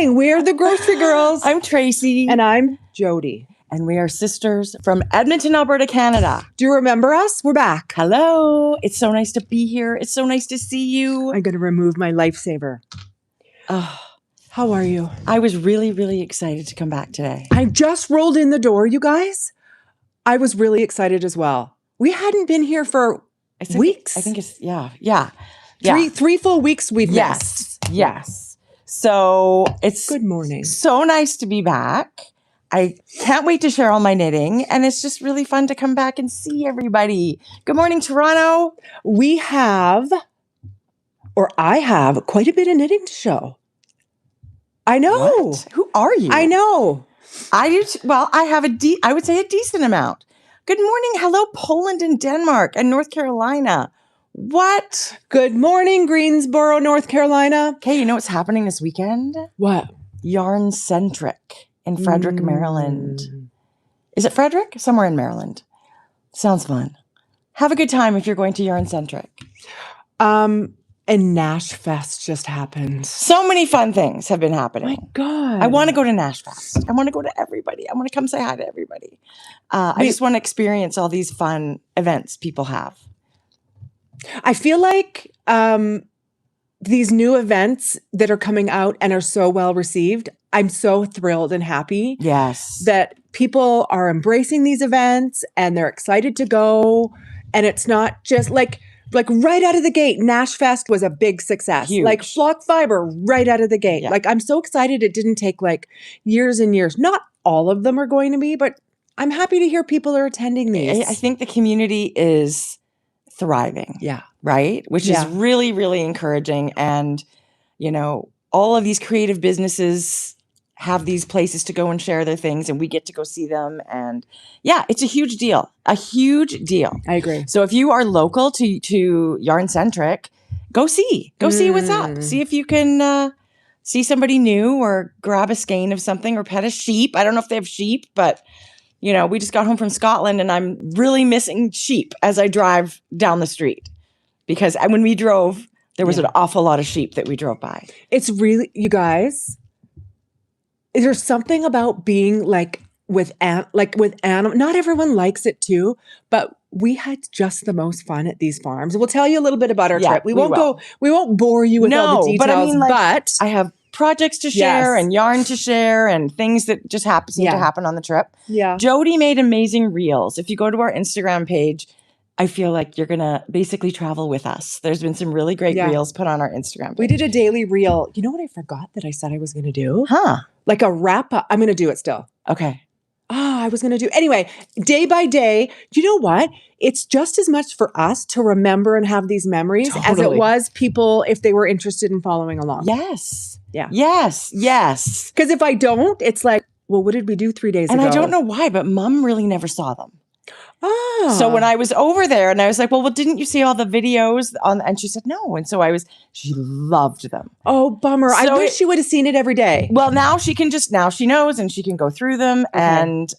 morning. We're the Grocery Girls. I'm Tracie. And I'm Jodi. And we are sisters from Edmonton, Alberta, Canada. Do you remember us? We're back. Hello. It's so nice to be here. It's so nice to see you. I'm going to remove my lifesaver. Oh, how are you? I was really, really excited to come back today. I just rolled in the door, you guys. I was really excited as well. We hadn't been here for weeks. I think it's, yeah. Three full weeks we've missed. Yes. So it's good morning. So nice to be back. I can't wait to share all my knitting, and it's just really fun to come back and see everybody. Good morning, Toronto. I have quite a bit of knitting to show. I know. What? Who are you? I know. I have I would say a decent amount. Good morning. Hello, Poland and Denmark and North Carolina. What? Good morning, Greensboro, North Carolina. Okay, you know what's happening this weekend? What? Yarn Centric in Frederick, Maryland. Is it Frederick? Somewhere in Maryland. Sounds fun. Have a good time if you're going to Yarn Centric. And Nash Fest just happened. So many fun things have been happening. My God. I want to go to Nash Fest. I want to go to everybody. I want to come say hi to everybody. I just want to experience all these fun events people have. I feel like these new events that are coming out and are so well received, I'm so thrilled and happy. Yes. That people are embracing these events and they're excited to go. And it's not just like right out of the gate, Nash Fest was a big success. Huge. Like Flock Fiber right out of the gate. Yeah. Like I'm so excited it didn't take like years and years. Not all of them are going to be, but I'm happy to hear people are attending these. I think the community is thriving. Yeah. Right? Which is really, really encouraging. And, you know, all of these creative businesses have these places to go and share their things, and we get to go see them. And yeah, it's a huge deal. A huge deal. I agree. So if you are local to Yarn Centric, go see what's up. See if you can see somebody new or grab a skein of something or pet a sheep. I don't know if they have sheep, but you know, we just got home from Scotland and I'm really missing sheep as I drive down the street because when we drove, there was an awful lot of sheep that we drove by. It's really, you guys, there's something about being with animals. Not everyone likes it too, but we had just the most fun at these farms. We'll tell you a little bit about our trip. We won't bore you with all the details, but I mean, but I have projects to share and yarn to share and things that just seem to happen on the trip. Yeah. Jodi made amazing reels. If you go to our Instagram page, I feel like you're going to basically travel with us. There's been some really great reels put on our Instagram page. We did a daily reel. You know what I forgot that I said I was going to do? Huh. Like a wrap up. I'm going to do it still. Okay. I was going to do. Anyway, day by day, you know what? It's just as much for us to remember and have these memories as it was people if they were interested in following along. Yes. Yeah. Yes. Yes. Because if I don't, it's like, well, what did we do 3 days ago? And I don't know why, but Mom really never saw them. Oh. So when I was over there and I was like, well, didn't you see all the videos on? And she said, no. And so she loved them. Oh, bummer. So I wish she would have seen it every day. Well, now she knows and she can go through them. Okay. And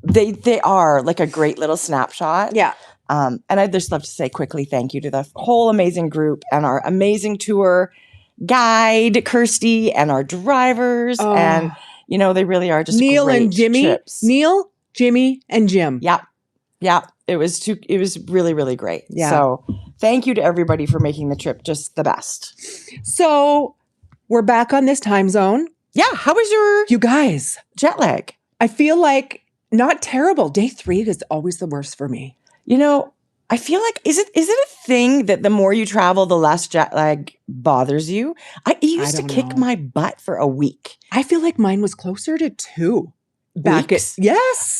they are like a great little snapshot. Yeah. And I'd just love to say quickly, thank you to the whole amazing group and our amazing tour guide, Kirsty, and our drivers. Oh. And, you know, they really are just Neil great and Jimmy. Trips. Neil, Jimmy, and Jim. Yeah. Yeah. It was really, really great. Yeah. So thank you to everybody for making the trip just the best. So we're back on this time zone. Yeah. How was you guys, jet lag? I feel like not terrible. Day 3 is always the worst for me. You know, I feel like, is it a thing that the more you travel, the less jet lag bothers you? It used to kick my butt for a week. I feel like mine was closer to 2. Yes.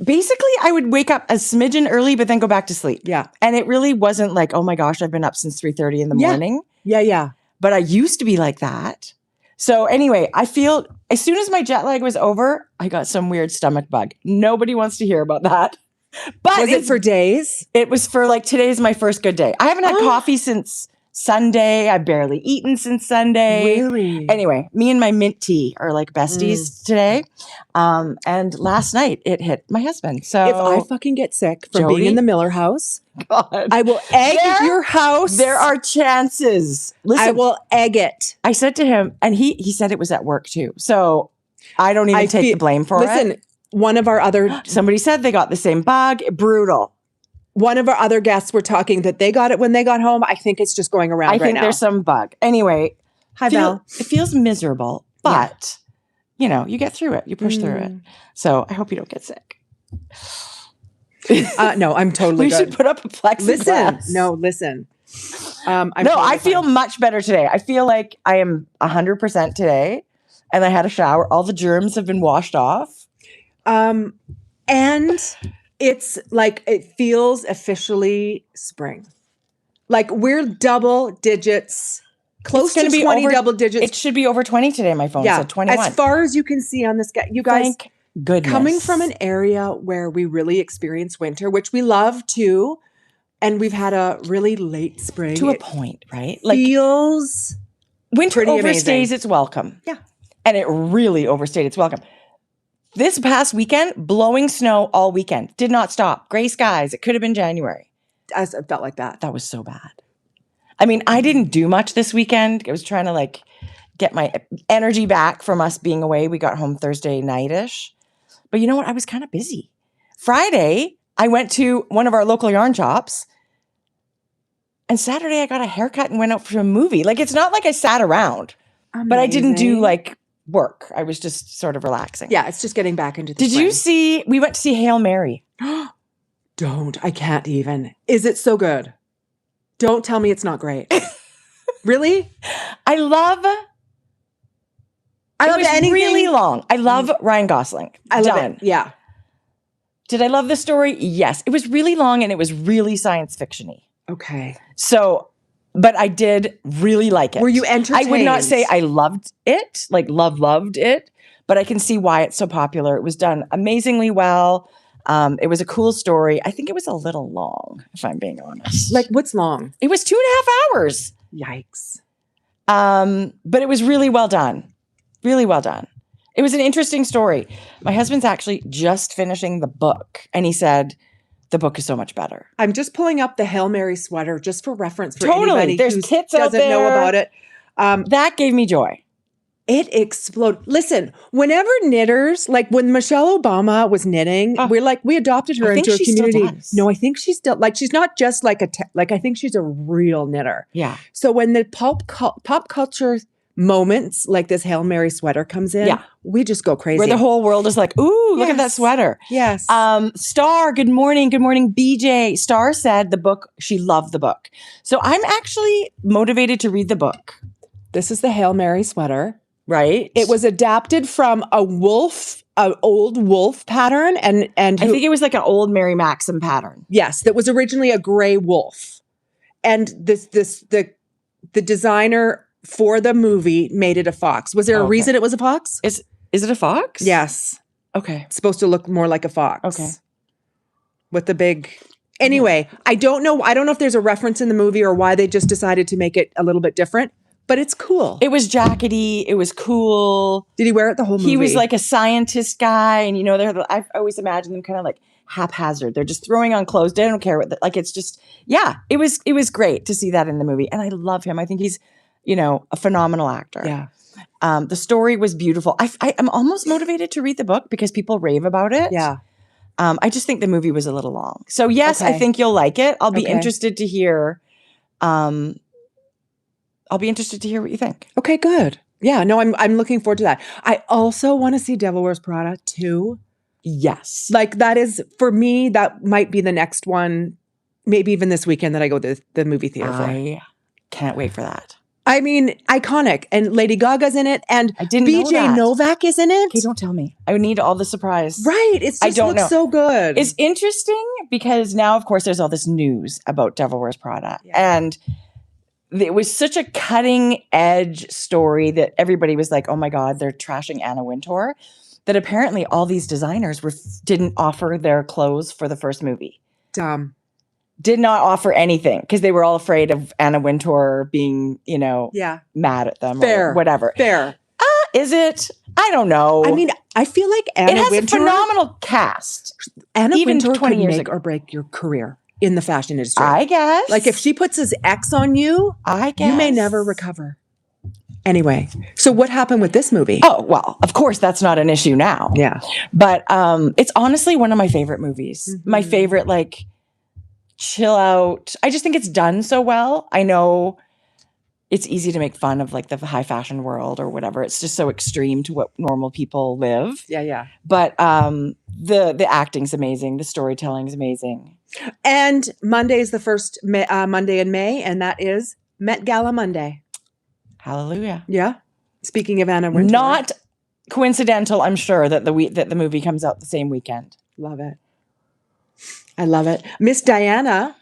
Basically, I would wake up a smidgen early, but then go back to sleep. Yeah. And it really wasn't like, oh my gosh, I've been up since 3:30 in the morning. Yeah, yeah. But I used to be like that. So anyway, I feel as soon as my jet lag was over, I got some weird stomach bug. Nobody wants to hear about that. But was it for days? It was for today's my first good day. I haven't had coffee since Sunday. I've barely eaten since Sunday. Really? Anyway, me and my mint tea are like besties today. And last night it hit my husband. So If I fucking get sick from being Jodi? in the Millar house, God, I will egg your house. there are chances. Listen, I will egg it. I said to him, and he said it was at work too. So I don't even take the blame for it. Listen, one of our other Somebody said they got the same bug. Brutal. one of our other guests were talking that they got it when they got home. I think it's just going around I right think now. there's some bug. Anyway, Hi, Val. it feels miserable, but you know, you get through it. You push through it. So I hope you don't get sick. No, I'm totally We good. should put up a plexiglass. Listen. I'm No, totally I feel fine. much better today. I feel like I am 100% today, and I had a shower. All the germs have been washed off. And it's like it feels officially spring. Like we're double digits, close to gonna be 20 over- double digits. It should be over 20 today. My phone said 21. as far as you can see on this, you guys. Thank goodness. Coming from an area where we really experience winter, which we love too, and we've had a really late spring. to a It point, right? Like feels winter pretty overstays amazing. its welcome. Yeah. And it really overstayed its welcome. This past weekend, blowing snow all weekend. Did not stop. Gray skies. It could have been January. I felt like that. That was so bad. I mean, I didn't do much this weekend. I was trying to like get my energy back from us being away. We got home Thursday night-ish. But you know what? I was kind of busy. Friday, I went to one of our local yarn shops. And Saturday, I got a haircut and went out for a movie. Like, it's not like I sat around, but I didn't do Amazing. like work. I was just sort of relaxing. Yeah, it's just getting back into the Did you see, we went to see Hail Mary. Don't. I can't even. Is it so good? Don't tell me it's not great. Really? I love I love it was anything. really long. I love Ryan Gosling. I love Done. it. Yeah. Did I love the story? Yes. It was really long and it was really science fiction-y. Okay. So, but I did really like it. Were you I entertained? would not say I loved it, like loved it, but I can see why it's so popular. It was done amazingly well. It was a cool story. I think it was a little long, if I'm being honest. Like, what's long? It was 2.5 hours. Yikes. But it was really well done. Really well done. It was an interesting story. My husband's actually just finishing the book, and he said the book is so much better. I'm just pulling up the Hail Mary sweater just for reference for Totally. anybody There's who tits out doesn't know there. about it. That gave me joy. It exploded. Listen, whenever knitters, like when Michelle Obama was knitting, we adopted her I think into a she still community. does. No, I think she's still like, she's not just like I think she's a real knitter. Yeah. So when the pop culture moments like this Hail Mary sweater comes in, Yeah. we just go crazy. Where the whole world is like, ooh, look at that Yes. sweater. Yes. Star, good morning. Good morning, BJ. Star said the book, she loved the book. So I'm actually motivated to read the book. This is the Hail Mary sweater. Right? It was adapted from an old wolf pattern, and I think it was like an old Mary Maxim pattern. yes, that was originally a gray wolf, and the designer for the movie made it a fox. Was there a Okay. reason it was a fox? Is it a fox? Yes, Okay. it's supposed to look more like a fox. Okay. With the big. Anyway, I don't know. I don't know if there's a reference in the movie or why they just decided to make it a little bit different. But it's cool. It was jackety. It was cool. Did he wear it the whole movie? He was like a scientist guy, and you know, I've always imagined them kind of like haphazard. They're just throwing on clothes. They don't care what. Like it's just, yeah. It was great to see that in the movie, and I love him. I think he's, you know, a phenomenal actor. Yeah. The story was beautiful. I'm almost motivated to read the book because people rave about it. Yeah. I just think the movie was a little long. So yes, I Okay. think you'll like it. I'll be Okay. interested to hear. I'll be interested to hear what you think. Okay, good. Yeah, no, I'm looking forward to that. I also want to see Devil Wears Prada too. Yes. Like that is for me, that might be the next one, maybe even this weekend that I go to the movie theater for. I can't wait for that. I mean, iconic. And Lady Gaga's in it, and I didn't know BJ that. Novak is in it. Okay, don't tell me. I would need all the surprise. Right. It's I just don't looks know. so good. It's interesting because now, of course, there's all this news about Devil Wears Prada. Yeah. And it was such a cutting edge story that everybody was like, oh my God, they're trashing Anna Wintour. That apparently all these designers didn't offer their clothes for the first movie. dumb. did not offer anything because they were all afraid of Anna Wintour being, mad at them Fair. or whatever. Fair. Is it? I don't know. I mean, I feel like Anna it has Wintour, a phenomenal cast. Anna even Wintour 20 could years make ago. or break your career in the fashion industry. I guess. Like if she puts his X on you, you may never recover. Anyway, so what happened with this movie? Oh, well, of course, that's not an issue now. Yeah. But it's honestly one of my favorite movies. Mm-hmm. My favorite, chill out. I just think it's done so well. I know it's easy to make fun of the high fashion world or whatever. It's just so extreme to what normal people live. Yeah. But the acting's amazing. The storytelling's amazing. And Monday is the first Monday in May, and that is Met Gala Monday. Hallelujah. Yeah. Speaking of Anna Wintour. Not coincidental, I'm sure, that the movie comes out the same weekend. Love it. I love it. Miss Diana,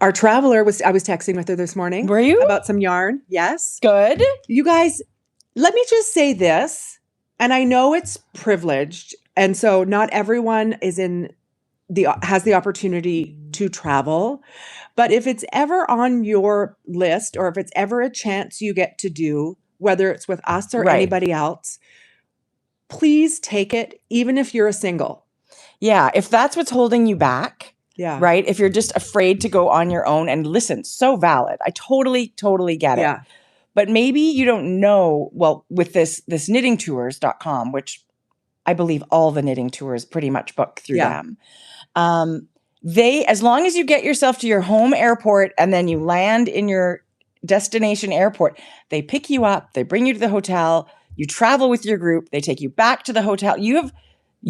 our traveler, I was texting with her this morning. Were you? About some yarn. Yes. Good. You guys, let me just say this, and I know it's privileged, and so not everyone has the opportunity to travel. But if it's ever on your list, or if it's ever a chance you get to do, whether it's with us or anybody else, please take it, even if you're a single. Yeah, if that's what's holding you back, right? If you're just afraid to go on your own, and listen, so valid. I totally get it. But maybe you don't know, well, with this knittingtours.com, which I believe all the knitting tours pretty much book through them. As long as you get yourself to your home airport and then you land in your destination airport, they pick you up, they bring you to the hotel, you travel with your group, they take you back to the hotel. You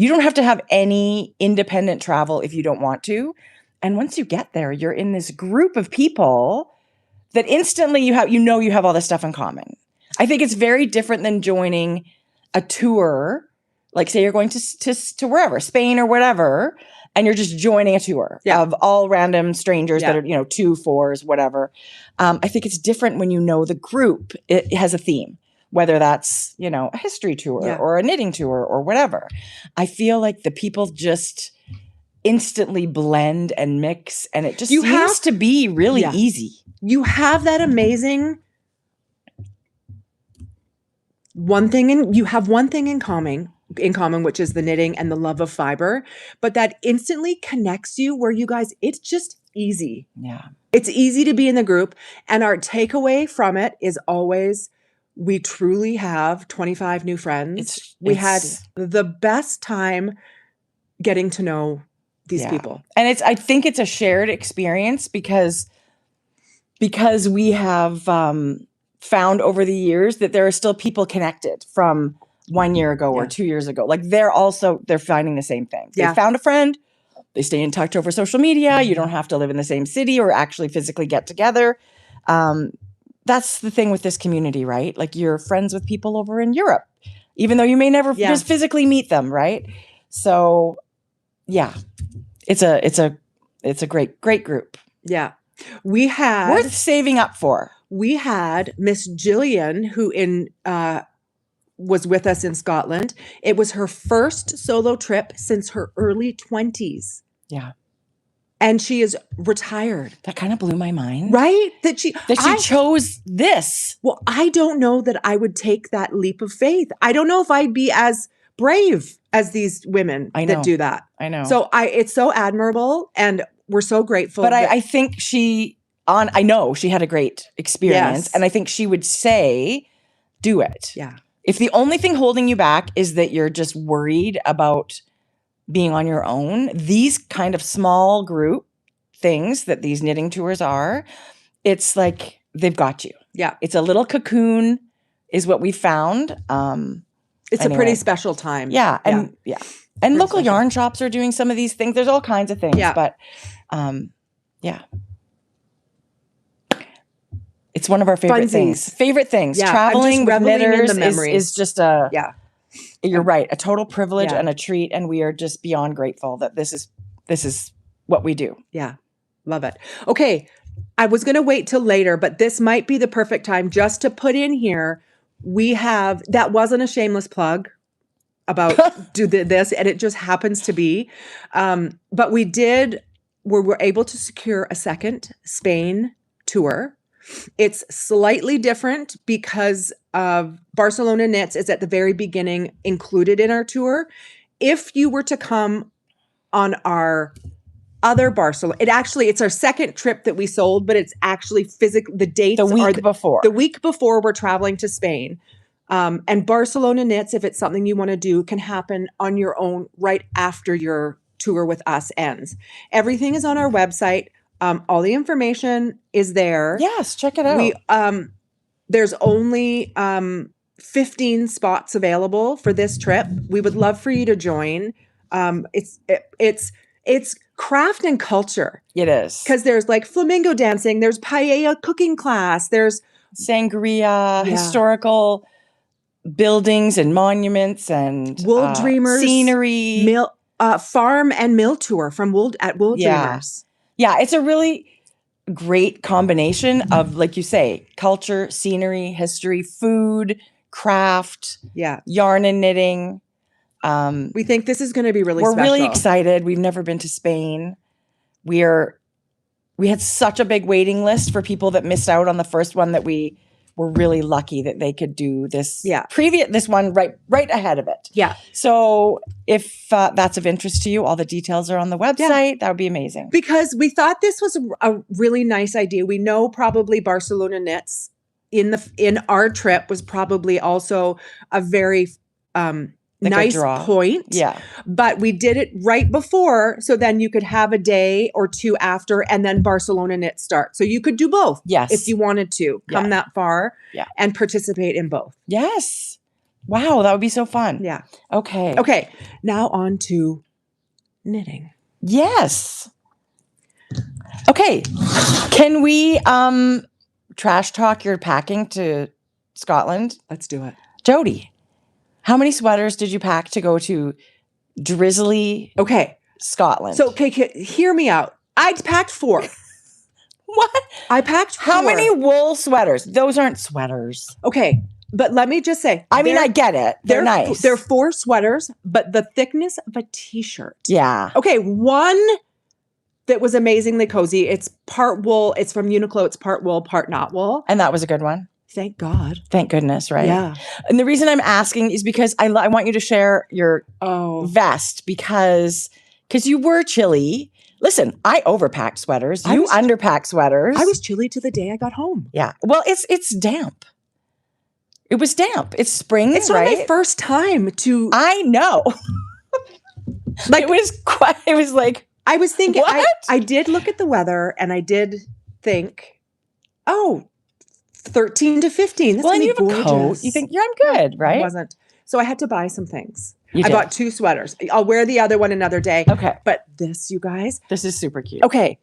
don't have to have any independent travel if you don't want to. And once you get there, you're in this group of people that instantly you have all this stuff in common. I think it's very different than joining a tour, like say you're going to wherever, Spain or whatever, and you're just joining a tour of all random strangers that are, 2, 4s, whatever. I think it's different when you know the group. It has a theme, whether that's, a history tour or a knitting tour or whatever. I feel like the people just instantly blend and mix, and it just seems to be really easy. You have that amazing one thing in common, which is the knitting and the love of fiber, but that instantly connects you where you guys, it's just easy. Yeah. It's easy to be in the group. And our takeaway from it is always, we truly have 25 new friends. We had the best time getting to know these people. And I think it's a shared experience because we have found over the years that there are still people connected from 1 year ago or 2 years ago. Like they're finding the same thing. They found a friend. They stay in touch over social media. You don't have to live in the same city or actually physically get together. That's the thing with this community, right? Like you're friends with people over in Europe, even though you may never just physically meet them, right? So it's a great group. Yeah. We had worth saving up for. We had Miss Jillian, who was with us in Scotland. It was her first solo trip since her early 20s. Yeah. And she is retired. That kind of blew my mind. Right? That she chose this. Well, I don't know that I would take that leap of faith. I don't know if I'd be as brave as these women that do that. I know. So it's so admirable, and we're so grateful. But I think I know she had a great experience, and I think she would say, do it. Yeah. If the only thing holding you back is that you're just worried about being on your own, these kind of small group things that these knitting tours are, it's like they've got you. Yeah. It's a little cocoon is what we found. It's a pretty special time. Yeah. And local yarn shops are doing some of these things. There's all kinds of things. Yeah. But it's one of our favorite things. Yeah, traveling with knitters in the memories. is just you're right. A total privilege and a treat. And we are just beyond grateful that this is what we do. Yeah. Love it. Okay. I was going to wait till later, but this might be the perfect time just to put in here. That wasn't a shameless plug about do this, and it just happens to be. But we did we're able to secure a second Spain tour. It's slightly different because of Barcelona Knits is at the very beginning included in our tour. If you were to come on our other Barcelona, it's our second trip that we sold, but it's actually the dates The week before. The week before we're traveling to Spain. And Barcelona Knits, if it's something you want to do, can happen on your own right after your tour with us ends. Everything is on our website. All the information is there. Yes, check it out. There's only 15 spots available for this trip. We would love for you to join. It's craft and culture. It is. Because there's like flamingo dancing, there's paella cooking class, there's sangria, historical buildings and monuments and Wool Dreamers, scenery, farm and mill tour from Wool Dreamers. Yeah, it's a really great combination of, like you say, culture, scenery, history, food, craft, yarn and knitting. We think this is going to be really special. We're really excited. We've never been to Spain. We had such a big waiting list for people that missed out on the first one that we were really lucky that they could do this this one right ahead of it. Yeah. So if that's of interest to you, all the details are on the website. Yeah. That would be amazing. Because we thought this was a really nice idea. We know probably Barcelona Knits in our trip was probably also a very nice point. Yeah. But we did it right before, so then you could have a day or two after, and then Barcelona Knit start. So you could do both. Yes. If you wanted to come that far and participate in both. Yes. Wow, that would be so fun. Yeah. Okay. Okay. Now on to knitting. Yes. Okay. Can we trash talk your packing to Scotland? Let's do it. Jodi, how many sweaters did you pack to go to drizzly Scotland? So, hear me out. I packed 4. What? I packed 4. How many wool sweaters? Those aren't sweaters. Okay, but let me just say. I mean, I get it. They're nice. They're 4 sweaters, but the thickness of a t-shirt. Yeah. Okay, one that was amazingly cozy. It's part wool. It's from Uniqlo. It's part wool, part not wool. And that was a good one. Thank God. Thank goodness, right? Yeah. And the reason I'm asking is because I want you to share your vest because you were chilly. Listen, I overpacked sweaters. You underpacked sweaters. I was chilly to the day I got home. Yeah. Well, it's damp. It was damp. It's spring, It's not my first time to. I know. It was like. I was thinking. What? I did look at the weather and I did think, 13 to 15. That's well, and you have gorgeous. a coat. You think, I'm good, right? It wasn't. So I had to buy some things. I bought 2 sweaters. I'll wear the other one another day. Okay. But this, you guys. This is super cute. Okay.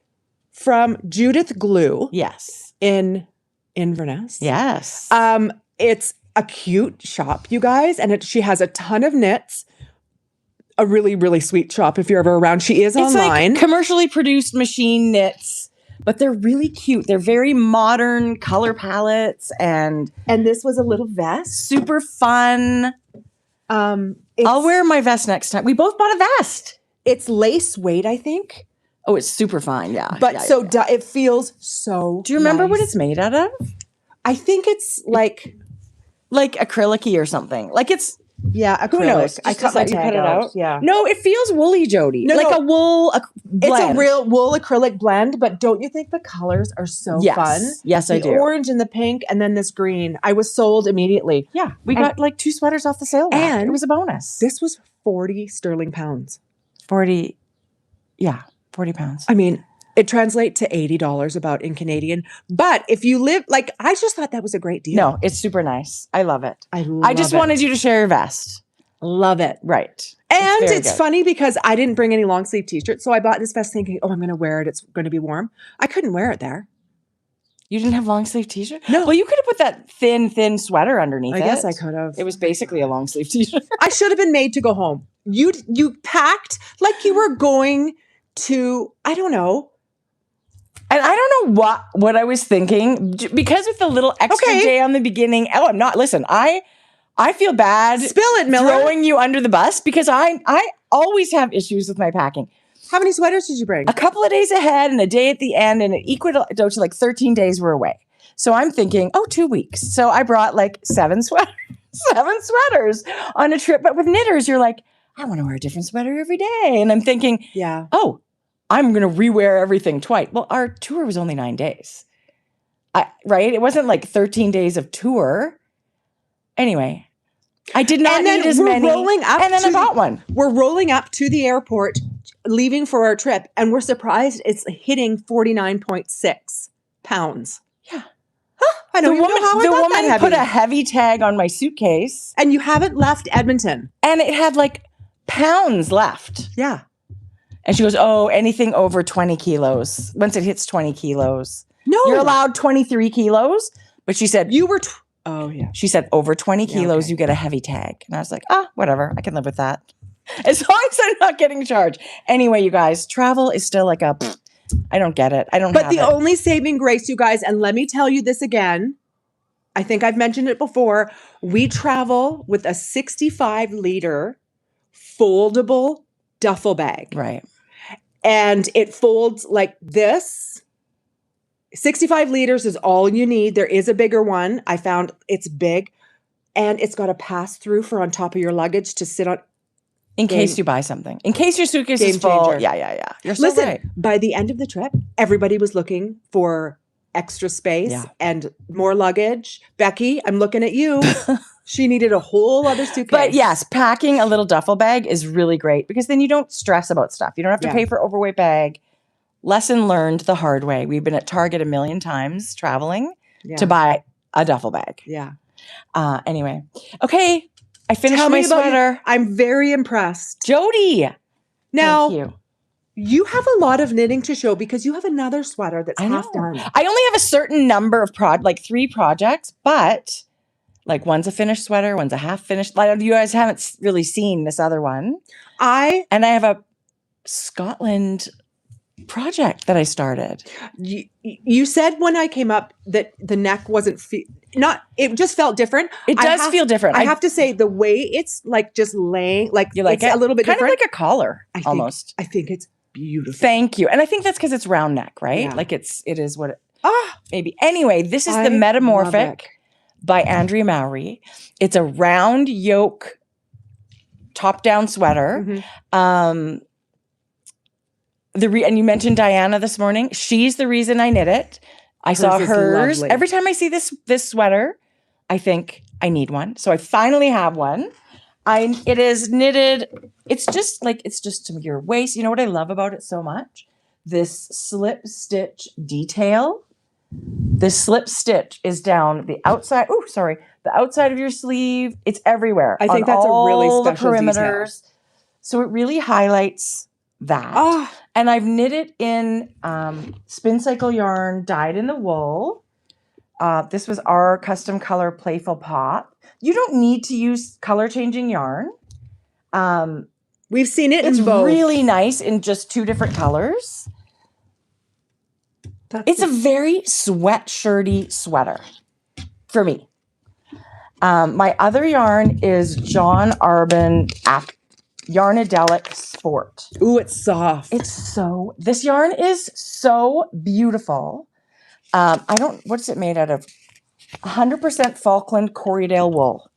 From Judith Glue. Yes. In Inverness. Yes. It's a cute shop, you guys. And she has a ton of knits. A really, really sweet shop if you're ever around. She is online. Like commercially produced machine knits. But they're really cute. They're very modern color palettes and this was a little vest. Super fun. I'll wear my vest next time. We both bought a vest. It's lace suede, I think. Oh, it's super fine. Yeah. But it feels so Do you remember nice. what it's made out of? I think it's like acrylic-y or something. Like it's acrylic. Who knows? I cut my tag out. Yeah. No, it feels woolly, Jodi. No, a wool blend. It's a real wool acrylic blend, but don't you think the colors are so fun? Yes, I do. The orange and the pink and then this green. I was sold immediately. Yeah. We got 2 sweaters off the sale rack. And it was a bonus. This was 40 sterling pounds. 40 pounds. I mean, it translates to $80 about in Canadian. But if you live, I just thought that was a great deal. No, it's super nice. I love it. I just wanted you to share your vest. Love it. Right. And it's funny because I didn't bring any long sleeve t-shirts. So I bought this vest thinking, I'm going to wear it. It's going to be warm. I couldn't wear it there. You didn't have long sleeve t-shirt? No. Well, you could have put that thin sweater underneath it. I guess I could have. It was basically a long sleeve t-shirt. I should have been made to go home. You packed like you were going to, I don't know. And I don't know what I was thinking because with the little extra day on the beginning. Oh, I'm not. Listen, I feel bad. Spill it, Millar. Throwing you under the bus because I always have issues with my packing. How many sweaters did you bring? A couple of days ahead and a day at the end, and it equaled to like 13 days we're away. So I'm thinking, 2 weeks. So I brought like 7 sweaters on a trip. But with knitters, you're like, I want to wear a different sweater every day. And I'm thinking, I'm going to rewear everything twice. Well, our tour was only 9 days, right? It wasn't like 13 days of tour. Anyway, I did not need as many. And then I bought one. We're rolling up to the airport, leaving for our trip, and we're surprised it's hitting 49.6 pounds. Yeah. I know. The woman put a heavy tag on my suitcase. And you haven't left Edmonton. And it had like pounds left. Yeah. And she goes, anything over 20 kilos. Once it hits 20 kilos. No. You're allowed 23 kilos. But she said, she said over 20 kilos, you get a heavy tag. And I was like, whatever. I can live with that. As long as I'm not getting charged. Anyway, you guys, travel is still like I don't get it. But the only saving grace, you guys, and let me tell you this again. I think I've mentioned it before. We travel with a 65-liter foldable duffel bag. Right. And it folds like this. 65 liters is all you need. There is a bigger one. I found it's big. And it's got a pass-through for on top of your luggage to sit on. In case you buy something. In case your suitcase is full. Yeah. You're so right. By the end of the trip, everybody was looking for extra space and more luggage. Becky, I'm looking at you. She needed a whole other suitcase. But yes, packing a little duffel bag is really great because then you don't stress about stuff. You don't have to pay for overweight bag. Lesson learned the hard way. We've been at Target a million times traveling to buy a duffel bag. Yeah. Anyway. Okay. I finished my sweater. I'm very impressed. Jodi. Now, thank you. You have a lot of knitting to show because you have another sweater that's half done. I only have a certain number of 3 projects, but like one's a finished sweater, one's a half finished. Like you guys haven't really seen this other one. I have a Scotland project that I started. You said when I came up that the neck wasn't it just felt different. It does feel different. I have to say the way it's like just laying, like you like it's it? A little bit kind different. Of like a collar almost. I think it's beautiful. Thank you. And I think that's because it's round neck, right? Yeah. Like it is what it maybe. Anyway, this is the Metamorphic by Andrea Mowry. It's a round yoke top down sweater. Mm-hmm. And you mentioned Diana this morning. She's the reason I knit it. I saw hers. Lovely. Every time I see this sweater, I think I need one. So I finally have one. It is knitted. It's just to your waist. You know what I love about it so much? This slip stitch detail. This slip stitch is down the outside. Oh, sorry. The outside of your sleeve. It's everywhere. I think that's a really special perimeters. Detail. So it really highlights that. And I've knit it in Spincycle yarn dyed in the wool. This was our custom color Playful Pop. You don't need to use color changing yarn. We've seen it in both. It's really nice in just 2 different colors. It's a very sweatshirty sweater for me. My other yarn is John Arbon Yarnadelic Sport. Ooh, it's soft. This yarn is so beautiful. What's it made out of? 100% Falkland Corriedale wool.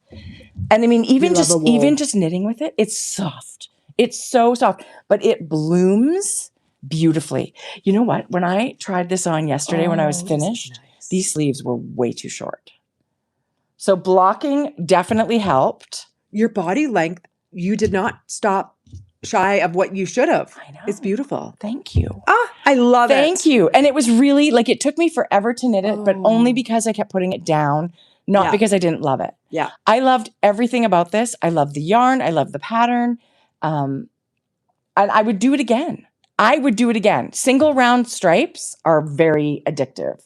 And I mean, even just knitting with it, it's soft. It's so soft, but it blooms beautifully. You know what? When I tried this on yesterday, when I was finished, these sleeves were way too short. So blocking definitely helped. Your body length, you did not stop shy of what you should have. I know. It's beautiful. Thank you. I love it. Thank you. And it was really it took me forever to knit it, but only because I kept putting it down, not because I didn't love it. Yeah. I loved everything about this. I love the yarn. I love the pattern. And I would do it again. Single round stripes are very addictive.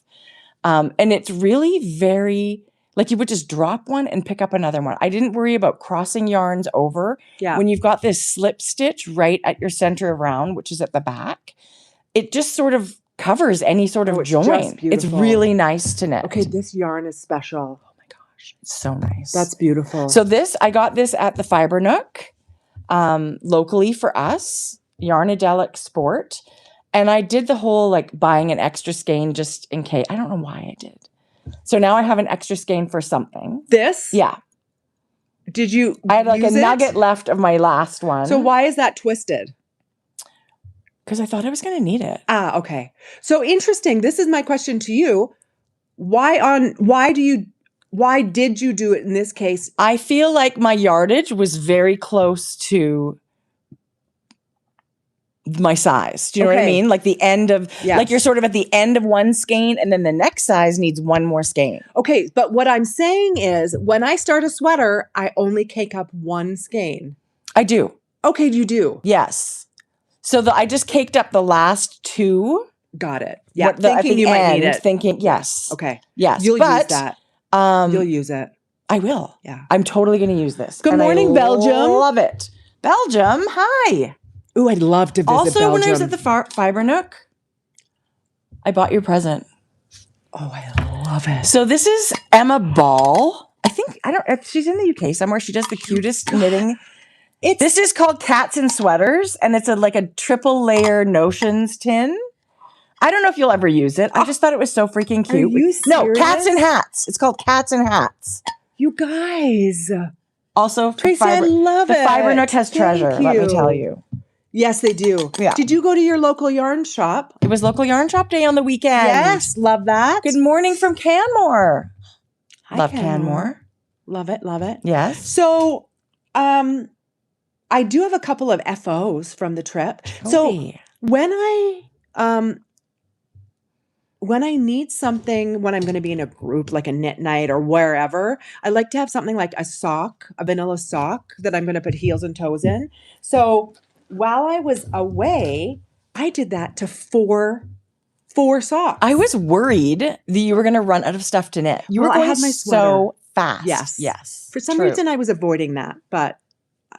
And it's really very, you would just drop one and pick up another one. I didn't worry about crossing yarns over. Yeah. When you've got this slip stitch right at your center of round, which is at the back, it just sort of covers any sort of join. It's really nice to knit. Okay, this yarn is special. Oh my gosh, it's so nice. That's beautiful. So I got this at the Fiber Nook, locally for us. Yarnadelic Sport. And I did the whole like buying an extra skein just in case. I don't know why I did. So now I have an extra skein for something. This? Yeah. Did you I had like a use it? nugget left of my last one. So why is that twisted? Because I thought I was going to need it. Ah, okay. So interesting. This is my question to you. Why did you do it in this case? I feel like my yardage was very close to my size. Do you know what I mean? Like the end of, like you're sort of at the end of one skein and then the next size needs one more skein. Okay. But what I'm saying is when I start a sweater, I only cake up one skein. I do. Okay. You do? Yes. So I just caked up the last two. Got it. Yeah. Thinking you might need it. Thinking, yes. Okay. Yes. You'll use that. You'll use it. I will. Yeah. I'm totally going to use this. Good morning, Belgium. Love it. Belgium. Hi. Ooh, I'd love to visit also, Belgium. when I was at the Fiber Nook, I bought your present. Oh, I love it. So this is Emma Ball. She's in the UK somewhere. She does the cutest knitting. This is called Cats and Sweaters, and it's like a triple layer notions tin. I don't know if you'll ever use it. I just thought it was so freaking cute. Are you serious? No, Cats and Hats. It's called Cats and Hats. You guys. Also, Tracie, I love it. The Fiber Nook has treasure, let me tell you. Yes, they do. Yeah. Did you go to your local yarn shop? It was local yarn shop day on the weekend. Yes, love that. Good morning from Canmore. Hi, Love Canmore. Love it, love it. Yes. So, I do have a couple of FOs from the trip. So when I need something, when I'm going to be in a group like a knit night or wherever, I like to have something like a vanilla sock that I'm going to put heels and toes in. So while I was away, I did that to four socks. I was worried that you were going to run out of stuff to knit. You were going so fast. Yes. For some reason, I was avoiding that, but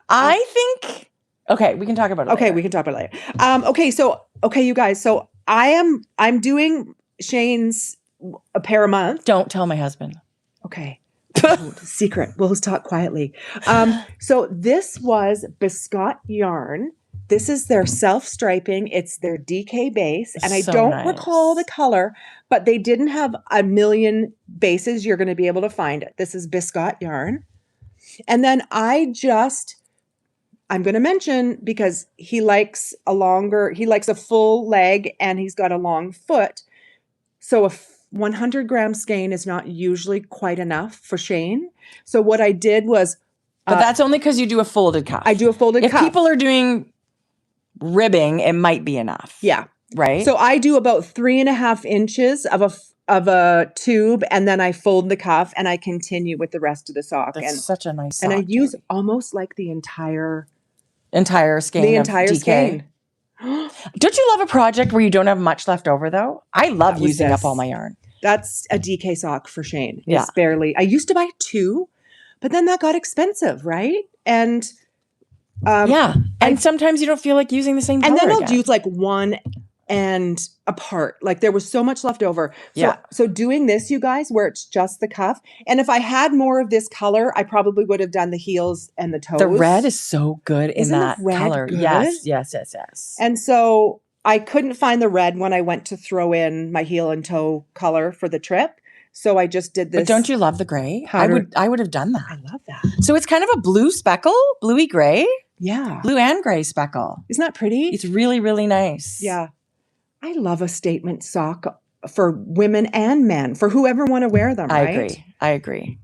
I think. Okay, we can talk about it. Okay, we can talk about it later. Okay, you guys. So I'm doing Shane's a pair a month. Don't tell my husband. Okay. Secret. We'll just talk quietly. So this was Biscotte yarn. This is their self-striping. It's their DK base. And I don't recall the color, but they didn't have a million bases. You're going to be able to find it. This is Biscotte yarn. And then I'm going to mention, because he likes a full leg and he's got a long foot. So a 100 gram skein is not usually quite enough for Shane. So what I did was. But that's only because you do a folded cuff. I do a folded cuff. If people are doing ribbing, it might be enough. Yeah. Right. So I do about 3.5 inches of a tube, and then I fold the cuff and I continue with the rest of the sock. That's such a nice sock. And I use almost like the entire skein. The entire skein. Don't you love a project where you don't have much left over though? I love using up all my yarn. That's a DK sock for Shane. It's barely. I used to buy 2, but then that got expensive, right? And and sometimes you don't feel like using the same color. And then I'll use like 1 and apart. Like there was so much left over. So doing this, you guys, where it's just the cuff. And if I had more of this color, I probably would have done the heels and the toes. The red is so good in that color. Good? Yes. And so I couldn't find the red when I went to throw in my heel and toe color for the trip. So I just did this. But don't you love the gray? I would have done that. I love that. So it's kind of a blue speckle, bluey gray. Yeah. Blue and gray speckle. Isn't that pretty? It's really, really nice. Yeah. I love a statement sock for women and men, for whoever want to wear them, right? I agree.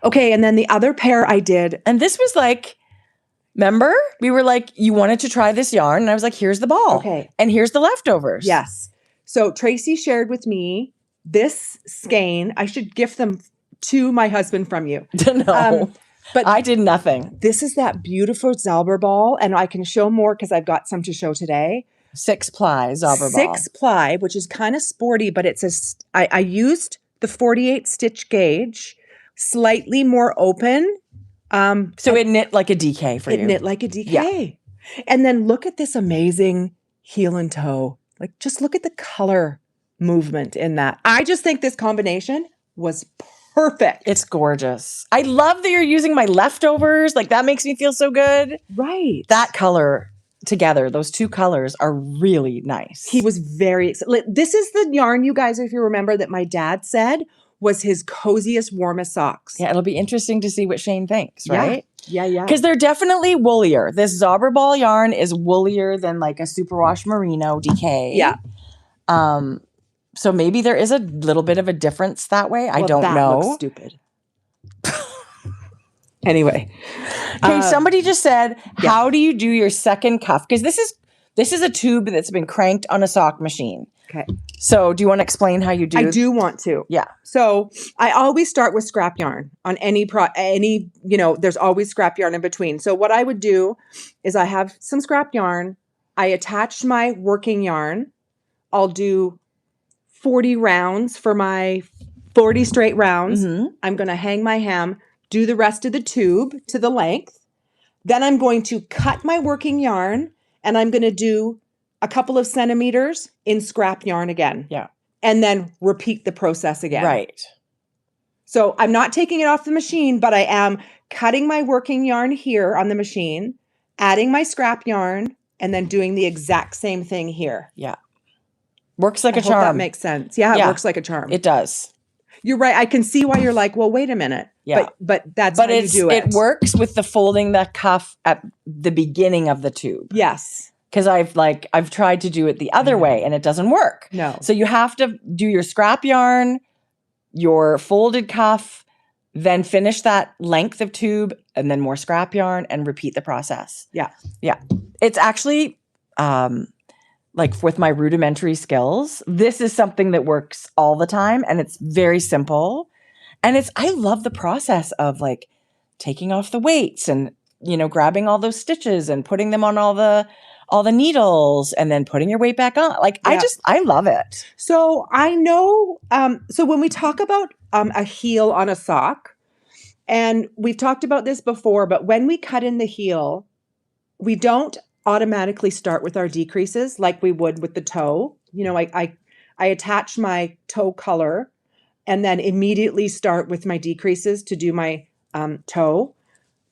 Okay, and then the other pair I did. And this was like, remember? We were like, you wanted to try this yarn. And I was like, here's the ball. Okay. And here's the leftovers. Yes. So Tracie shared with me this skein. I should gift them to my husband from you. No. But I did nothing. This is that beautiful Zauber ball. And I can show more because I've got some to show today. 6-ply Zauber ball. 6-ply, which is kind of sporty, but I used the 48 stitch gauge, slightly more open. So it knit like a DK for you. It knit like a DK. Yeah. And then look at this amazing heel and toe. Like just look at the color movement in that. I just think this combination was perfect. It's gorgeous. I love that you're using my leftovers. Like that makes me feel so good. Right. That color together, those two colors are really nice. He was very excited. This is the yarn, you guys, if you remember, that my dad said was his coziest, warmest socks. Yeah, it'll be interesting to see what Shane thinks, right? Yeah. Because they're definitely woollier. This Zauberball yarn is woollier than like a superwash merino DK. Yeah. So maybe there is a little bit of a difference that way. I don't know. Looks stupid. Anyway. Okay, somebody just said, how do you do your second cuff? Because this is a tube that's been cranked on a sock machine. Okay. So do you want to explain how you do? I do want to. Yeah. So I always start with scrap yarn on any, there's always scrap yarn in between. So what I would do is I have some scrap yarn. I attach my working yarn. I'll do 40 rounds for my 40 straight rounds. Mm-hmm. I'm going to hang my hem, do the rest of the tube to the length. Then I'm going to cut my working yarn and I'm going to do a couple of centimeters in scrap yarn again. Yeah. And then repeat the process again. Right. So I'm not taking it off the machine, but I am cutting my working yarn here on the machine, adding my scrap yarn, and then doing the exact same thing here. Yeah. Works like a hope charm. That makes sense. Yeah, it works like a charm. It does. You're right. I can see why you're like, well, wait a minute. Yeah. But that's how you do it. It works with the folding the cuff at the beginning of the tube. Yes. Because I've tried to do it the other way and it doesn't work. No. So you have to do your scrap yarn, your folded cuff, then finish that length of tube and then more scrap yarn and repeat the process. Yeah. Yeah. It's actually like with my rudimentary skills, this is something that works all the time and it's very simple. And I love the process of like taking off the weights and, grabbing all those stitches and putting them on all the needles and then putting your weight back on. Like, I love it. So I know, so when we talk about a heel on a sock, and we've talked about this before, but when we cut in the heel, we don't automatically start with our decreases like we would with the toe. I attach my toe color and then immediately start with my decreases to do my toe.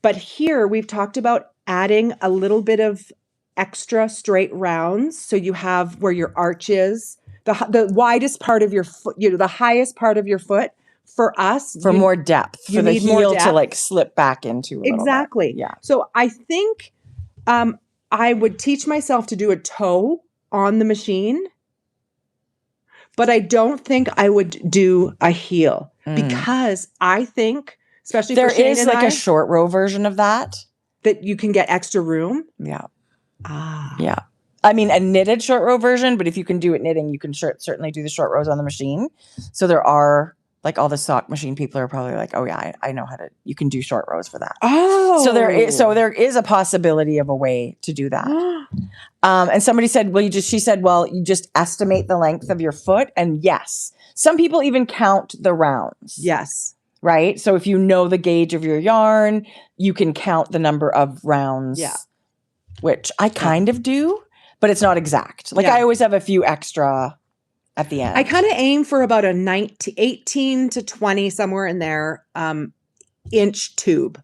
But here we've talked about adding a little bit of extra straight rounds. So you have where your arch is, the widest part of your foot, the highest part of your foot. For us, for more depth, for the heel to like slip back into a exactly. Bit. Yeah. So I think I would teach myself to do a toe on the machine, but I don't think I would do a heel because I think, especially there for Shane is and like a short row version of that you can get extra room. Yeah. Ah. Yeah. I mean, a knitted short row version, but if you can do it knitting, you can certainly do the short rows on the machine. So there are like all the sock machine people are probably like, oh yeah, I know how to, you can do short rows for that. Oh. So there is a possibility of a way to do that. And somebody said, she said, you just estimate the length of your foot. And yes, some people even count the rounds. Yes. Right. So if you know the gauge of your yarn, you can count the number of rounds. Yeah. Which I kind of do, but it's not exact. Like I always have a few extra at the end. I kind of aim for about a 18 to 20, somewhere in there, inch tube.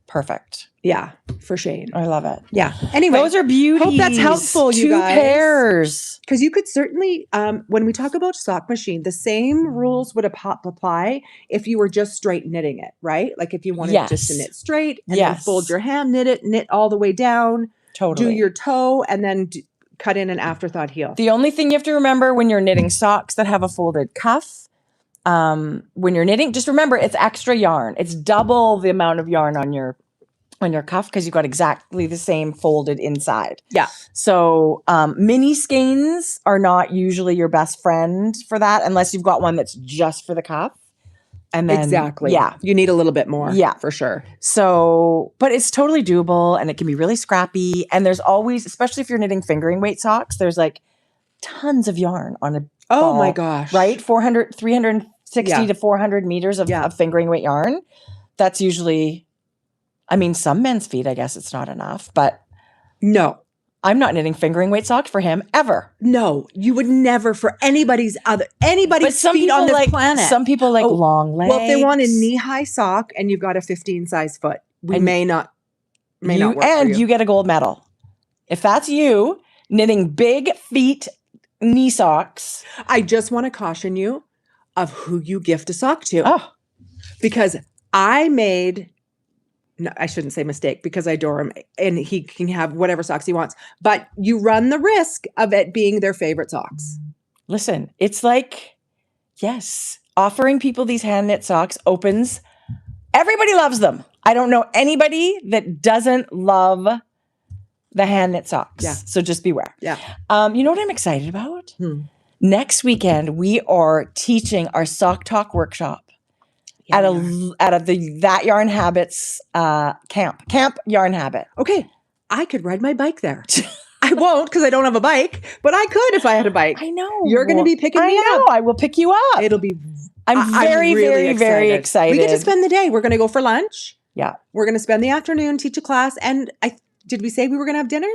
Perfect. Yeah, for Shane. I love it. Yeah. Anyway, those are beauties. Hope that's helpful, you guys. 2 pairs. Because you could certainly, when we talk about sock machine, the same rules would apply if you were just straight knitting it, right? Like if you wanted just to knit straight and then fold your hem, knit all the way down, do your toe, and then cut in an afterthought heel. The only thing you have to remember when you're knitting socks that have a folded cuff, when you're knitting, just remember it's extra yarn. It's double the amount of yarn on your cuff because you've got exactly the same folded inside. Yeah. So mini skeins are not usually your best friend for that unless you've got one that's just for the cuff. And then, you need a little bit more. Yeah, for sure. So, but it's totally doable and it can be really scrappy. And there's always, especially if you're knitting fingering weight socks, there's like tons of yarn on a ball, my gosh. Right? 360 to 400 meters of fingering weight yarn. That's usually, I mean, some men's feet, I guess it's not enough, but no. I'm not knitting fingering weight socks for him ever. No, you would never for anybody's feet on this planet. Some people like long legs. Well, if they want a knee-high sock and you've got a 15 size foot, may not work for you. And you get a gold medal. If that's you, knitting big feet knee socks. I just want to caution you of who you gift a sock to. Oh, Because I made, no, I shouldn't say mistake because I adore him and he can have whatever socks he wants, but you run the risk of it being their favorite socks. listen, it's like, yes, offering people these hand knit socks opens. Everybody loves them. I don't know anybody that doesn't love the hand knit socks. Yeah. So just beware. Yeah. You know what I'm excited about? Next weekend, we are teaching our Sock Talk workshop at the That Yarn Habits Camp Yarn Habit. Okay. I could ride my bike there. I won't because I don't have a bike, but I could if I had a bike. I know. You're going to be picking me up. I will pick you up. It'll be. I'm very, really very excited. We get to spend the day. We're going to go for lunch. Yeah. We're going to spend the afternoon, teach a class. And did we say we were going to have dinner?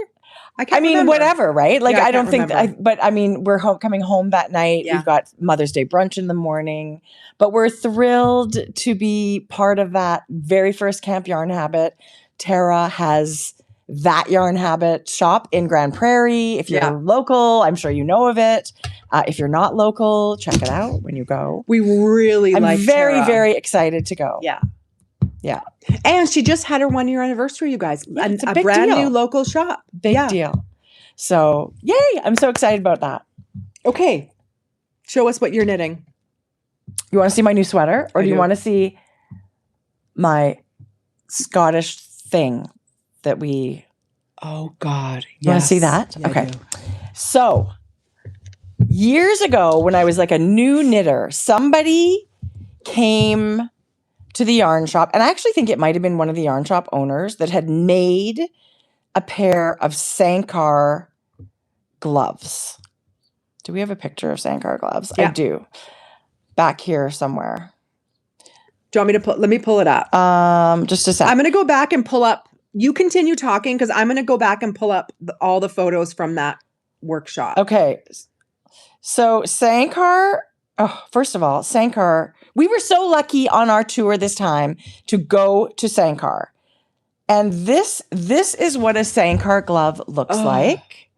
I mean, remember. whatever, right? Like, Yeah, I don't think, remember. but I mean, we're coming home that night. Yeah. We've got Mother's Day brunch in the morning, but we're thrilled to be part of that very first Camp Yarn Habit. Tara has That Yarn Habit shop in Grand Prairie. If you're local, I'm sure you know of it. If you're not local, check it out when you go. We really I'm like very, Tara. very excited to go. Yeah. Yeah. And she just had her 1 year anniversary, you guys. Yeah, it's a a big brand deal. new local shop. Big deal. So, yay. I'm so excited about that. Okay. Show us what you're knitting. You want to see my new sweater, or I do you do. want to see my Scottish thing that we? Oh, God. You want to see that? Yeah, I okay. do. So, years ago, when I was like a new knitter, somebody came to the yarn shop, and I actually think it might have been one of the yarn shop owners that had made a pair of Sankar gloves. Do we have a picture of Sankar gloves? Yeah. I do. Back here somewhere. Do you want me to let me pull it up. Just a sec. I'm going to go back and pull up. You continue talking because I'm going to go back and pull up all the photos from that workshop. Okay. So Sankar, first of all, Sankar, we were so lucky on our tour this time to go to Sankar. And this is what a Sankar glove looks like.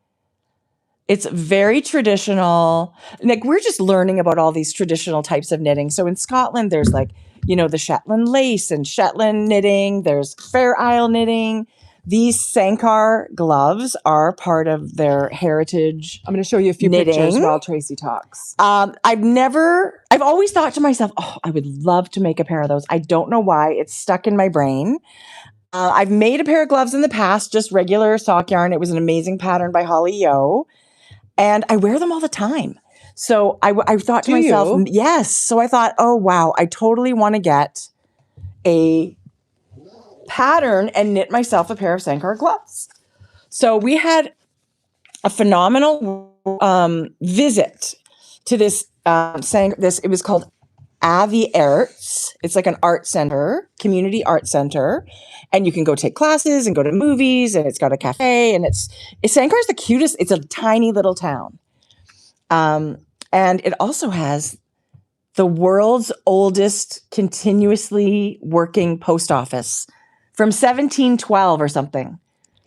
It's very traditional. Like, we're just learning about all these traditional types of knitting. So in Scotland, there's like, the Shetland lace and Shetland knitting. There's Fair Isle knitting. These Sankar gloves are part of their heritage. I'm going to show you a few knitting. pictures while Tracie talks. I've always thought to myself, I would love to make a pair of those. I don't know why. It's stuck in my brain. I've made a pair of gloves in the past, just regular sock yarn. It was an amazing pattern by Holly Yo. And I wear them all the time. So I thought to myself, yes. So I thought, oh, wow, I totally want to get a pattern and knit myself a pair of Sankar gloves. So we had a phenomenal visit to this, it was called Avi Arts. It's like an art center, community art center. And you can go take classes and go to movies, and it's got a cafe, and Sankar is the cutest. It's a tiny little town. And it also has the world's oldest continuously working post office from 1712 or something.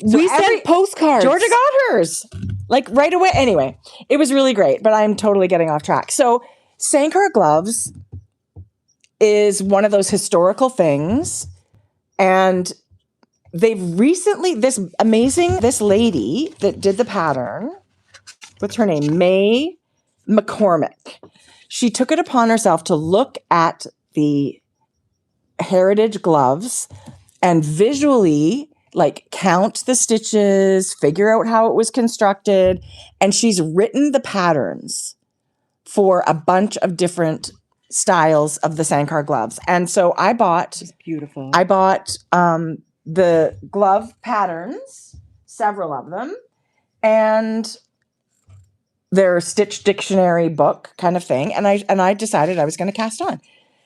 So we sent postcards. Georgia got hers like right away. Anyway, it was really great, but I'm totally getting off track. So Sankar gloves is one of those historical things. And they've recently, this lady that did the pattern, what's her name? May McCormick. She took it upon herself to look at the heritage gloves and visually count the stitches, figure out how it was constructed. And she's written the patterns for a bunch of different styles of the Sankar gloves. And so I bought, It's beautiful. I bought the glove patterns, several of them, and their stitch dictionary book kind of thing. And I decided I was going to cast on.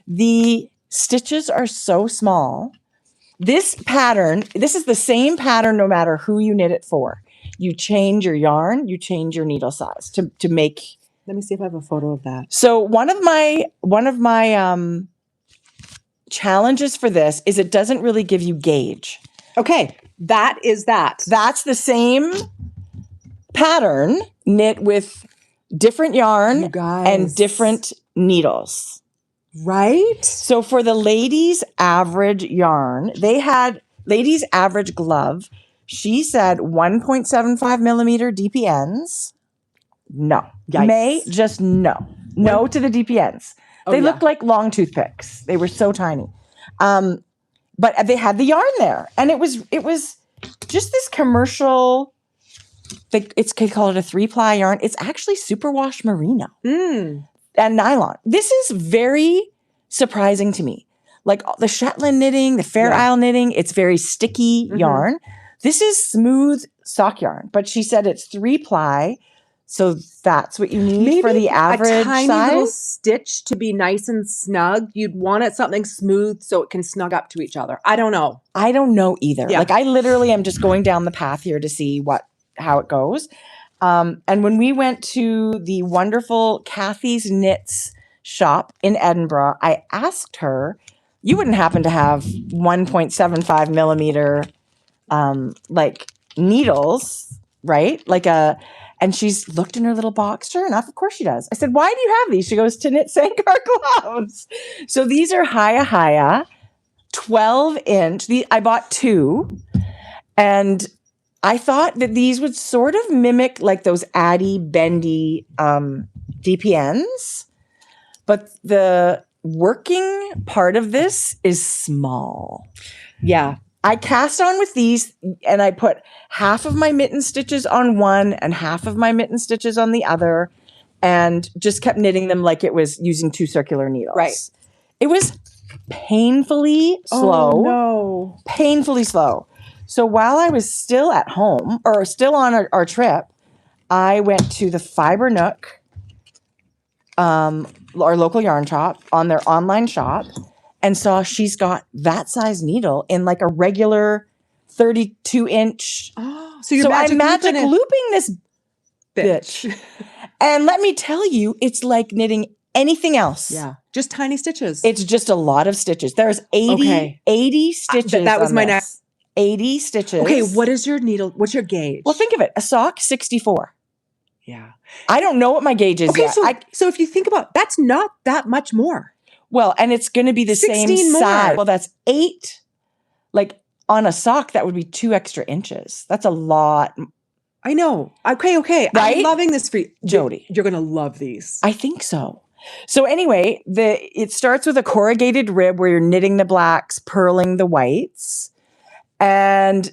The stitches are so small. This is the same pattern no matter who you knit it for. You change your yarn, you change your needle size to make. Let me see if I have a photo of that. So one of my challenges for this is it doesn't really give you gauge. Okay. That is that. That's the same pattern knit with different yarn You guys. and different needles. Right? So for the ladies' average yarn, they had ladies' average glove. She said 1.75 millimeter DPNs. No. Yikes. May, just no. No to the DPNs. They looked like long toothpicks. They were so tiny. But they had the yarn there. And it was just this commercial, they call it a 3-ply yarn. It's actually superwash merino and nylon. This is very surprising to me. Like the Shetland knitting, the Fair Isle knitting, it's very sticky yarn. This is smooth sock yarn, but she said it's 3-ply. So that's what you need for the average a tiny size. little stitch to be nice and snug. You'd want it something smooth so it can snug up to each other. I don't know. I don't know either. Yeah. Like I literally am just going down the path here to see how it goes. And when we went to the wonderful Kathy's Knits shop in Edinburgh, I asked her, you wouldn't happen to have 1.75 millimeter like needles, right? And she's looked in her little box. Sure enough, of course she does. I said, why do you have these? She goes, to knit Sankar gloves. So these are Haya 12-inch. I bought 2. And I thought that these would sort of mimic like those Addy bendy DPNs. But the working part of this is small. Yeah. I cast on with these and I put half of my mitten stitches on one and half of my mitten stitches on the other and just kept knitting them like it was using 2 circular needles. Right. It was painfully slow. Oh, no. Painfully slow. So while I was still at home or still on our trip, I went to the Fiber Nook, our local yarn shop, on their online shop, and saw she's got that size needle in like a regular 32-inch. Oh, so I'm magic looping this bitch. And let me tell you, it's like knitting anything else. Yeah. Just tiny stitches. It's just a lot of stitches. There's 80 stitches. That was my next. 80 stitches. Okay, what is your needle? What's your gauge? Well, think of it. A sock, 64. Yeah. I don't know what my gauge is yet. So if you think about, that's not that much more. Well, and it's going to be the same size. More. Well, that's 8. Like on a sock, that would be 2 extra inches. That's a lot. I know. Okay. Right? I'm loving this for you. Jodi. You're going to love these. I think so. So anyway, it starts with a corrugated rib where you're knitting the blacks, purling the whites. And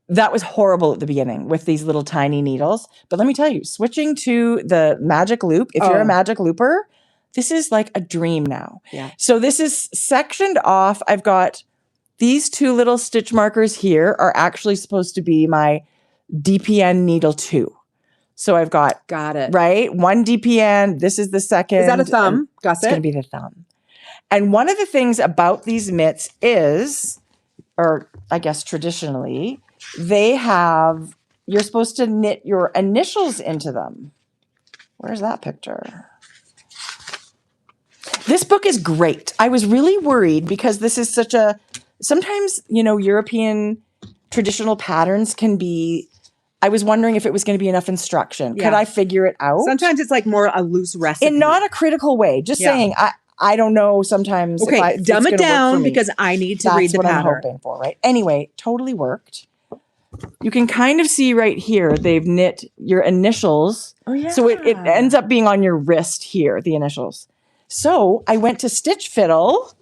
that was horrible at the beginning with these little tiny needles. But let me tell you, switching to the magic loop, if you're a magic looper, this is like a dream now. Yeah. So this is sectioned off. I've got these 2 little stitch markers here are actually supposed to be my DPN needle 2. So I've got it. Right? 1 DPN. This is the second. Is that a thumb? Got It's going to be the thumb. And one of the things about these mitts is, or I guess traditionally, you're supposed to knit your initials into them. Where's that picture? This book is great. I was really worried because this is sometimes, European traditional patterns can be, I was wondering if it was going to be enough instruction. Yeah. Could I figure it out? Sometimes it's like more a loose recipe. In not a critical way. Just saying, I don't know sometimes. Okay, dumb it down because I need to read the pattern. That's what I'm hoping for, right? Anyway, totally worked. You can kind of see right here, they've knit your initials. Oh, yeah. So it ends up being on your wrist here, the initials. So I went to Stitch Fiddle,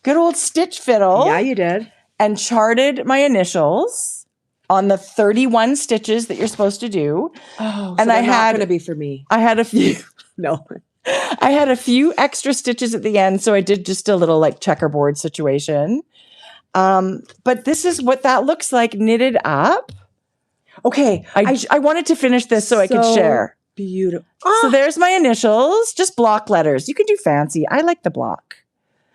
good old Stitch Fiddle. Yeah, you did. And charted my initials on the 31 stitches that you're supposed to do. Oh, and so they're not going to be for me. I had a few. No. I had a few extra stitches at the end, so I did just a little like checkerboard situation. But this is what that looks like knitted up. Okay, I wanted to finish this so I could share. Beautiful. So there's my initials, just block letters. You can do fancy. I like the block.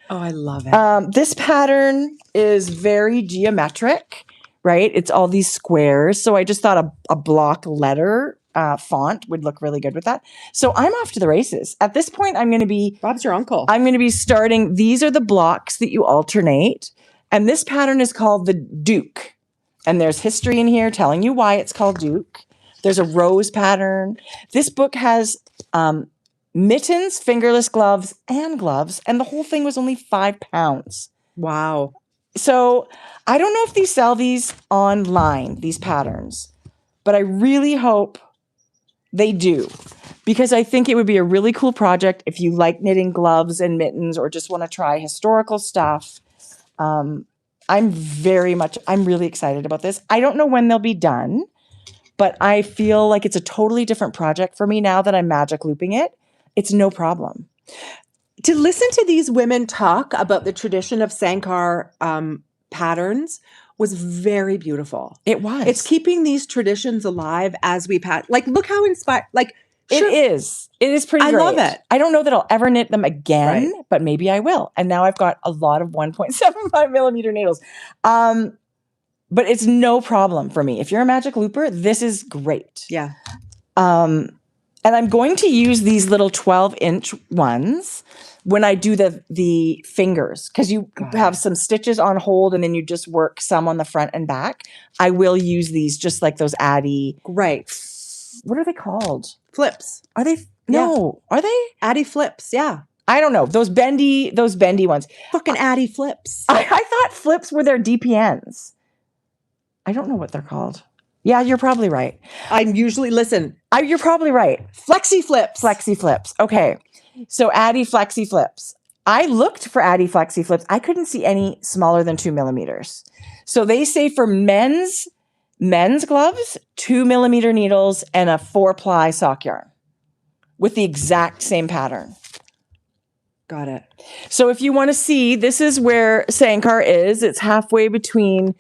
Oh, I love it. This pattern is very geometric, right? It's all these squares. So I just thought a block letter font would look really good with that. So I'm off to the races. At this point, I'm going to be... Bob's your uncle. I'm going to be starting... These are the blocks that you alternate. And this pattern is called the Duke. And there's history in here telling you why it's called Duke. There's a rose pattern. This book has mittens, fingerless gloves, and gloves. And the whole thing was only £5. Wow. So I don't know if they sell these online, these patterns, but I really hope they do, because I think it would be a really cool project if you like knitting gloves and mittens or just want to try historical stuff. I'm really excited about this. I don't know when they'll be done, but I feel like it's a totally different project for me now that I'm magic looping it. It's no problem. To listen to these women talk about the tradition of Sankar patterns was very beautiful. It was. It's keeping these traditions alive as we like, look how inspired, like, It is. It is pretty great. I love it. I don't know that I'll ever knit them again, but maybe I will. And now I've got a lot of 1.75 millimeter needles. But it's no problem for me. If you're a magic looper, this is great. Yeah. And I'm going to use these little 12-inch ones when I do the fingers, because you have some stitches on hold and then you just work some on the front and back. I will use these just like those Addy. Great. What are they called? Flips. Are they? No. Are they? Addy flips. Yeah. I don't know. Those bendy ones. Fucking Addy flips. I thought flips were their DPNs. I don't know what they're called. Yeah, you're probably right. You're probably right. Flexi flips. Flexi flips. Okay. So Addy flexi flips. I looked for Addy flexi flips. I couldn't see any smaller than 2 millimeters. So they say for men's gloves, 2 millimeter needles and a 4-ply sock yarn with the exact same pattern. Got it. So if you want to see, this is where Sankar is. It's halfway between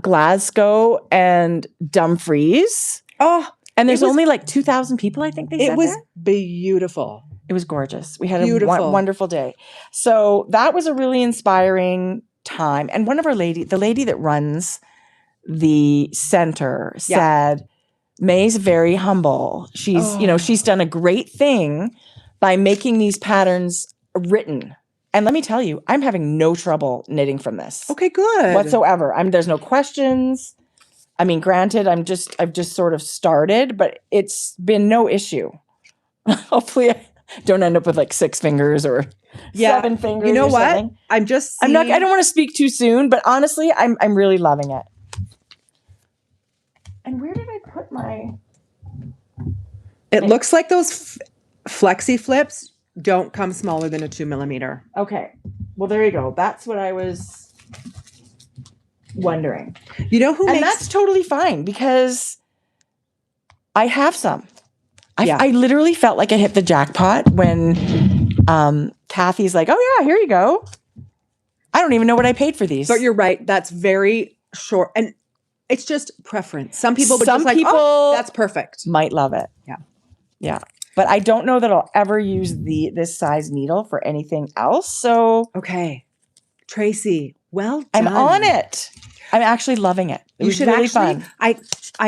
Glasgow and Dumfries. Oh, and there's only like 2,000 people, I think they said. It was there. beautiful. It was gorgeous. We had a wonderful day. So that was a really inspiring time. And one of the lady that runs the center said, May's very humble. She's done a great thing by making these patterns written. And let me tell you, I'm having no trouble knitting from this. Okay, good. Whatsoever. There's no questions. I mean, granted, I've just sort of started, but it's been no issue. Hopefully I don't end up with like 6 fingers or 7 fingers. You know or what? Something. I don't want to speak too soon, but honestly, I'm really loving it. And where did I put my... It looks like those flexi flips don't come smaller than a 2 millimeter. Okay. Well, there you go. That's what I was wondering. You know who makes... And that's totally fine because I have some. I literally felt like I hit the jackpot when Kathy's like, oh yeah, here you go. I don't even know what I paid for these. But you're right. That's very short. And it's just preference. Some people would just like, oh, that's perfect. Might love it. Yeah. Yeah. But I don't know that I'll ever use this size needle for anything else. So okay. Tracie, well done. I'm on it. I'm actually loving it. It was really fun. I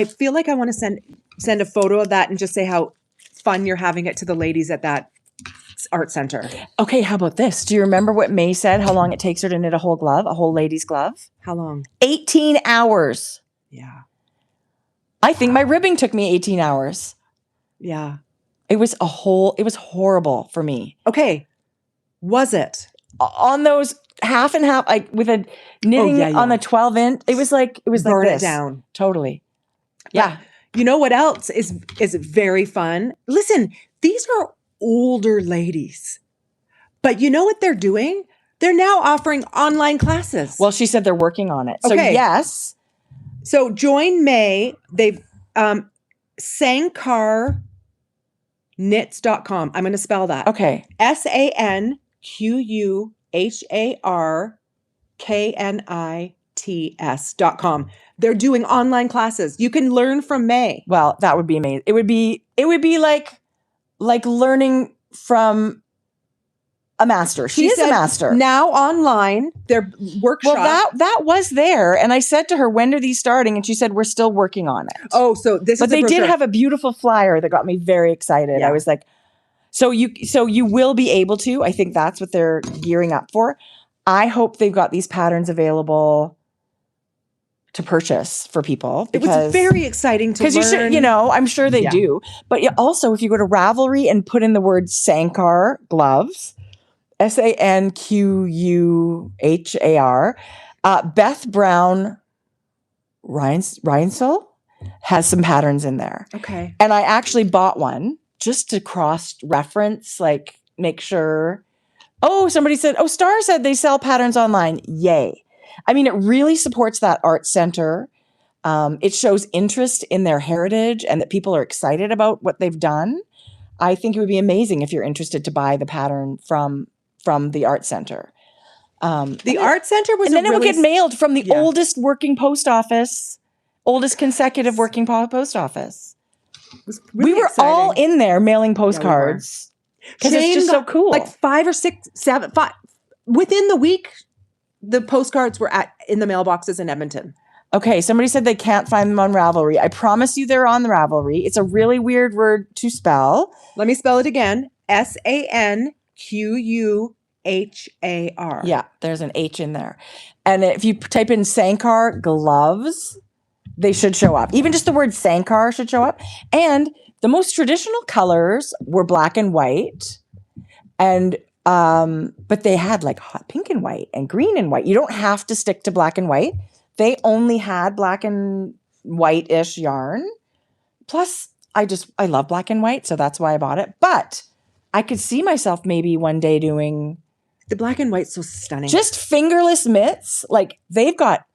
feel like I want to send a photo of that and just say how fun you're having it to the ladies at that art center. Okay, how about this? Do you remember what May said, how long it takes her to knit a whole glove, a whole lady's glove? How long? 18 hours. Yeah. I think my ribbing took me 18 hours. Yeah. It was horrible for me. Okay. Was it? On those half and half, like with a knitting on the 12-inch, it was like Burn this. It down. Totally. But yeah. You know what else is very fun? Listen, these are older ladies. But you know what they're doing? They're now offering online classes. Well, she said they're working on it. So yes. So join May. They've Sankar knits.com. I'm going to spell that. Okay. SANQUHARKNITS.com. They're doing online classes. You can learn from May. Well, that would be amazing. It would be like learning from a master. She is a master. Now online, their workshop. Well, that was there. And I said to her, when are these starting? And she said, we're still working on it. Oh, so this but is they did have a beautiful flyer that got me very excited. Yeah. I was like, so you will be able to. I think that's what they're gearing up for. I hope they've got these patterns available to purchase for people. It was very exciting to learn. Because I'm sure they do. But also, if you go to Ravelry and put in the word Sankar gloves, Sanquhar, Beth Brown-Reinsel has some patterns in there. Okay. And I actually bought one just to cross-reference, like make sure. Oh, somebody said, Star said they sell patterns online. Yay. I mean, it really supports that art center. It shows interest in their heritage and that people are excited about what they've done. I think it would be amazing if you're interested to buy the pattern from the art center. The art center was, and then it would get mailed from the oldest working post office, oldest consecutive working post office. Really we were exciting. all in there mailing postcards because it's just so cool. Like 5 or 6, 7, 5 within the week. The postcards were in the mailboxes in Edmonton. Okay, somebody said they can't find them on Ravelry. I promise you they're on the Ravelry. It's a really weird word to spell. Let me spell it again. Sanquhar. Yeah, there's an H in there. And if you type in Sankar gloves, they should show up. Even just the word Sankar should show up. And the most traditional colors were black and white. And but they had like hot pink and white and green and white. You don't have to stick to black and white. They only had black and white-ish yarn. Plus, I love black and white, so that's why I bought it. But I could see myself maybe one day doing the black and white's so stunning. Just fingerless mitts. Like they've got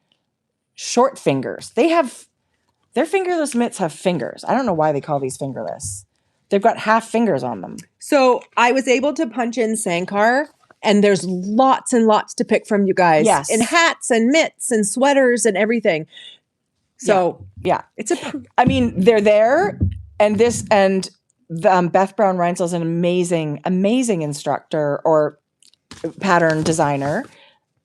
short fingers. Their fingerless mitts have fingers. I don't know why they call these fingerless. They've got half fingers on them. So I was able to punch in Sankar, and there's lots and lots to pick from, you guys. Yes. And hats and mitts and sweaters and everything. So yeah. I mean, they're there, and Beth Brown-Reinsel is an amazing, amazing instructor or pattern designer.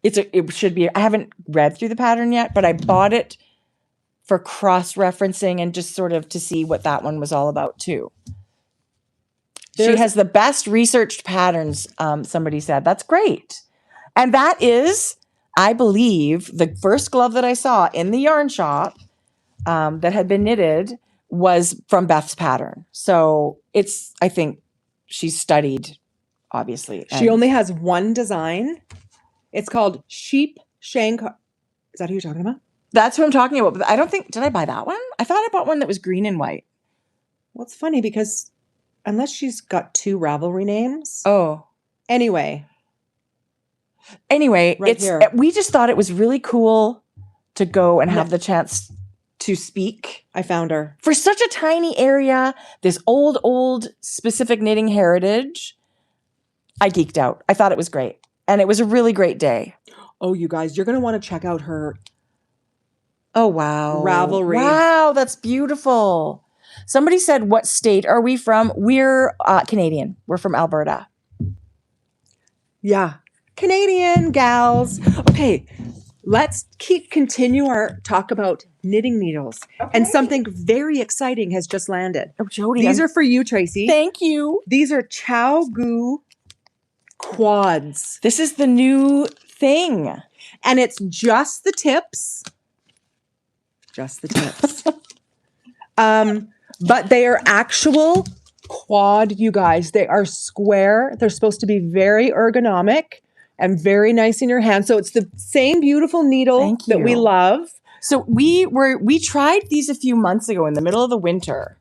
It should be, I haven't read through the pattern yet, but I bought it for cross-referencing and just sort of to see what that one was all about too. She has the best researched patterns, somebody said. That's great. And that is, I believe, the first glove that I saw in the yarn shop that had been knitted was from Beth's pattern. So I think she's studied, obviously. She only has one design. It's called Sheep Shankar. Is that who you're talking about? That's who I'm talking about. But I don't think, did I buy that one? I thought I bought one that was green and white. Well, it's funny because unless she's got 2 Ravelry names. Oh. Anyway, we just thought it was really cool to go and have the chance to speak. I found her. For such a tiny area, this old specific knitting heritage, I geeked out. I thought it was great. And it was a really great day. Oh, you guys, you're going to want to check out her. Oh, wow. Ravelry. Wow, that's beautiful. Somebody said, what state are we from? We're Canadian. We're from Alberta. Yeah. Canadian gals. Okay. Let's continue our talk about knitting needles. Okay. And something very exciting has just landed. Oh, Jodi. These are for you, Tracie. Thank you. These are Chow Goo quads. This is the new thing. And it's just the tips. Just the tips. But they are actual quad, you guys. They are square. They're supposed to be very ergonomic and very nice in your hand. So it's the same beautiful needle that we love. So we tried these a few months ago in the middle of the winter.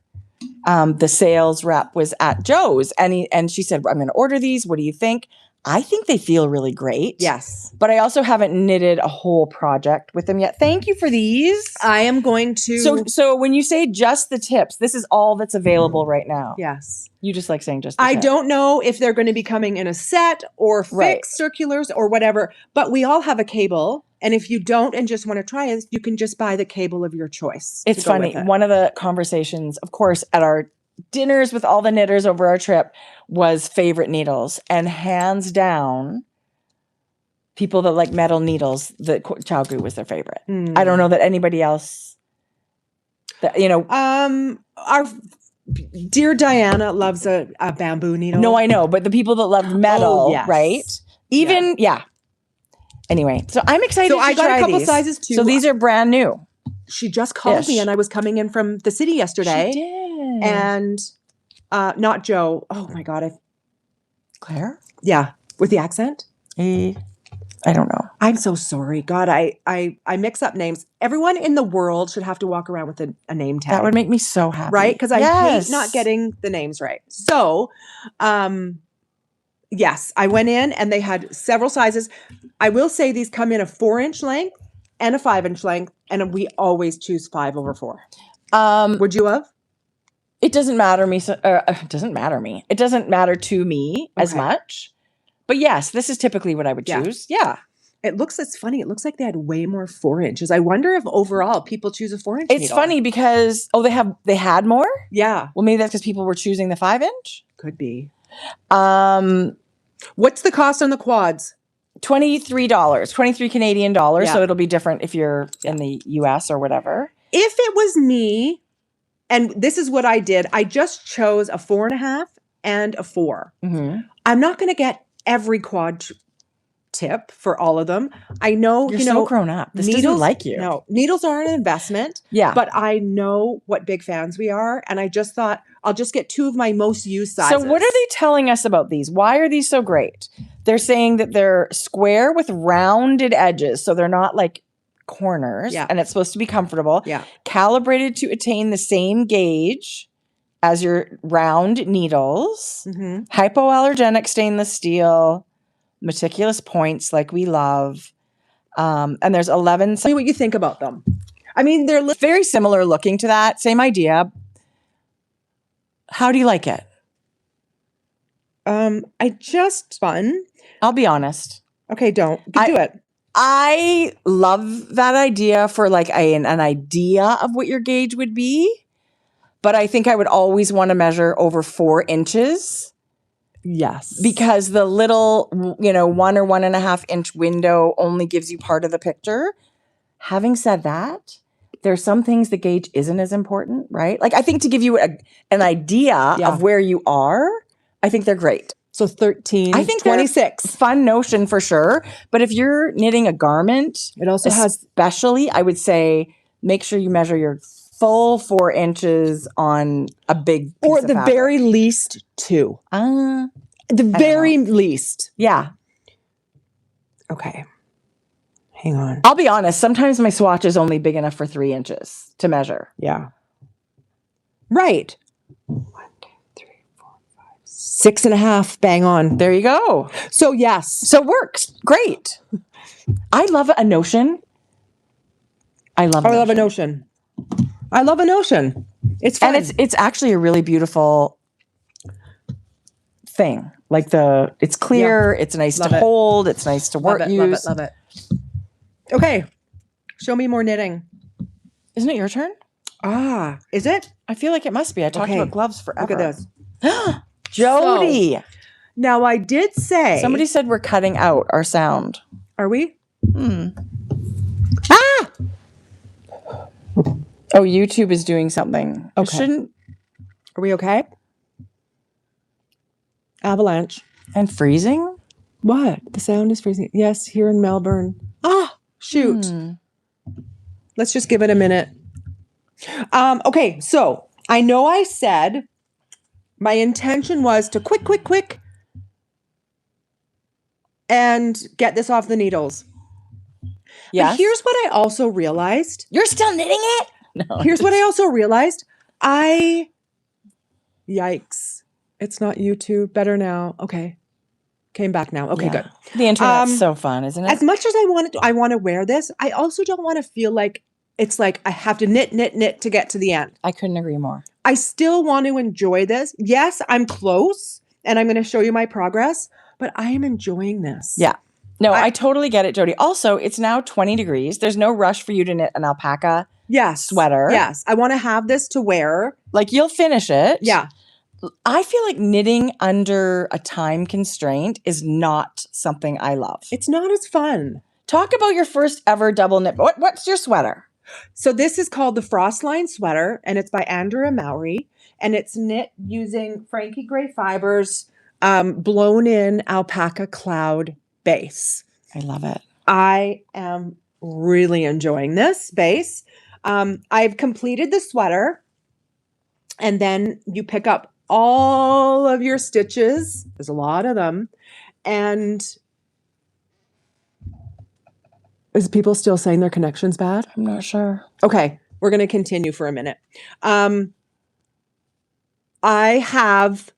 The sales rep was at Joe's and she said, I'm going to order these. What do you think? I think they feel really great. Yes. But I also haven't knitted a whole project with them yet. Thank you for these. I am going to. So when you say just the tips, this is all that's available right now. Yes. You just like saying just the I tips. don't know if they're going to be coming in a set or fixed circulars or whatever, but we all have a cable. And if you don't and just want to try it, you can just buy the cable of your choice. It's funny. One of the conversations, of course, at our dinners with all the knitters over our trip was favorite needles. And hands down, people that like metal needles, the Chow Goo was their favorite. I don't know that anybody else, our dear Diana loves a bamboo needle. No, I know. But the people that loved metal, right? Anyway, so I'm excited So to I got try a couple these. sizes too. So these are brand new. She just called me, and I was coming in from the city yesterday. She did. And not Joe. Oh my God. Claire? Yeah. With the accent? I don't know. I'm so sorry. God, I mix up names. Everyone in the world should have to walk around with a name tag. That would make me so happy. Right? Because I hate not getting the names right. So, yes, I went in and they had several sizes. I will say these come in a 4-inch length and a 5-inch length, and we always choose 5 over 4. Would you have? It doesn't matter me. It doesn't matter me. It doesn't matter to me as much. But yes, this is typically what I would choose. Yeah. It's funny. It looks like they had way more 4 inches. I wonder if overall people choose a 4-inch It's needle. funny because, they had more? Yeah. Well, maybe that's because people were choosing the 5-inch. Could be. What's the cost on the quads? $23, 23 Canadian dollars. Yeah. So it'll be different if you're in the US or whatever. If it was me, and this is what I did, I just chose a 4.5 and a 4. Mm-hmm. I'm not going to get every quad tip for all of them. I know, You're so grown up. This doesn't like you. No, needles are an investment. Yeah. But I know what big fans we are. And I just thought I'll just get 2 of my most used sizes. So what are they telling us about these? Why are these so great? They're saying that they're square with rounded edges. So they're not like corners. Yeah. And it's supposed to be comfortable. Yeah. Calibrated to attain the same gauge as your round needles. Mm-hmm. Hypoallergenic stainless steel. Meticulous points like we love. And there's 11. Tell me what you think about them. I mean, they're very similar looking to that. Same idea. How do you like it? I just fun. I'll be honest. Okay, do it. I love that idea for like an idea of what your gauge would be. But I think I would always want to measure over 4 inches. Yes. Because the little, 1 or 1.5 inch window only gives you part of the picture. Having said that, there's some things the gauge isn't as important, right? Like I think to give you an idea of where you are, I think they're great. So 13, I think 26. Fun notion for sure. But if you're knitting a garment, it also has, especially, I would say, make sure you measure your full 4 inches on a big piece or of the fabric. very least 2. The very least. Yeah. Okay. Hang on. I'll be honest. Sometimes my swatch is only big enough for 3 inches to measure. Yeah. Right. 1, 2, 3, 4, 5, 6.5. Bang on. There you go. So yes. So it works. Great. I love a notion. I love a notion. I love a notion. It's fun. And it's actually a really beautiful thing. Like it's clear, it's nice to hold, it's nice to work, use. Love it. Okay. Show me more knitting. Isn't it your turn? Is it? I feel like it must be. I talked about gloves forever. Look at this. Jodi. So, now I did say. Somebody said we're cutting out our sound. Are we? Oh, YouTube is doing something. Okay. Are we okay? Avalanche. And freezing? What? The sound is freezing. Yes, here in Melbourne. Shoot. Let's just give it a minute. Okay, so I know I said my intention was to quick, and get this off the needles. Yeah. Here's what I also realized. You're still knitting it? No. Here's what I also realized. Yikes. It's not YouTube. Better now. Okay. Came back now. Okay, good. The internet's so fun, isn't it? As much as I want to wear this, I also don't want to feel like it's like I have to knit to get to the end. I couldn't agree more. I still want to enjoy this. Yes, I'm close and I'm going to show you my progress, but I am enjoying this. Yeah. No, I totally get it, Jodi. Also, it's now 20 degrees. There's no rush for you to knit an alpaca sweater. Yes. I want to have this to wear. Like you'll finish it. Yeah. I feel like knitting under a time constraint is not something I love. It's not as fun. Talk about your first ever double knit. What's your sweater? So this is called the Frostline Sweater, and it's by Andrea Mowry, and it's knit using Frankie gray fibers, blown in alpaca cloud base. I love it. I am really enjoying this base. I've completed the sweater, and then you pick up all of your stitches. There's a lot of them. And is people still saying their connection's bad? I'm not sure. Okay, we're going to continue for a minute. I have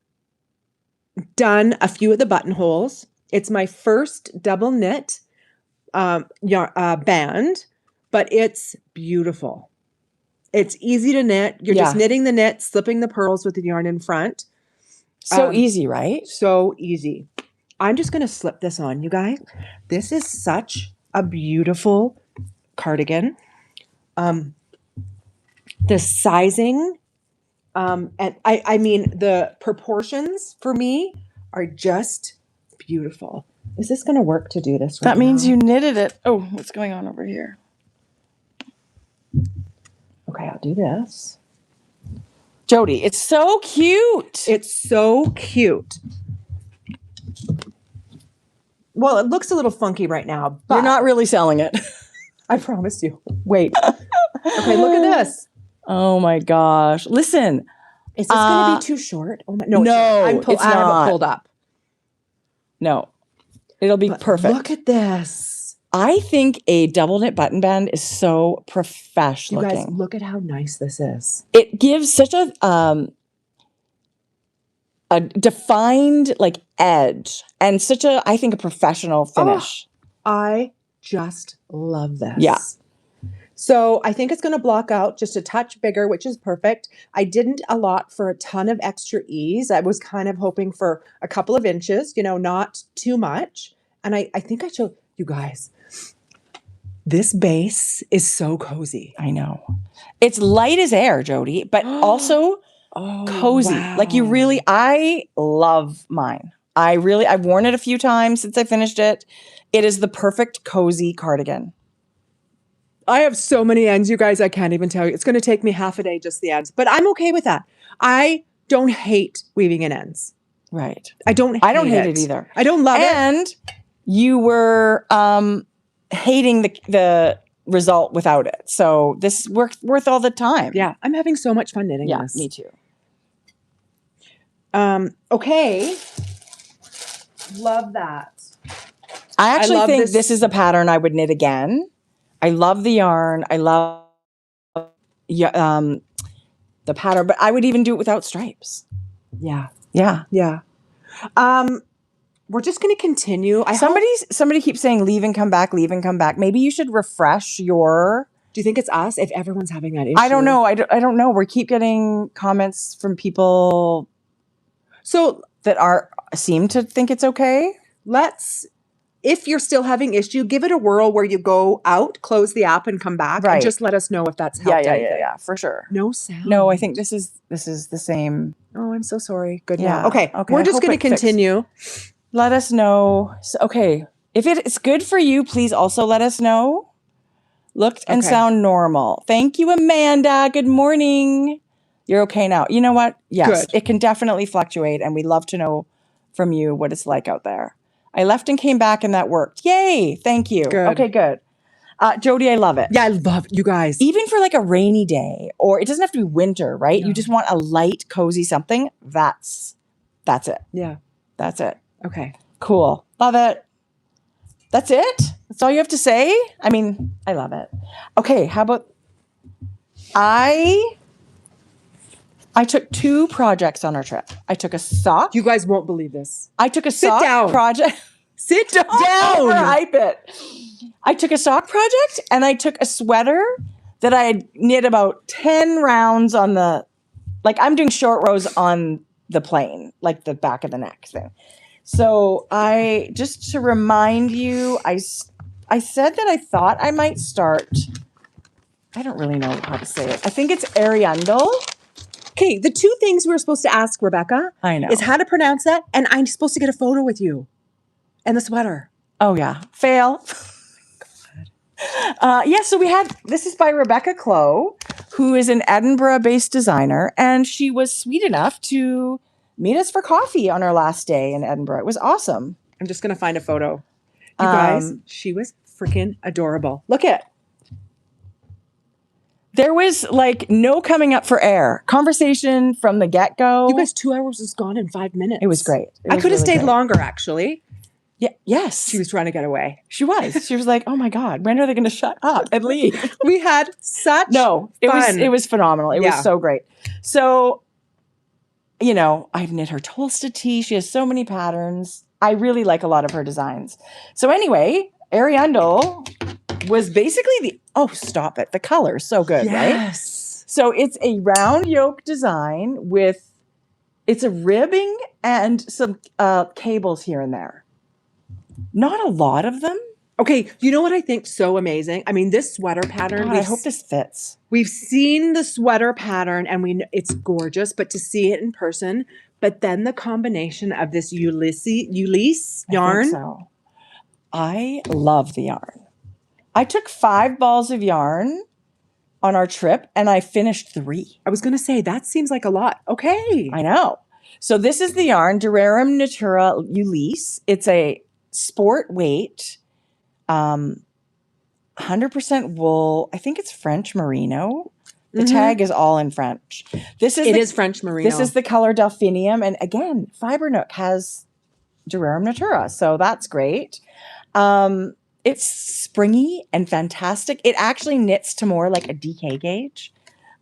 done a few of the buttonholes. It's my first double knit band, but it's beautiful. It's easy to knit. You're just knitting the knit, slipping the pearls with the yarn in front. So easy, right? So easy. I'm just going to slip this on, you guys. This is such a beautiful cardigan. The sizing, and I mean, the proportions for me are just beautiful. Is this going to work to do this? That means you knitted it. Oh, what's going on over here? Okay, I'll do this. Jodi, it's so cute. It's so cute. Well, it looks a little funky right now, but you're not really selling it. I promise you. Wait. Okay, look at this. Oh my gosh. Listen. Is this going to be too short? Oh my, no, no, I have it pulled up. No. It'll be perfect. Look at this. I think a double knit button band is so professional looking. You guys, look at how nice this is. It gives such a defined like edge and such a, I think, a professional finish. Oh, I just love this. Yeah. So I think it's going to block out just a touch bigger, which is perfect. I didn't allot for a ton of extra ease. I was kind of hoping for a couple of inches, you know, not too much. And I think I showed you guys, this base is so cozy. I know. It's light as air, Jodi, but also cozy. Wow. Like you really, I love mine. I've worn it a few times since I finished it. It is the perfect cozy cardigan. I have so many ends, you guys, I can't even tell you. It's going to take me half a day, just the ends. But I'm okay with that. I don't hate weaving in ends. Right. I don't hate it either. I don't love it. And you were hating the result without it. So this is worth all the time. Yeah. I'm having so much fun knitting this. Me too. Okay. Love that. I actually think this is a pattern I would knit again. I love the yarn. I love the pattern, but I would even do it without stripes. Yeah. Yeah. Yeah. We're just going to continue. Somebody keeps saying leave and come back, leave and come back. Maybe you should refresh your... Do you think it's us if everyone's having that issue? I don't know. I don't know. We keep getting comments from people that seem to think it's okay. If you're still having issue, give it a whirl where you go out, close the app, and come back, and just let us know if that's helped. Yeah, for sure. No sound. No, I think this is the same. Oh, I'm so sorry. Good. Yeah. Now. Okay. We're just going to continue. Let us know. Okay, if it's good for you, please also let us know. Looked and sound normal. Thank you, Amanda. Good morning. You're okay now. You know what? Yes, it can definitely fluctuate, and we'd love to know from you what it's like out there. I left and came back and that worked. Yay. Thank you. Good. Okay, good. Jodi, I love it. Yeah, I love you guys. Even for like a rainy day, or it doesn't have to be winter, right? No. You just want a light, cozy something. That's it. Yeah. That's it. Okay. Cool. Love it. That's it? That's all you have to say? I mean, I love it. Okay, how about I took 2 projects on our trip. I took a sock. You guys won't believe this. I took a sock project. Sit down. Overhype it. I took a sock project and I took a sweater that I had knit about 10 rounds on I'm doing short rows on the plain, like the back of the neck thing. So just to remind you, I said that I thought I might start. I don't really know how to say it. I think it's Ariundle. Okay, the 2 things we were supposed to ask Rebecca is how to pronounce that, and I'm supposed to get a photo with you and the sweater. Oh, yeah. Fail. So this is by Rebecca Clow, who is an Edinburgh-based designer, and she was sweet enough to meet us for coffee on our last day in Edinburgh. It was awesome. I'm just going to find a photo. You guys, she was freaking adorable. Look at it. There was like no coming up for air. Conversation from the get-go. You guys, 2 hours was gone in 5 minutes. It was great. I could have stayed longer, actually. Yeah. Yes. She was trying to get away. She was. She was like, "Oh my God, when are they going to shut up and leave?" We had such fun. It was phenomenal. It was so great. So, you know, I've knit her Tolsta tee. She has so many patterns. I really like a lot of her designs. So anyway, Ariundle was basically stop it. The color is so good, right? So it's a round yoke design it's a ribbing and some cables here and there. Not a lot of them. Okay, you know what I think so amazing? I mean, this sweater pattern. God, I hope this fits. We've seen the sweater pattern and it's gorgeous, but to see it in person, but then the combination of this Ulysses yarn. I love the yarn. I took 5 balls of yarn on our trip and I finished 3. I was going to say, that seems like a lot. Okay. I know. So this is the yarn, Durarum Natura Ulysses. It's a sport weight, 100% wool. I think it's French merino. The tag is all in French. It is French merino. This is the color Delphinium. And again, Fiber Nook has Durarum Natura. So that's great. It's springy and fantastic. It actually knits to more like a DK gauge.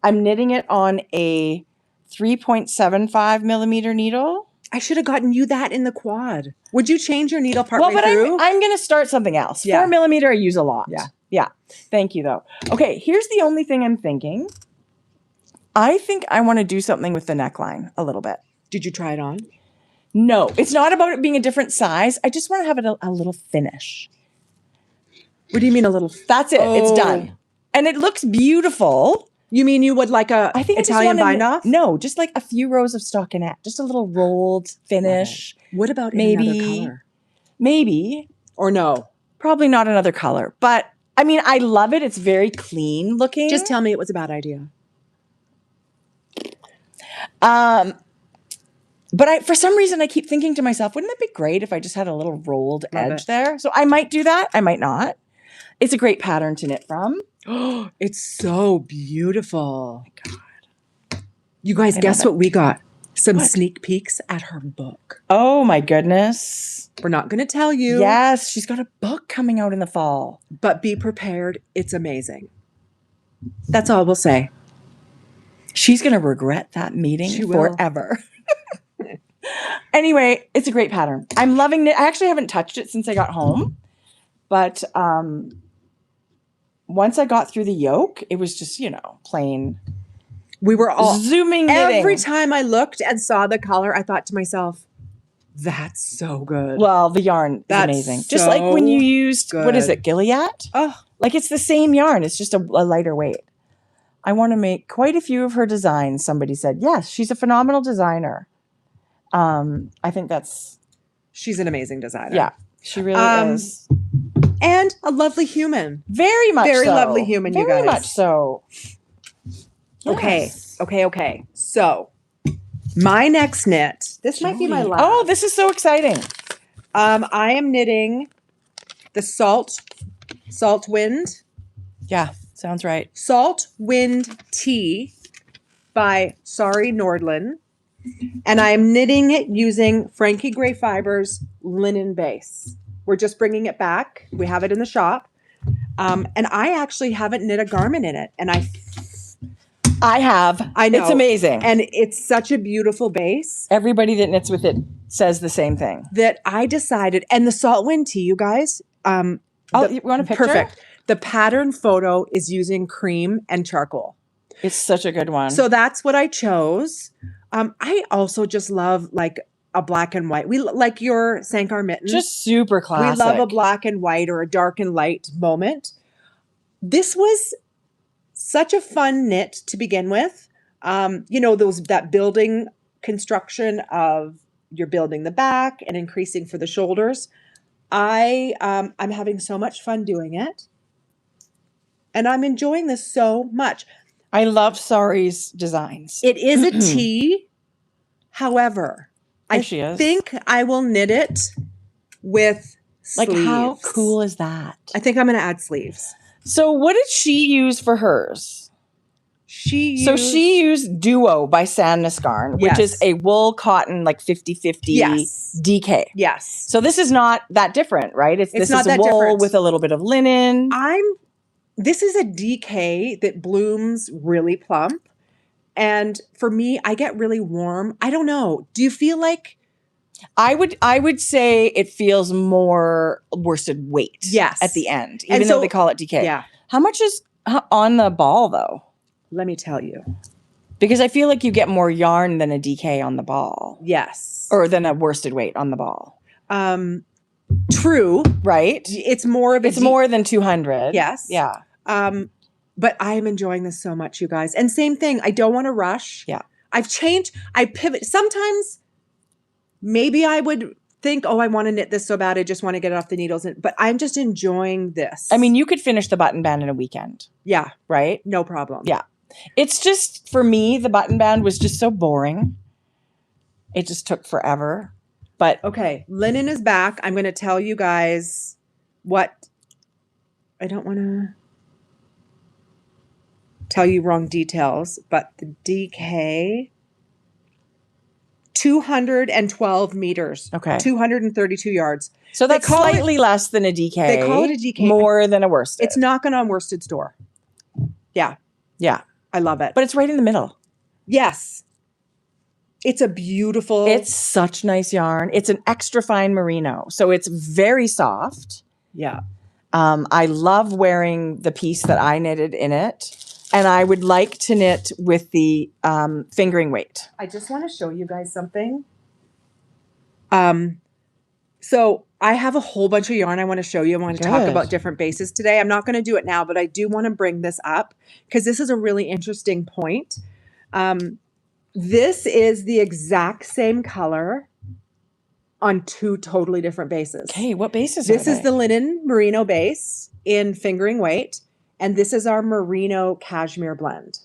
I'm knitting it on a 3.75 millimeter needle. I should have gotten you that in the quad. Would you change your needle partway through? I'm going to start something else. 4 millimeter I use a lot. Yeah. Thank you, though. Okay, here's the only thing I'm thinking. I think I want to do something with the neckline a little bit. Did you try it on? No, it's not about it being a different size. I just want to have it a little finish. What do you mean a little? That's it. It's done. And it looks beautiful. You mean you would like Italian bind-off? No, just like a few rows of stockinette. Just a little rolled finish. What about maybe another color? Maybe. Or no? Probably not another color. But, I mean, I love it. It's very clean looking. Just tell me it was a bad idea. But for some reason, I keep thinking to myself, wouldn't that be great if I just had a little rolled edge there? So I might do that. I might not. It's a great pattern to knit from. Oh, it's so beautiful. Oh my God. You guys, guess what we got? Some sneak peeks at her book. Oh my goodness. We're not going to tell you. Yes, she's got a book coming out in the fall. But be prepared. It's amazing. That's all we'll say. She's going to regret that meeting forever. Anyway, it's a great pattern. I'm loving it. I actually haven't touched it since I got home. But once I got through the yoke, it was just, plain. We were all zooming knitting. Every time I looked and saw the color, I thought to myself, that's so good. Well, the yarn is amazing. Just like when you used, what is it, Gilead? Oh, like it's the same yarn. It's just a lighter weight. I want to make quite a few of her designs. Somebody said, yes, she's a phenomenal designer. I think she's an amazing designer. Yeah, she really is. And a lovely human. Very much Very so. lovely human, you guys. Very much so. Yes. Okay. So, my next knit. This might be my last. Oh, this is so exciting. I am knitting the Saltwind. Yeah, sounds right. Saltwind Tee by Sari Nordlund. And I am knitting it using Frankie Gray Fibres linen base. We're just bringing it back. We have it in the shop. And I actually haven't knit a garment in it. And I have. I know. It's amazing. And it's such a beautiful base. Everybody that knits with it says the same thing. That I decided, and the Saltwind Tee, you guys. You want a picture? Perfect. The pattern photo is using cream and charcoal. It's such a good one. So that's what I chose. I also just love like a black and white. We like your Sankar mittens. Just super classic. We love a black and white or a dark and light moment. This was such a fun knit to begin with. That building construction of you're building the back and increasing for the shoulders. I'm having so much fun doing it. And I'm enjoying this so much. I love Sari's designs. It is a tee. However, I think I will knit it with Like, how Sleeves. cool is that? I think I'm going to add sleeves. So what did she use for hers? She used Duo by Sanquhar, which is a wool cotton, like 50-50 DK. Yes. So this is not that different, right? This not is that wool different. with a little bit of linen. This is a DK that blooms really plump. And for me, I get really warm. I don't know. Do you feel like? I would say it feels more worsted weight at the end, even though they call it DK. Yeah. How much is on the ball, though? Let me tell you. Because I feel like you get more yarn than a DK on the ball. Yes. Or than a worsted weight on the ball. True. Right? It's more of It's more than 200. Yes. Yeah. But I am enjoying this so much, you guys. And same thing. I don't want to rush. Yeah. I've changed. I pivot. Sometimes maybe I would think, oh, I want to knit this so bad. I just want to get it off the needles. But I'm just enjoying this. I mean, you could finish the button band in a weekend. Yeah. Right? No problem. Yeah. It's just, for me, the button band was just so boring. It just took forever. But okay, linen is back. I'm going to tell you guys what. I don't want to tell you wrong details, but the DK, 212 meters. Okay. 232 yards. So that's slightly less than a DK. They call it a DK. More than a worsted. It's not going on worsted store. Yeah. Yeah. I love it. But it's right in the middle. Yes. It's a beautiful. It's such nice yarn. It's an extra fine merino. So it's very soft. Yeah. I love wearing the piece that I knitted in it. And I would like to knit with the fingering weight. I just want to show you guys something. So I have a whole bunch of yarn I want to show you. I want to talk about different bases today. I'm not going to do it now, but I do want to bring this up because this is a really interesting point. This is the exact same color on two totally different bases. Okay, what bases This are is they? the linen merino base in fingering weight, and this is our merino cashmere blend.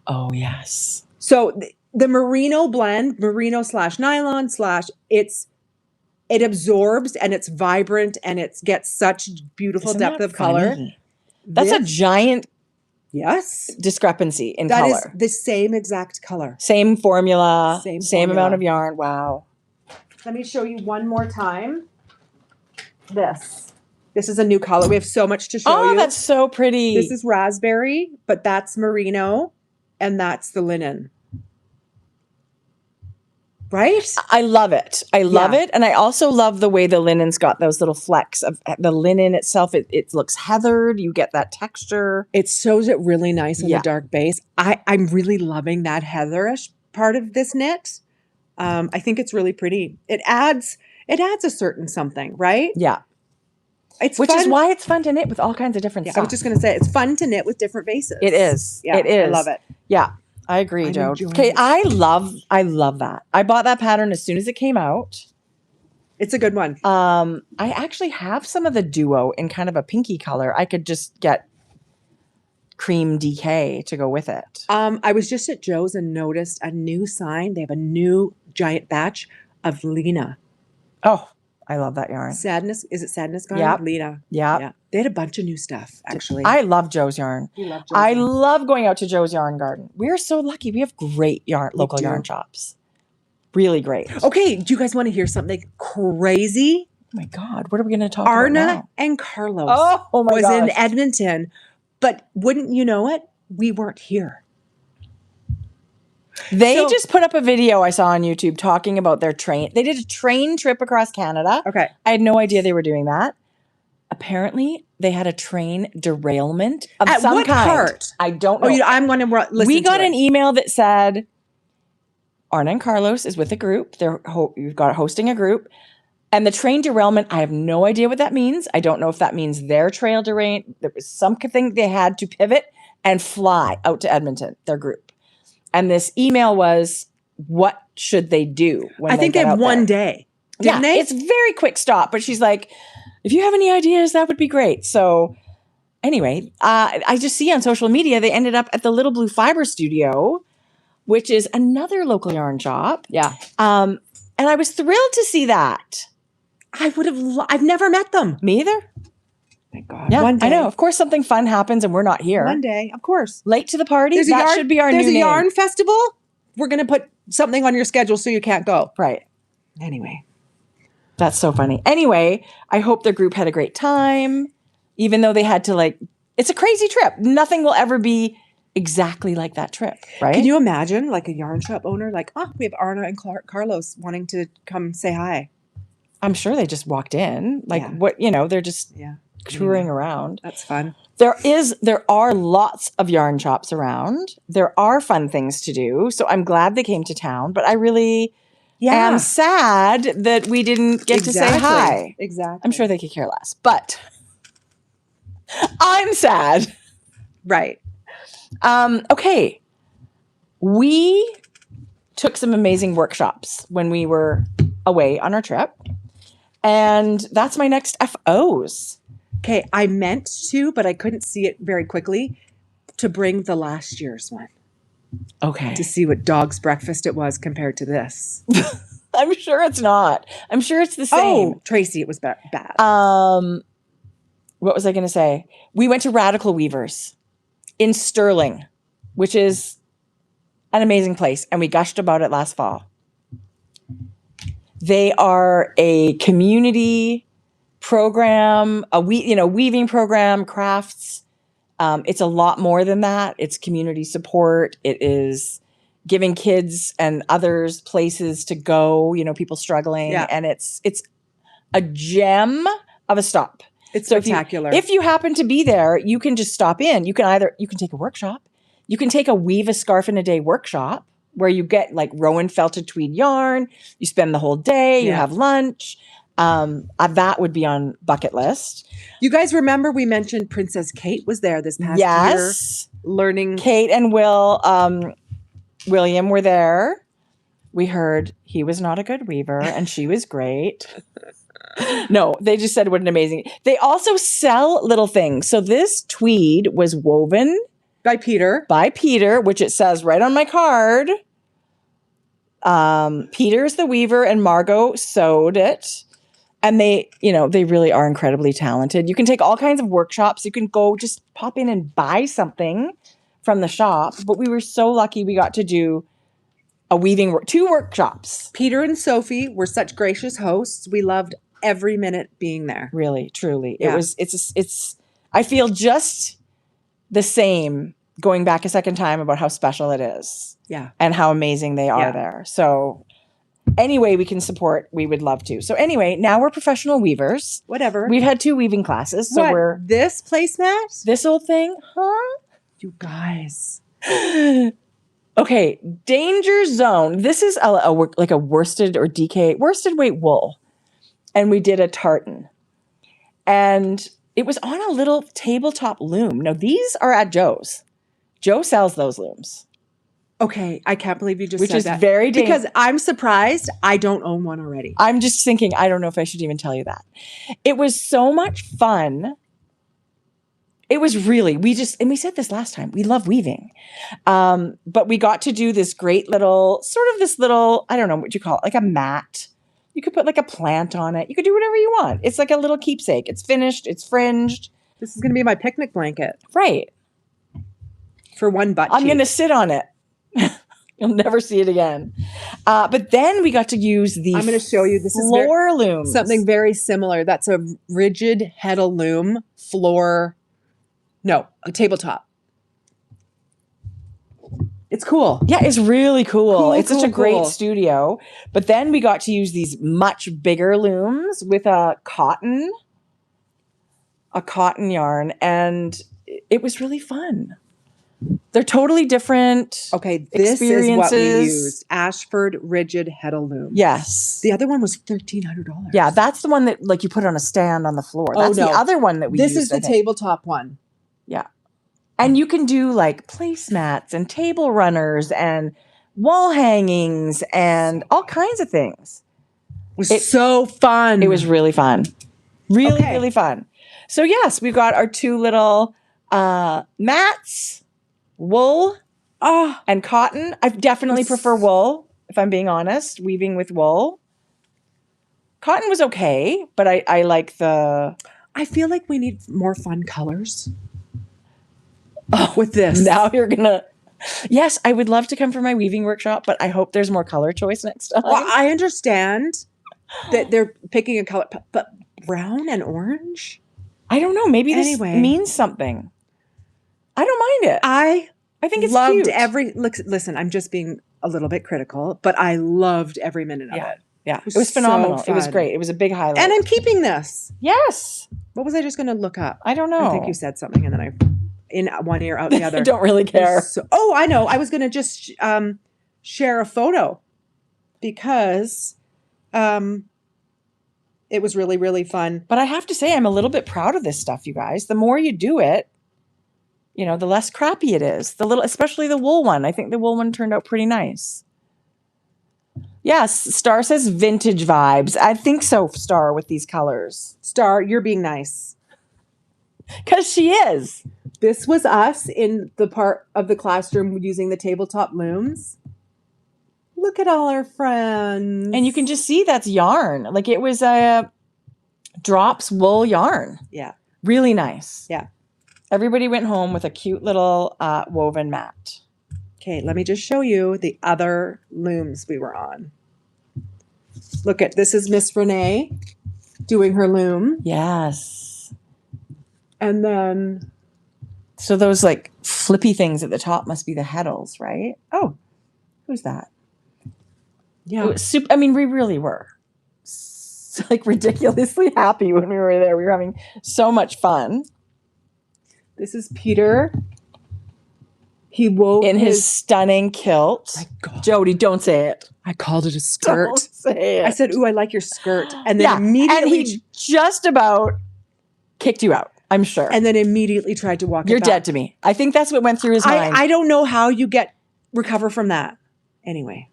Oh, yes. So the merino blend, merino / nylon / it absorbs and it's vibrant and it gets such beautiful Isn't depth that of color. funny? That's a giant yes discrepancy in that color. is the same exact color. Same formula, same formula. amount of yarn. Wow. Let me show you one more time. This is a new color. We have so much to show you. Oh, that's so pretty. This is raspberry, but that's merino and that's the linen. Right? I love it. I love it. And I also love the way the linen's got those little flecks of the linen itself. It looks heathered. You get that texture. It sews it really nice on the dark base. I'm really loving that heatherish part of this knit. I think it's really pretty. It adds a certain something, right? Yeah. Which is why it's fun to knit with all kinds of different stuff. I was just going to say, it's fun to knit with different bases. It is. Yeah, it is. I love it. Yeah. I agree, Joe. Okay, I love that. I bought that pattern as soon as it came out. It's a good one. I actually have some of the Duo in kind of a pinky color. I could just get cream DK to go with it. I was just at Joe's and noticed a new sign. They have a new giant batch of Lena. Oh, I love that yarn. Sadness. Is it Sadness Garden? Yeah. Lena. Yeah. Yeah. They had a bunch of new stuff, actually. I love Joe's yarn. You love Joe's I yarn. love going out to Joe's Yarn Garden. We're so lucky. We have great local yarn shops. Really great. Okay. Do you guys want to hear something crazy? Oh my God. What are we going to talk about now? Arna and Carlos Oh my was gosh. in Edmonton, but wouldn't you know it? We weren't here. They just put up a video I saw on YouTube talking about their train. They did a train trip across Canada. Okay. I had no idea they were doing that. Apparently, they had a train derailment of At some what kind. part? I don't know. I'm going to listen We got to an email that said, Arna and Carlos is with a group. You've got hosting a group. And the train derailment, I have no idea what that means. I don't know if that means their trail derailed. There was something they had to pivot and fly out to Edmonton, their group. And this email was, what should they do when I think they have one day. Didn't they? It's a very quick stop. But she's like, if you have any ideas, that would be great. So anyway, I just see on social media, they ended up at the Little Blue Fiber Studio, which is another local yarn shop. Yeah. And I was thrilled to see that. I would have. I've never met them. Me either. Thank God. Yeah, One day. I know. Of course, something fun happens and we're not here. One day, of course. Late to the party. That should be our new name. There's a yarn festival. We're gonna put something on your schedule so you can't go. Right. Anyway, that's so funny. Anyway, I hope the group had a great time, even though they had to it's a crazy trip. Nothing will ever be exactly like that trip, right? Can you imagine a yarn shop owner we have Arna and Carlos wanting to come say hi. I'm sure they just walked in. They're just touring around. That's fun. There are lots of yarn shops around. There are fun things to do. So I'm glad they came to town, but I really am sad that we didn't get to say hi. Exactly. I'm sure they could care less, but I'm sad. Right. Okay. We took some amazing workshops when we were away on our trip. And that's my next FOs. Okay. I meant to, but I couldn't see it very quickly to bring the last year's one. Okay. To see what dog's breakfast it was compared to this. I'm sure it's not. I'm sure it's the same. Oh, Tracie, it was bad. What was I going to say? We went to Radical Weavers in Sterling, which is an amazing place. And we gushed about it last fall. They are a community program, weaving program, crafts. It's a lot more than that. It's community support. It is giving kids and others places to go, people struggling. Yeah. And it's a gem of a stop. It's spectacular. If you happen to be there, you can just stop in. You can take a workshop. You can take a weave a scarf in a day workshop where you get Rowan felted tweed yarn. You spend the whole day. You have lunch. That would be on bucket list. You guys remember we mentioned Princess Kate was there this past year learning. Kate and William were there. We heard he was not a good weaver and she was great. No, they just said what an amazing. They also sell little things. So this tweed was woven by Peter, which it says right on my card. Peter's the weaver and Margot sewed it. And they really are incredibly talented. You can take all kinds of workshops. You can go just pop in and buy something from the shop. But we were so lucky we got to do two workshops. Peter and Sophie were such gracious hosts. We loved every minute being there. Really, truly. Yeah. I feel just the same going back a second time about how special it is. Yeah. And how amazing they are there. So any way we can support, we would love to. So anyway, now we're professional weavers. Whatever. We've had 2 weaving classes. So we're this placemat? This old thing? Huh? You guys. Okay. Danger zone. This is a worsted or worsted weight wool. And we did a tartan. And it was on a little tabletop loom. Now these are at Joe's. Joe sells those looms. Okay, I can't believe you just said that. Which is very dangerous. Because I'm surprised I don't own one already. I'm just thinking, I don't know if I should even tell you that. It was so much fun. It was really, and we said this last time, we love weaving. But we got to do this great little, I don't know what you call it, like a mat. You could put a plant on it. You could do whatever you want. It's like a little keepsake. It's finished. It's fringed. This is going to be my picnic blanket. Right. For one butt cheek. I'm going to sit on it. You'll never see it again. But then we got to use the I'm going to show you. This floor looms. Something very similar. That's a rigid heddle loom a tabletop. It's cool. Yeah, it's really cool. It's such a great cool. studio. But then we got to use these much bigger looms with a cotton yarn, and it was really fun. They're totally different. Okay, this is what we used. Ashford rigid heddle loom. Yes. The other one was $1,300. Yeah, that's the one that you put on a stand on the floor. That's the other one that we used. This is the tabletop one. Yeah. And you can do placemats and table runners and wall hangings and all kinds of things. It was so fun. It was really fun. Really fun. So yes, we've got our 2 little mats, wool and cotton. I definitely prefer wool, if I'm being honest, weaving with wool. Cotton was okay, but I like the... I feel like we need more fun colors. Oh, with this. Now you're going to... Yes, I would love to come for my weaving workshop, but I hope there's more color choice next time. Well, I understand that they're picking a color, but brown and orange? I don't know. Maybe this means something. I don't mind it. I think it's loved cute. Listen, I'm just being a little bit critical, but I loved every minute of it. Yeah, it was phenomenal. So it was great. It was a big highlight. And I'm keeping this. Yes. What was I just going to look up? I don't know. I think you said something and then I, in one ear, out the other. I don't really care. Oh, I know. I was going to just share a photo because it was really, really fun. But I have to say, I'm a little bit proud of this stuff, you guys. The more you do it, you know, the less crappy it is. Especially the wool one. I think the wool one turned out pretty nice. Yes, Star says vintage vibes. I think so, Star, with these colors. Star, you're being nice. Because she is. This was us in the part of the classroom using the tabletop looms. Look at all our friends. And you can just see that's yarn. Like it was a drops wool yarn. Yeah. Really nice. Yeah. Everybody went home with a cute little woven mat. Okay, let me just show you the other looms we were on. Look at, this is Miss Renee doing her loom. Yes. And then... So those like flippy things at the top must be the heddles, right? Oh, who's that? Yeah. It was super, I mean, we really were like ridiculously happy when we were there. We were having so much fun. This is Peter. He wove in his stunning kilt. My God. Jodi, don't say it. I called it a skirt. Don't say it. I said, ooh, I like your skirt. And then immediately... And he just about kicked you out, I'm sure. And then immediately tried to walk You're it back. dead to me. I think that's what went through his mind. I don't know how you recover from that. Anyway.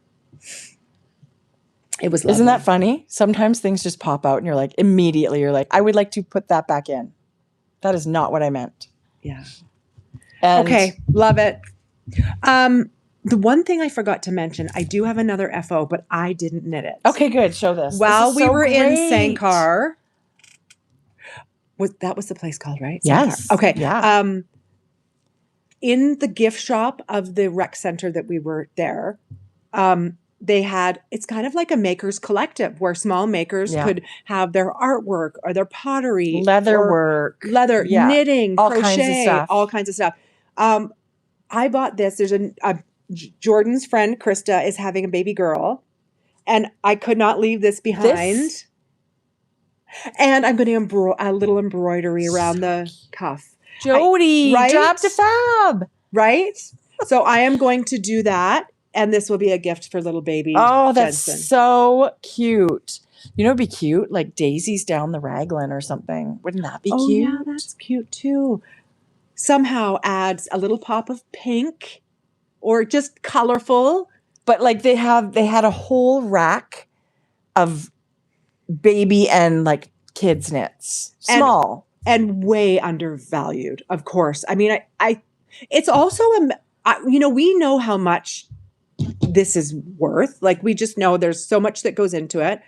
It was lovely. Isn't that funny? Sometimes things just pop out and you're like, immediately, you're like, I would like to put that back in. That is not what I meant. Yeah. And okay. Love it. The one thing I forgot to mention, I do have another FO, but I didn't knit it. Okay, good. Show this. While this we were great. in Sankar, that was the place called, right? Yes. Sankar. Okay. Yeah. In the gift shop of the rec center that we were there, they had, it's kind of like a maker's collective where small makers could have their artwork or their pottery, leather, knitting, all crochet, all kinds of stuff. I bought this. There's Jordan's friend Krista is having a baby girl, and I could not leave this behind. And I'm going to a little embroidery around the cuff. Jodi, drop to fab, right? So I am going to do that. And this will be a gift for little baby. Oh, that's Jensen. So cute. You know, it'd be cute, like daisies down the raglan or something. Wouldn't that be cute? Oh, yeah, that's cute too. Somehow adds a little pop of pink or just colorful. But like they had a whole rack of baby and like kids knits. Small. And way undervalued, of course. I mean, it's also, we know how much this is worth. Like we just know there's so much that goes into it.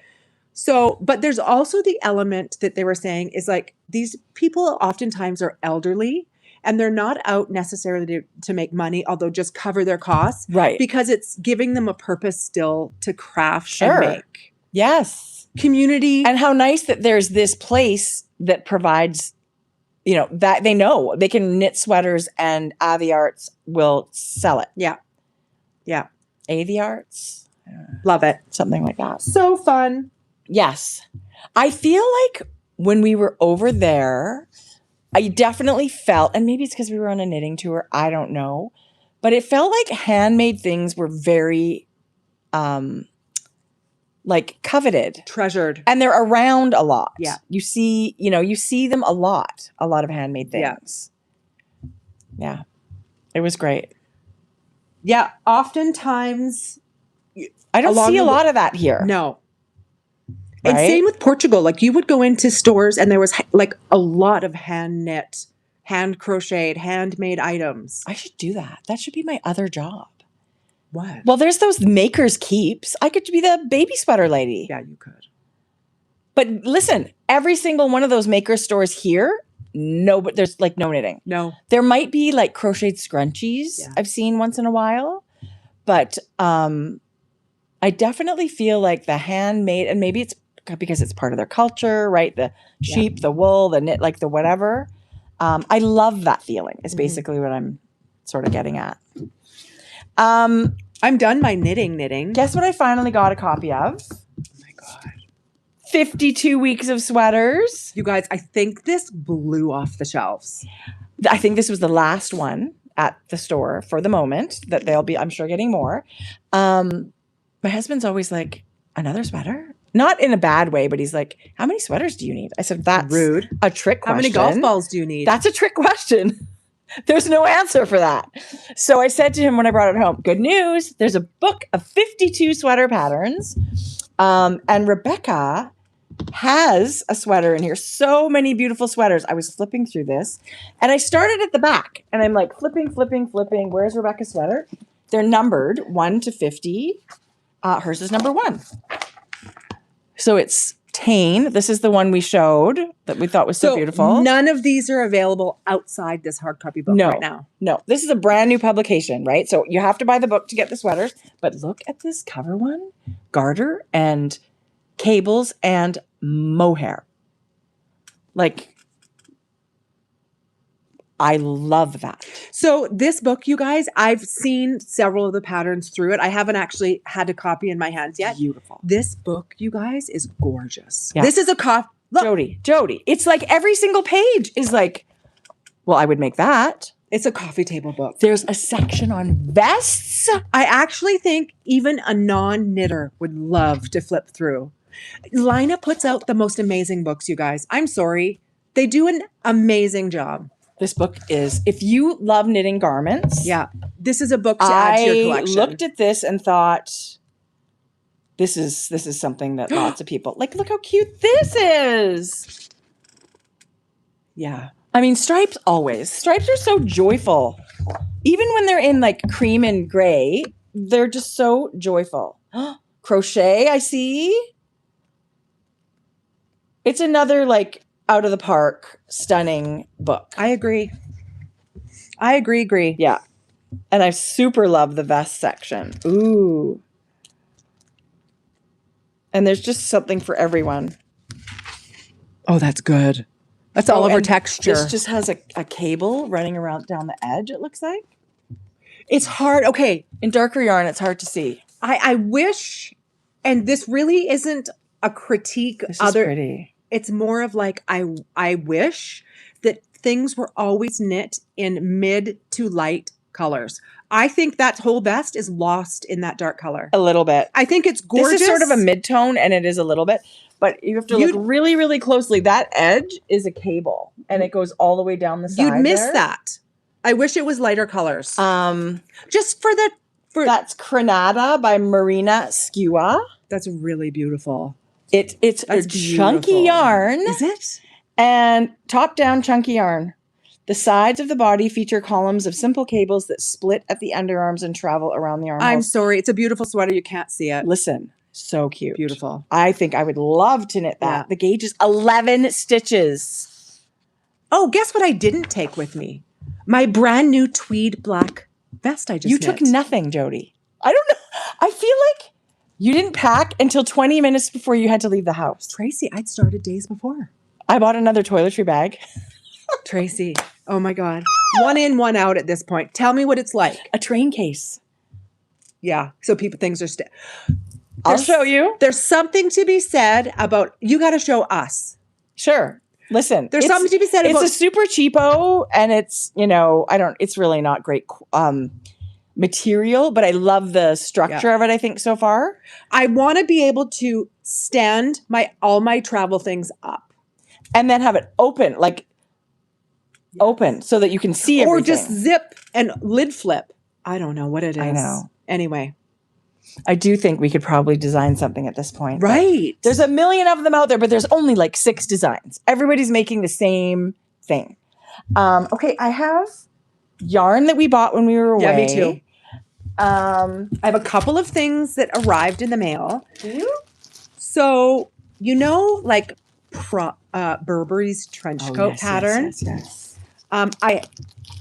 So, but there's also the element that they were saying is like these people oftentimes are elderly and they're not out necessarily to make money, although just cover their costs. Right. Because it's giving them a purpose still to craft and make. Yes. Community. And how nice that there's this place that provides, that they know they can knit sweaters and Avi Arts will sell it. Yeah. Yeah. Avi Arts. Love it. Something like that. So fun. Yes. I feel like when we were over there, I definitely felt, and maybe it's because we were on a knitting tour, I don't know, but it felt like handmade things were very like coveted. Treasured. And they're around a lot. Yeah. You see them a lot of handmade things. Yeah. It was great. Yeah. Oftentimes. I don't see a lot of that here. No. Right? And same with Portugal. Like you would go into stores and there was like a lot of hand knit, hand crocheted, handmade items. I should do that. That should be my other job. What? Well, there's those maker's keeps. I could be the baby sweater lady. Yeah, you could. But listen, every single one of those maker stores here, no, but there's like no knitting. No. There might be like crocheted scrunchies Yeah. I've seen once in a while, but I definitely feel like the handmade, and maybe it's because it's part of their culture, right? The sheep, the wool, the knit, like the whatever. I love that feeling is basically what I'm sort of getting at. I'm done my knitting. Guess what I finally got a copy of? Oh my God. 52 weeks of sweaters. You guys, I think this blew off the shelves. I think this was the last one at the store for the moment that they'll be, I'm sure, getting more. My husband's always like, another sweater? Not in a bad way, but he's like, how many sweaters do you need? I said, that's rude. A trick question. How many golf balls do you need? That's a trick question. There's no answer for that. So I said to him when I brought it home, good news, there's a book of 52 sweater patterns. And Rebecca has a sweater in here. So many beautiful sweaters. I was flipping through this and I started at the back and I'm like flipping. Where's Rebecca's sweater? They're numbered 1 to 50. Hers is number 1. So it's Tane. This is the one we showed that we thought was so beautiful. None of these are available outside this hard copy book right now. No, this is a brand new publication, right? So you have to buy the book to get the sweaters. But look at this cover one. Garter and cables and mohair. Like, I love that. So this book, you guys, I've seen several of the patterns through it. I haven't actually had a copy in my hands yet. Beautiful. This book, you guys, is gorgeous. Yeah. This is a Jodi. It's like every single page is like, well, I would make that. It's a coffee table book. There's a section on vests. I actually think even a non-knitter would love to flip through. Lina puts out the most amazing books, you guys. I'm sorry. They do an amazing job. This book is, if you love knitting garments. Yeah. This is a book to add to your collection. I looked at this and thought, this is something that lots of people, like, look how cute this is. Yeah. I mean, stripes always. Stripes are so joyful. Even when they're in like cream and gray, they're just so joyful. Crochet, I see. It's another like out of the park, stunning book. I agree. Yeah. And I super love the vest section. Ooh. And there's just something for everyone. Oh, that's good. That's all over texture. This just has a cable running around down the edge, it looks like. It's hard. Okay. In darker yarn, it's hard to see. I wish, and this really isn't a critique. This is pretty. It's more of like, I wish that things were always knit in mid to light colors. I think that whole vest is lost in that dark color. A little bit. I think it's gorgeous. This is sort of a mid-tone, and it is a little bit. But you have to look really, really closely. That edge is a cable, and it goes all the way down the side. You'd miss that. I wish it was lighter colors. Just for the... That's Granada by Marina Skewa. That's really beautiful. It's a chunky yarn. Is it? And top-down chunky yarn. The sides of the body feature columns of simple cables that split at the underarms and travel around the armholes. I'm sorry. It's a beautiful sweater. You can't see it. Listen, so cute. Beautiful. I think I would love to knit that. Yeah. The gauge is 11 stitches. Oh, guess what I didn't take with me? My brand new tweed black vest I just knit. Took nothing, Jodi. I don't know. I feel like you didn't pack until 20 minutes before you had to leave the house. Tracie, I'd started days before. I bought another toiletry bag. Tracie, oh my God. One in, one out at this point. Tell me what it's like. A train case. Yeah. So things are I'll show you. There's something to be said about, you got to show us. Sure. Listen. There's something to be said about. It's a super cheapo and it's, it's really not great material, but I love the structure of it, I think, so far. I want to be able to stand all my travel things up. And then have it open, open so that you can see everything. Or just zip and lid flip. I don't know what it is. I know. Anyway. I do think we could probably design something at this point. Right. There's a million of them out there, but there's only like 6 designs. Everybody's making the same thing. Okay, I have yarn that we bought when we were away. Yeah, me too. I have a couple of things that arrived in the mail. Do you? So like Burberry's trench coat pattern. Yes.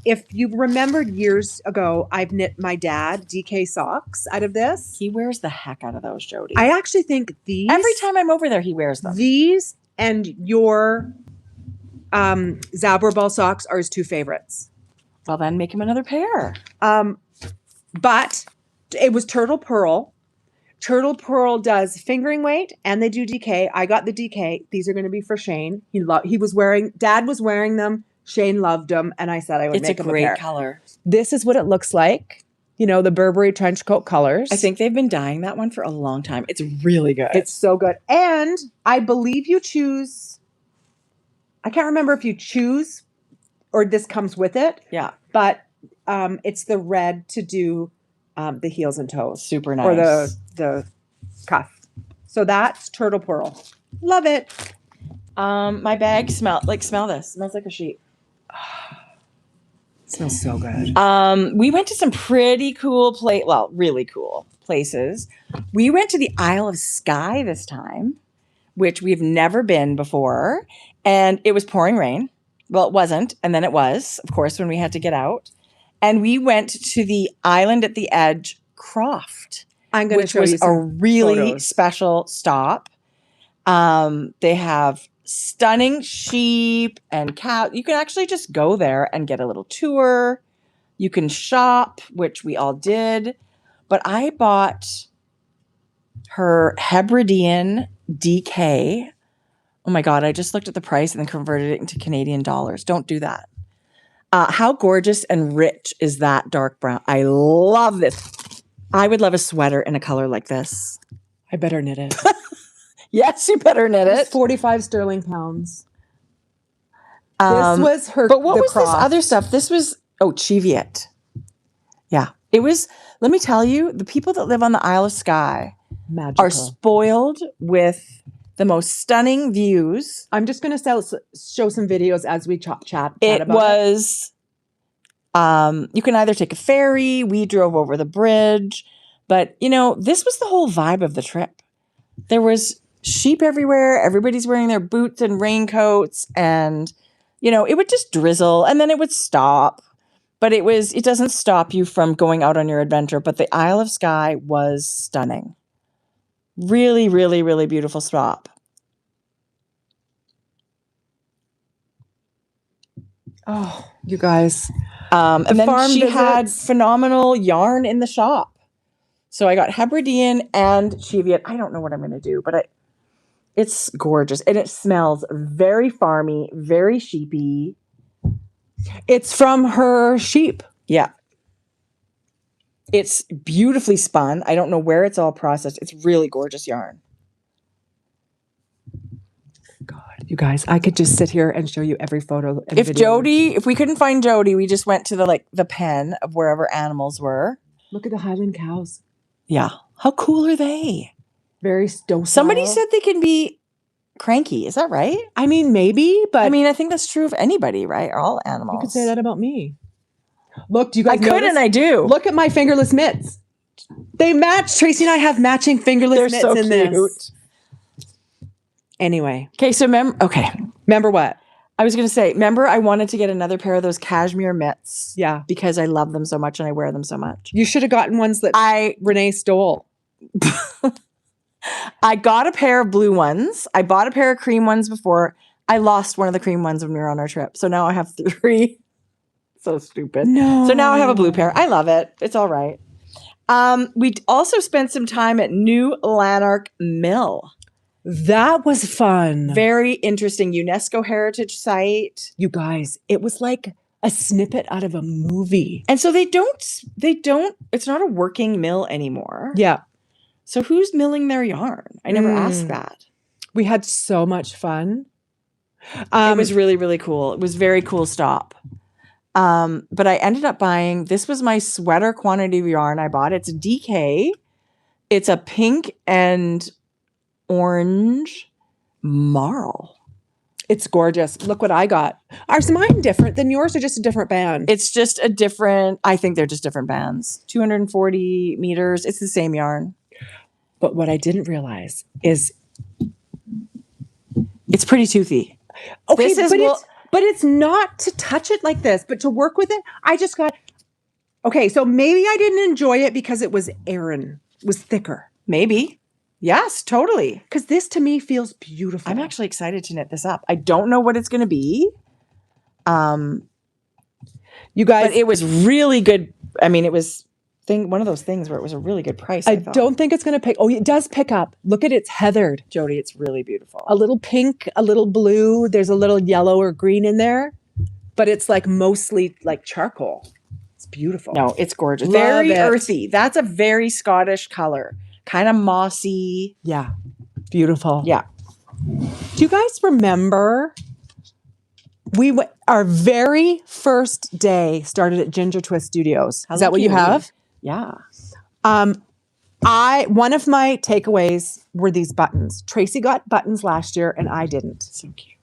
If you remembered years ago, I've knit my dad DK socks out of this. He wears the heck out of those, Jodi. I actually think these every time I'm over there, he wears them. These and your Zabor ball socks are his two favorites. Well, then make him another pair. But it was Turtle Pearl. Turtle Pearl does fingering weight and they do DK. I got the DK. These are going to be for Shane. Dad was wearing them. Shane loved them. And I said I would make him a pair. It's a great color. This is what it looks like. The Burberry trench coat colors. I think they've been dyeing that one for a long time. It's really good. It's so good. And I believe you choose, I can't remember if you choose or this comes with it. Yeah. But it's the red to do the heels and toes. Super nice. Or the cuff. So that's Turtle Pearl. Love it. My bag smell this. Smells like a sheep. It smells so good. We went to some pretty cool really cool places. We went to the Isle of Skye this time, which we've never been before. And it was pouring rain. Well, it wasn't. And then it was, of course, when we had to get out. And we went to the Island at the Edge Croft, which was a really special stop. They have stunning sheep and cow. You can actually just go there and get a little tour. You can shop, which we all did. But I bought her Hebridean DK. Oh my God, I just looked at the price and then converted it into Canadian dollars. Don't do that. How gorgeous and rich is that dark brown? I love this. I would love a sweater in a color like this. I better knit it. Yes, you better knit it. 45 sterling pounds. This was her. But what was this other stuff? This was, Cheviot. Yeah. It was, let me tell you, the people that live on the Isle of Skye are spoiled with the most stunning views. I'm just going to show some videos as we chat about it. Was, you can either take a ferry. We drove over the bridge. But, this was the whole vibe of the trip. There was sheep everywhere. Everybody's wearing their boots and raincoats. And, it would just drizzle and then it would stop. But it doesn't stop you from going out on your adventure. But the Isle of Skye was stunning. Really, really, really beautiful stop. Oh, you guys. And then she had phenomenal yarn in the shop. So I got Hebridean and Cheviot. I don't know what I'm going to do, but it's gorgeous. And it smells very farmy, very sheepy. It's from her sheep. Yeah. It's beautifully spun. I don't know where it's all processed. It's really gorgeous yarn. God, you guys, I could just sit here and show you every photo. And if we couldn't find Jodi, we just went to the pen of wherever animals were. Look at the Highland cows. Yeah. How cool are they? Very docile. Somebody said they can be cranky. Is that right? I mean, maybe, but I think that's true of anybody, right? Or all animals. You could say that about me. Look, do you guys I could and I do. Look at my fingerless mitts. They match. Tracie and I have matching fingerless mitts in this. Anyway. Okay, so remember what? I was going to say, I wanted to get another pair of those cashmere mitts. Yeah. Because I love them so much and I wear them so much. You should have gotten ones that Renee stole. I got a pair of blue ones. I bought a pair of cream ones before. I lost one of the cream ones when we were on our trip. So now I have 3. So stupid. No. So now I have a blue pair. I love it. It's all right. We also spent some time at New Lanark Mill. That was fun. Very interesting UNESCO heritage site. You guys, it was like a snippet out of a movie. And so they don't, it's not a working mill anymore. Yeah. So who's milling their yarn? I never asked that. We had so much fun. It was really, really cool. It was a very cool stop. But I ended up buying, this was my sweater quantity of yarn I bought. It's a DK. It's a pink and orange marl. It's gorgeous. Look what I got. Is mine different than yours or just a different band? It's just a different, I think they're just different bands. 240 meters. It's the same yarn. But what I didn't realize is It's pretty toothy. Okay, This is but it's not to touch it like this, but to work with it. I just got, okay, so maybe I didn't enjoy it because it was was thicker. maybe. Yes, totally. Because this to me feels beautiful. I'm actually excited to knit this up. I don't know what it's going to be. You guys, but it was really good. I mean, it was one of those things where it was a really good price. I don't think it's going to pick. Oh, it does pick up. Look at it's heathered. Jodi, it's really beautiful. A little pink, a little blue. There's a little yellow or green in there, but it's like mostly like charcoal. It's beautiful. No, it's gorgeous. Love Very it. earthy. That's a very Scottish color. Kind of mossy. Yeah. Beautiful. Yeah. Do you guys remember our very first day started at Ginger Twist Studios? Is that what you have? Yeah. One of my takeaways were these buttons. Tracie got buttons last year and I didn't. So cute.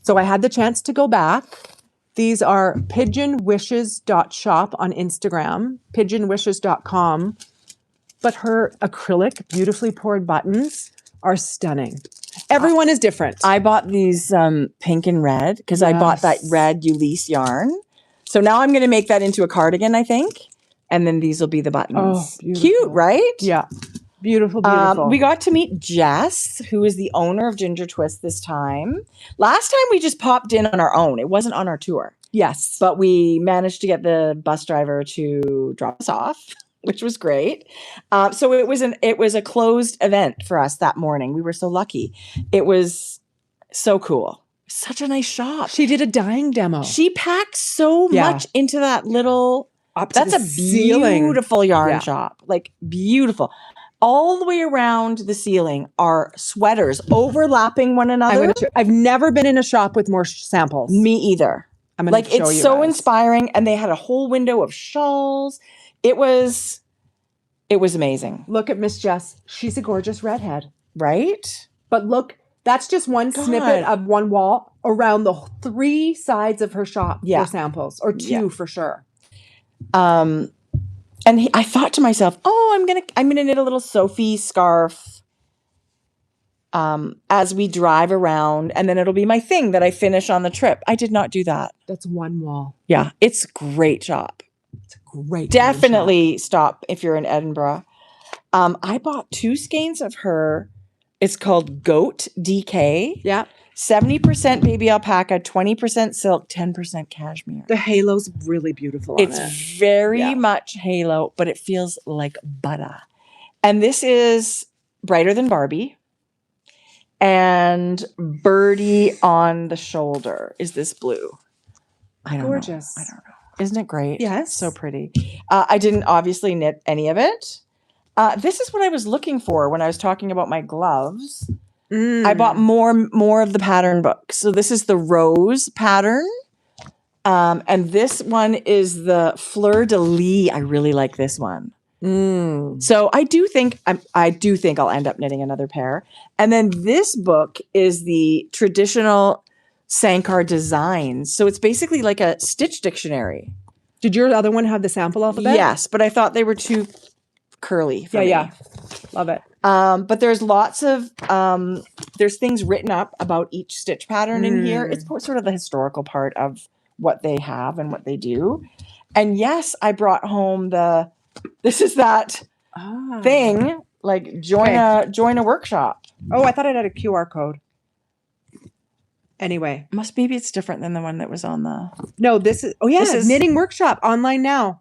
So I had the chance to go back. These are pigeonwishes.shop on Instagram, pigeonwishes.com. But her acrylic, beautifully poured buttons are stunning. Everyone is different. I bought these pink and red because I bought that red Ulisse yarn. So now I'm going to make that into a cardigan, I think. And then these will be the buttons. Oh, beautiful. Cute, right? Yeah. Beautiful, beautiful. We got to meet Jess, who is the owner of Ginger Twist this time. Last time we just popped in on our own. It wasn't on our tour. Yes. But we managed to get the bus driver to drop us off, which was great. So it was a closed event for us that morning. We were so lucky. It was so cool. Such a nice shop. She did a dyeing demo. She packed so much into that little... That's a ceiling. Beautiful yarn shop. Like, beautiful. All the way around the ceiling are sweaters overlapping one another. I've never been in a shop with more samples. Me either. I'm gonna show it's you so guys. inspiring. And they had a whole window of shawls. It was amazing. Look at Miss Jess. She's a gorgeous redhead. Right? But look, that's just one snippet of one wall around the 3 sides of her shop for samples, or 2 for sure. I thought to myself, I'm gonna knit a little Sophie scarf as we drive around, and then it'll be my thing that I finish on the trip. I did not do that. That's one wall. Yeah, it's a great shop. It's a great. Definitely stop if you're in Edinburgh. I bought 2 skeins of her. It's called Goat DK. Yeah. 70% baby alpaca, 20% silk, 10% cashmere. The halo's really beautiful on It's very much halo, but it feels like butter. And this is Brighter Than Barbie. And Birdie on the shoulder is this blue. I don't know. I don't know. Isn't it great? Yes. So pretty. I didn't obviously knit any of it. This is what I was looking for when I was talking about my gloves. I bought more of the pattern books. So this is the rose pattern. And this one is the Fleur de Lis. I really like this one. So I do think I'll end up knitting another pair. And then this book is the traditional Sankar designs. So it's basically like a stitch dictionary. Did your other one have the sample alphabet? Yes, but I thought they were too curly for me. Yeah. Love it. But there's lots of there's things written up about each stitch pattern in here. It's sort of the historical part of what they have and what they do. And yes, I brought home this is that thing, like join a workshop. Oh, I thought it had a QR code. Anyway, Maybe it's different than the one that was on the. No, this is knitting workshop online now.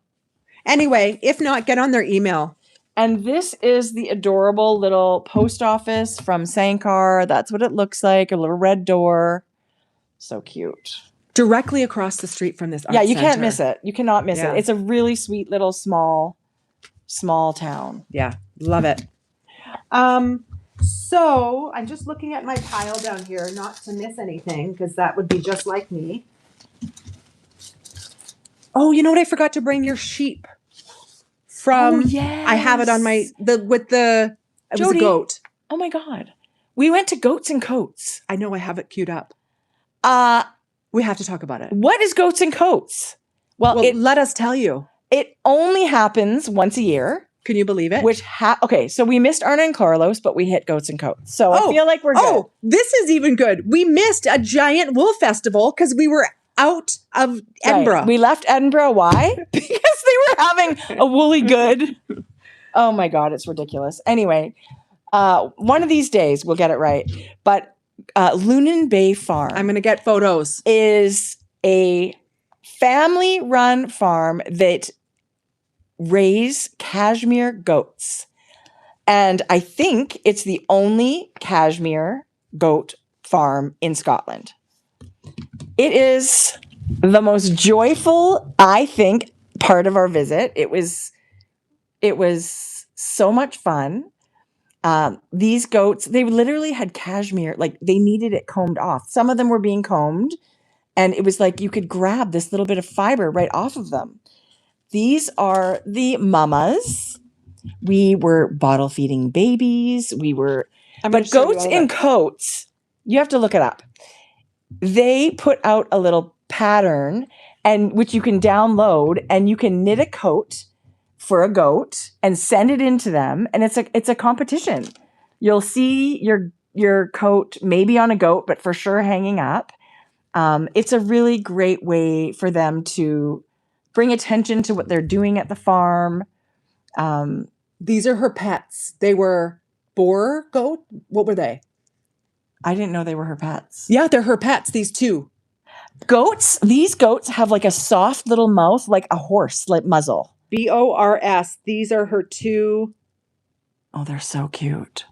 Anyway, if not, get on their email. And this is the adorable little post office from Sankar. That's what it looks like. A little red door. So cute. Directly across the street from this art you center. can't miss it. You cannot miss it. It's a really sweet little small town. Yeah, love it. So I'm just looking at my pile down here, not to miss anything, because that would be just like me. Oh, you know what? I forgot to bring your sheep. I have it on it was a goat. Oh my God. We went to Goats and Coats. I know, I have it queued up. We have to talk about it. What is Goats and Coats? Well, let us tell you. It only happens once a year. Can you believe it? Okay, so we missed Arna and Carlos, but we hit goats and coats. So I feel like we're good. Oh, this is even good. We missed a giant wool festival because we were out of Edinburgh. Right. We left Edinburgh. Why? Because they were having a woolly good. Oh my God, it's ridiculous. Anyway, one of these days we'll get it right. But Lunan Bay Farm. I'm going to get photos. Is a family-run farm that raise cashmere goats. And I think it's the only cashmere goat farm in Scotland. It is the most joyful, I think, part of our visit. It was so much fun. These goats, they literally had cashmere, like they needed it combed off. Some of them were being combed, and it was like you could grab this little bit of fiber right off of them. These are the mamas. We were bottle feeding babies. But goats in coats, you have to look it up. They put out a little pattern, and which you can download, and you can knit a coat for a goat and send it into them, and it's a competition. You'll see your coat maybe on a goat, but for sure hanging up. It's a really great way for them to bring attention to what they're doing at the farm. These are her pets. They were boar goat. What were they? I didn't know they were her pets. Yeah, they're her pets. These two goats. These goats have like a soft little mouth, like a horse, like muzzle. BORS. These are her two. Oh, they're so cute.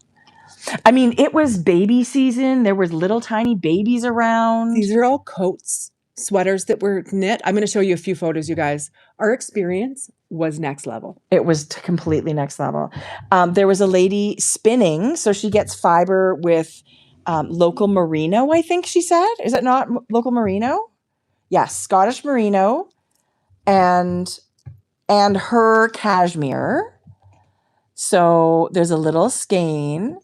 I mean, it was baby season. There was little tiny babies around. These are all coats, sweaters that were knit. I'm going to show you a few photos, you guys. Our experience was next level. It was completely next level. There was a lady spinning. So she gets fiber with local merino, I think she said. Is it not local merino? Yes, Scottish merino. And her cashmere. So there's a little skein.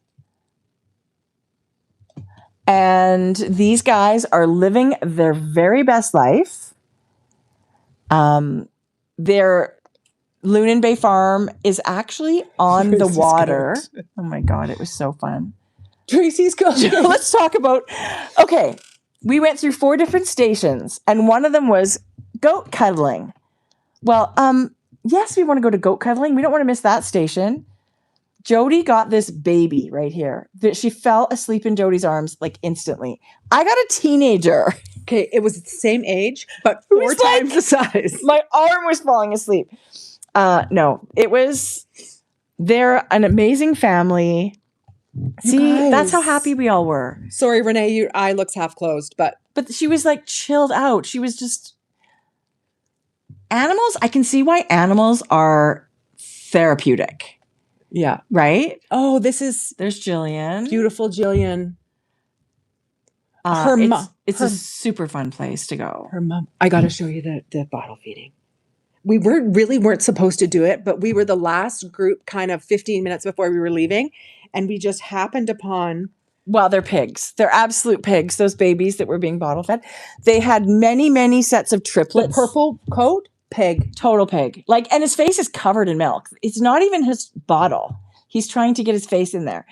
And these guys are living their very best life. Their Lunan Bay Farm is actually on the water. Oh my God, it was so fun. Tracie's goat. Let's talk about, okay, we went through 4 different stations, and one of them was goat cuddling. Well, yes, we want to go to goat cuddling. We don't want to miss that station. Jodi got this baby right here. She fell asleep in Jodi's arms like instantly. I got a teenager. Okay, it was the same age, but 4 times the size. My arm was falling asleep. No, they're an amazing family. See, that's how happy we all were. Sorry, Renee, your eye looks half closed, but she was like chilled out. She was just animals. I can see why animals are therapeutic. Yeah. Right? Oh, there's Jillian. Beautiful Jillian. Her mom. It's a super fun place to go. Her mom. I got to show you the bottle feeding. We weren't supposed to do it, but we were the last group kind of 15 minutes before we were leaving. And we just happened upon. Well, they're pigs. They're absolute pigs. Those babies that were being bottle fed. They had many, many sets of triplets. The purple coat. Pig. Total pig. And his face is covered in milk. It's not even his bottle. He's trying to get his face in there.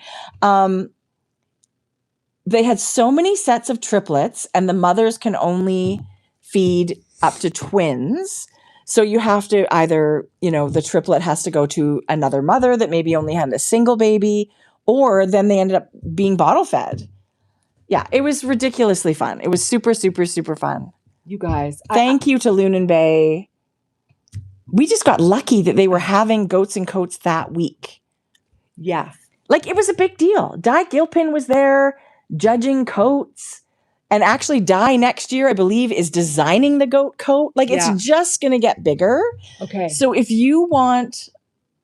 They had so many sets of triplets, and the mothers can only feed up to twins. So you have to either, the triplet has to go to another mother that maybe only had a single baby, or then they ended up being bottle fed. Yeah, it was ridiculously fun. It was super, super, super fun. You guys. Thank you to Lunan Bay. We just got lucky that they were having goats and coats that week. Yeah. It was a big deal. Di Gilpin was there judging coats. And actually Di next year, I believe, is designing the goat coat. It's just going to get bigger. Okay. So if you want,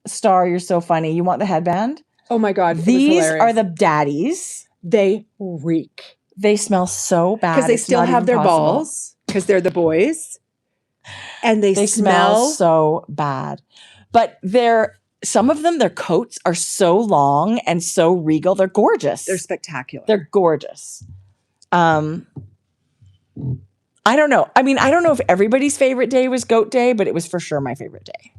Star, you're so funny. You want the headband? Oh my God. These are the daddies. They reek. They smell so bad. Because they still have their balls. Because they're the boys. And they smell so bad. But some of them, their coats are so long and so regal. They're gorgeous. They're spectacular. They're gorgeous. I don't know. I mean, I don't know if everybody's favorite day was goat day, but it was for sure my favorite day.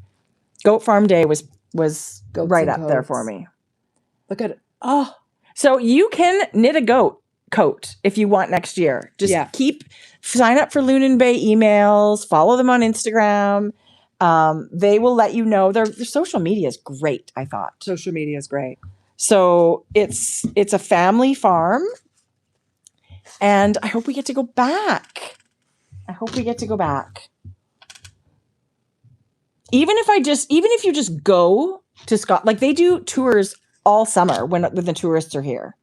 Goat farm day was was Goats right and up there coats. for me. Look at it. Oh, so you can knit a goat coat if you want next year. Just sign up for Lunan Bay emails, follow them on Instagram. They will let you know. Their social media is great, I thought. Social media is great. So it's a family farm, and I hope we get to go back. Even if you just go to Scotland, like they do tours all summer when the tourists are here.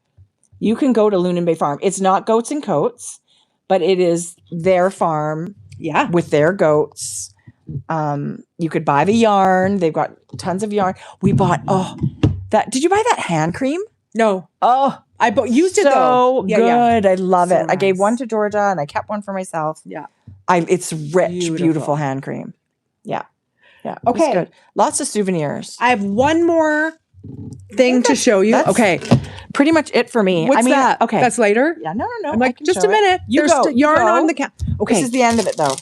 You can go to Lunan Bay Farm. It's not goats and coats, but it is their farm. Yeah. With their goats. You could buy the yarn. They've got tons of yarn. We bought did you buy that hand cream? No. Oh, I used it though. So good. I love it. Nice. I gave one to Georgia and I kept one for myself. Yeah. It's rich, beautiful hand cream. Yeah. Yeah. Okay. Good. Lots of souvenirs. I have one more thing to show you. Okay. Pretty much it for me. What's that? Okay. That's later? Yeah. No. I'm like, just a minute. You There's go. yarn on the cap. Okay. This is the end of it though.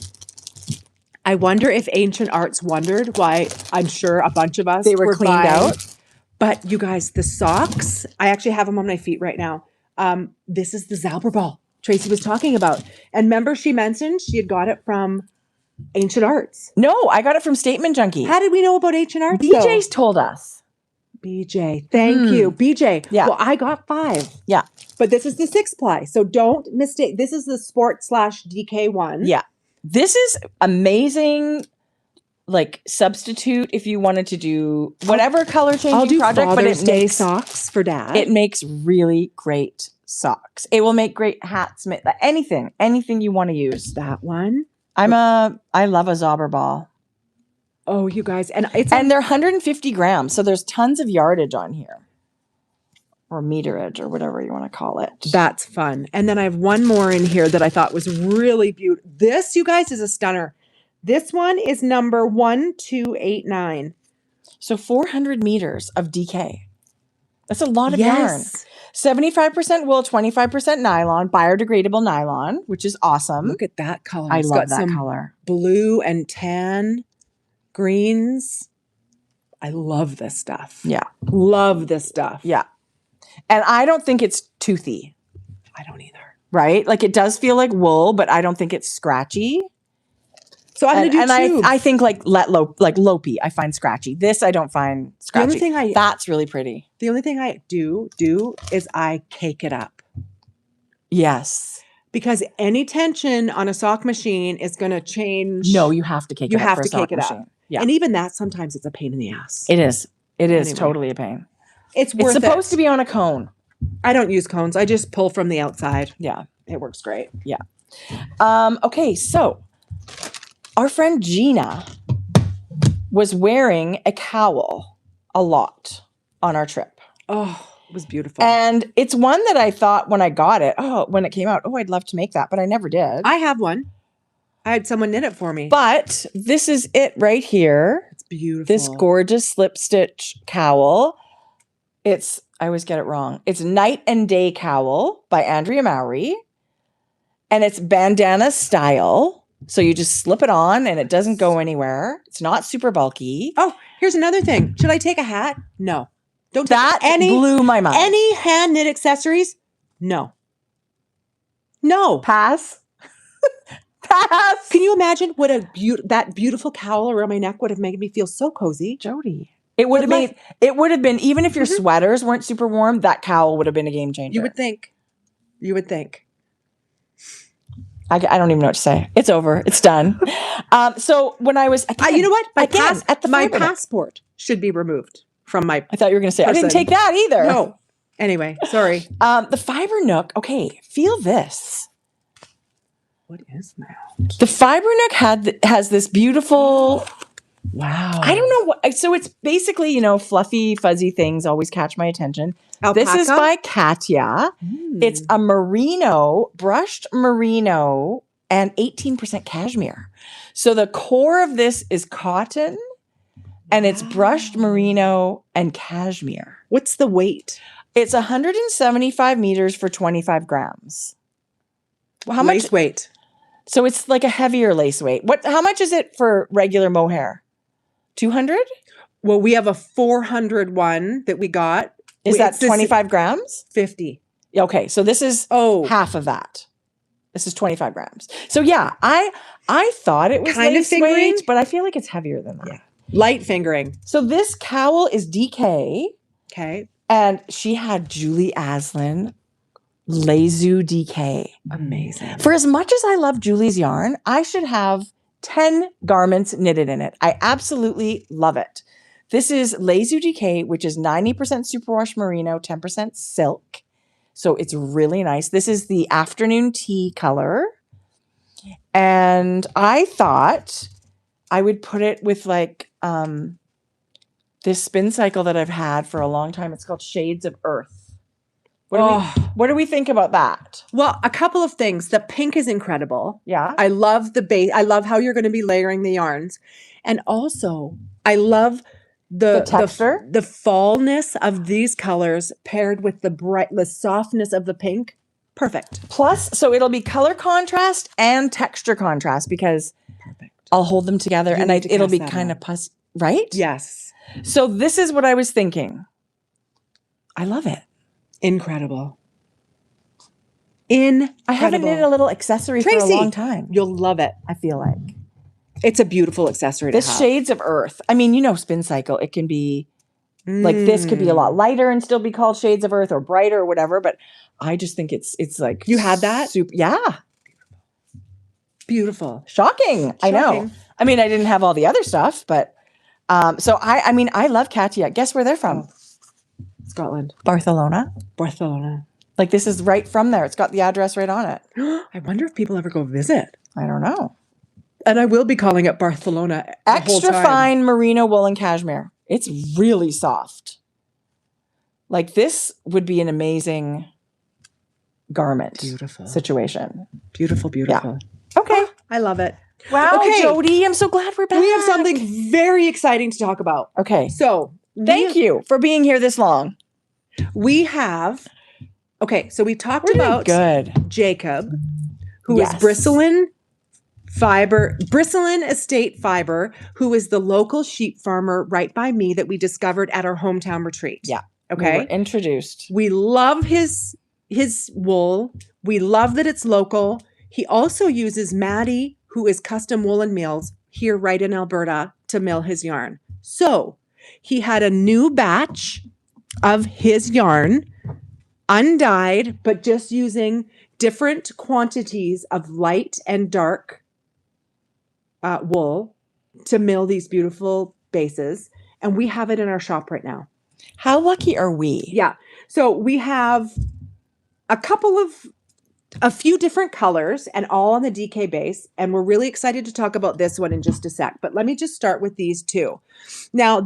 I wonder if Ancient Arts wondered why I'm sure a bunch of us They were cleaned out. But you guys, the socks, I actually have them on my feet right now. This is the Zauberball Tracie was talking about. And remember she mentioned she had got it from Ancient Arts. No, I got it from Statement Junkie. How did we know about Ancient Arts? BJ's told us. BJ. Thank you. BJ. Yeah. Well, I got 5. Yeah. But this is the 6-ply. So don't mistake. This is the sport/DK one. Yeah. This is amazing, like substitute if you wanted to do whatever color changing I'll do project, but Father's it Day makes socks for Dad. It makes really great socks. It will make great hats, anything you want to use. That one. I love a Zauberball. Oh, you guys, and they're 150 grams, so there's tons of yardage on here. Or meterage, or whatever you want to call it. That's fun. And then I have one more in here that I thought was really beautiful. This, you guys, is a stunner. This one is number 1289. So 400 meters of DK. That's a lot of yarn. 75% wool, 25% nylon, biodegradable nylon, which is awesome. Look at that color. I It's love got that some color. Blue and tan greens. I love this stuff. Yeah. Love this stuff. Yeah. And I don't think it's toothy. I don't either. Right? Like it does feel like wool, but I don't think it's scratchy. So I'm going to do tubes. I think like Lopi, I find scratchy. This I don't find scratchy. That's really pretty. The only thing I do is I cake it up. Yes. Because any tension on a sock machine is going to change. No, you have to cake it up. You have to cake it up. Yeah. And even that, sometimes it's a pain in the ass. It is. It is totally a pain. It's supposed to be on a cone. I don't use cones. I just pull from the outside. Yeah. It works great. Yeah. Okay, so our friend Gina was wearing a cowl a lot on our trip. Oh, it was beautiful. And it's one that I thought when I got it, when it came out, I'd love to make that, but I never did. I have one. I had someone knit it for me. But this is it right here. It's beautiful. This gorgeous slip stitch cowl. I always get it wrong. It's Night and Day Cowl by Andrea Mowry. And it's bandana style. So you just slip it on and it doesn't go anywhere. It's not super bulky. Oh, here's another thing. Should I take a hat? No. Don't take that blew my mind. Any hand knit accessories? No. No. Pass. Pass. Can you imagine what that beautiful cowl around my neck would have made me feel so cozy? Jodi. It would have been, even if your sweaters weren't super warm, that cowl would have been a game changer. You would think. I don't even know what to say. It's over. It's done. So when I was, you know what? My my passport should be removed from my. I thought you were going to say, I didn't take that either. No. Anyway, sorry. The Fiber Nook. Okay. Feel this. What is that? The Fiber Nook has this beautiful. Wow. I don't know what. So it's basically, fluffy, fuzzy things always catch my attention. Alpaca? This is by Katya. It's a merino, brushed merino, and 18% cashmere. So the core of this is cotton, and it's brushed merino and cashmere. What's the weight? It's 175 meters for 25 grams. How much weight? So it's like a heavier lace weight. How much is it for regular mohair? 200? Well, we have a 400 one that we got. Is that It's this 25 grams? 50. Okay, so this is half of that. This is 25 grams. So yeah, I thought it was Kind of lace fingering? weight, but I feel like it's heavier than that. Yeah. Light fingering. So this cowl is DK. Okay. And she had Julie Aslin Lezu DK. Amazing. For as much as I love Julie's yarn, I should have 10 garments knitted in it. I absolutely love it. This is Lezu DK, which is 90% superwash merino, 10% silk. So it's really nice. This is the afternoon tea color. And I thought I would put it with like this Spincycle that I've had for a long time. It's called Shades of Earth. What do we think about that? Well, a couple of things. The pink is incredible. Yeah. I love the base. I love how you're going to be layering the yarns. And also, I love the texture, the fallness of these colors paired with the softness of the pink. Perfect. Plus, so it'll be color contrast and texture contrast because I'll hold them together and it'll be kind of right? Yes. So this is what I was thinking. I love it. Incredible. I haven't knitted a little accessory for a long time. You'll love it. I feel like. It's a beautiful accessory to have. This Shades of Earth. I mean, Spincycle, it can be like this could be a lot lighter and still be called Shades of Earth or brighter or whatever, but I just think it's like you had that? Yeah. Beautiful. Shocking. I know. I mean, I didn't have all the other stuff, but so I love Katia. Guess where they're from? Scotland. Barcelona. Like this is right from there. It's got the address right on it. I wonder if people ever go visit. I don't know. And I will be calling it Barcelona. Extra fine merino wool and cashmere. It's really soft. Like this would be an amazing garment. Beautiful situation. Beautiful. Yeah. Okay. I love it. Wow, okay. Jodi, I'm so glad we're back. We have something very exciting to talk about. Okay. So thank you for being here this long. We have, so we talked about Jacob, who is Bristolin Estate Fiber, who is the local sheep farmer right by me that we discovered at our hometown retreat. Yeah. Okay. We were introduced. We love his wool. We love that it's local. He also uses Maddie, who is Custom Woolen Mills here right in Alberta, to mill his yarn. So he had a new batch of his yarn, undyed, but just using different quantities of light and dark wool to mill these beautiful bases. And we have it in our shop right now. How lucky are we? Yeah. So we have a few different colors and all on the DK base. And we're really excited to talk about this one in just a sec. But let me just start with these two. Now,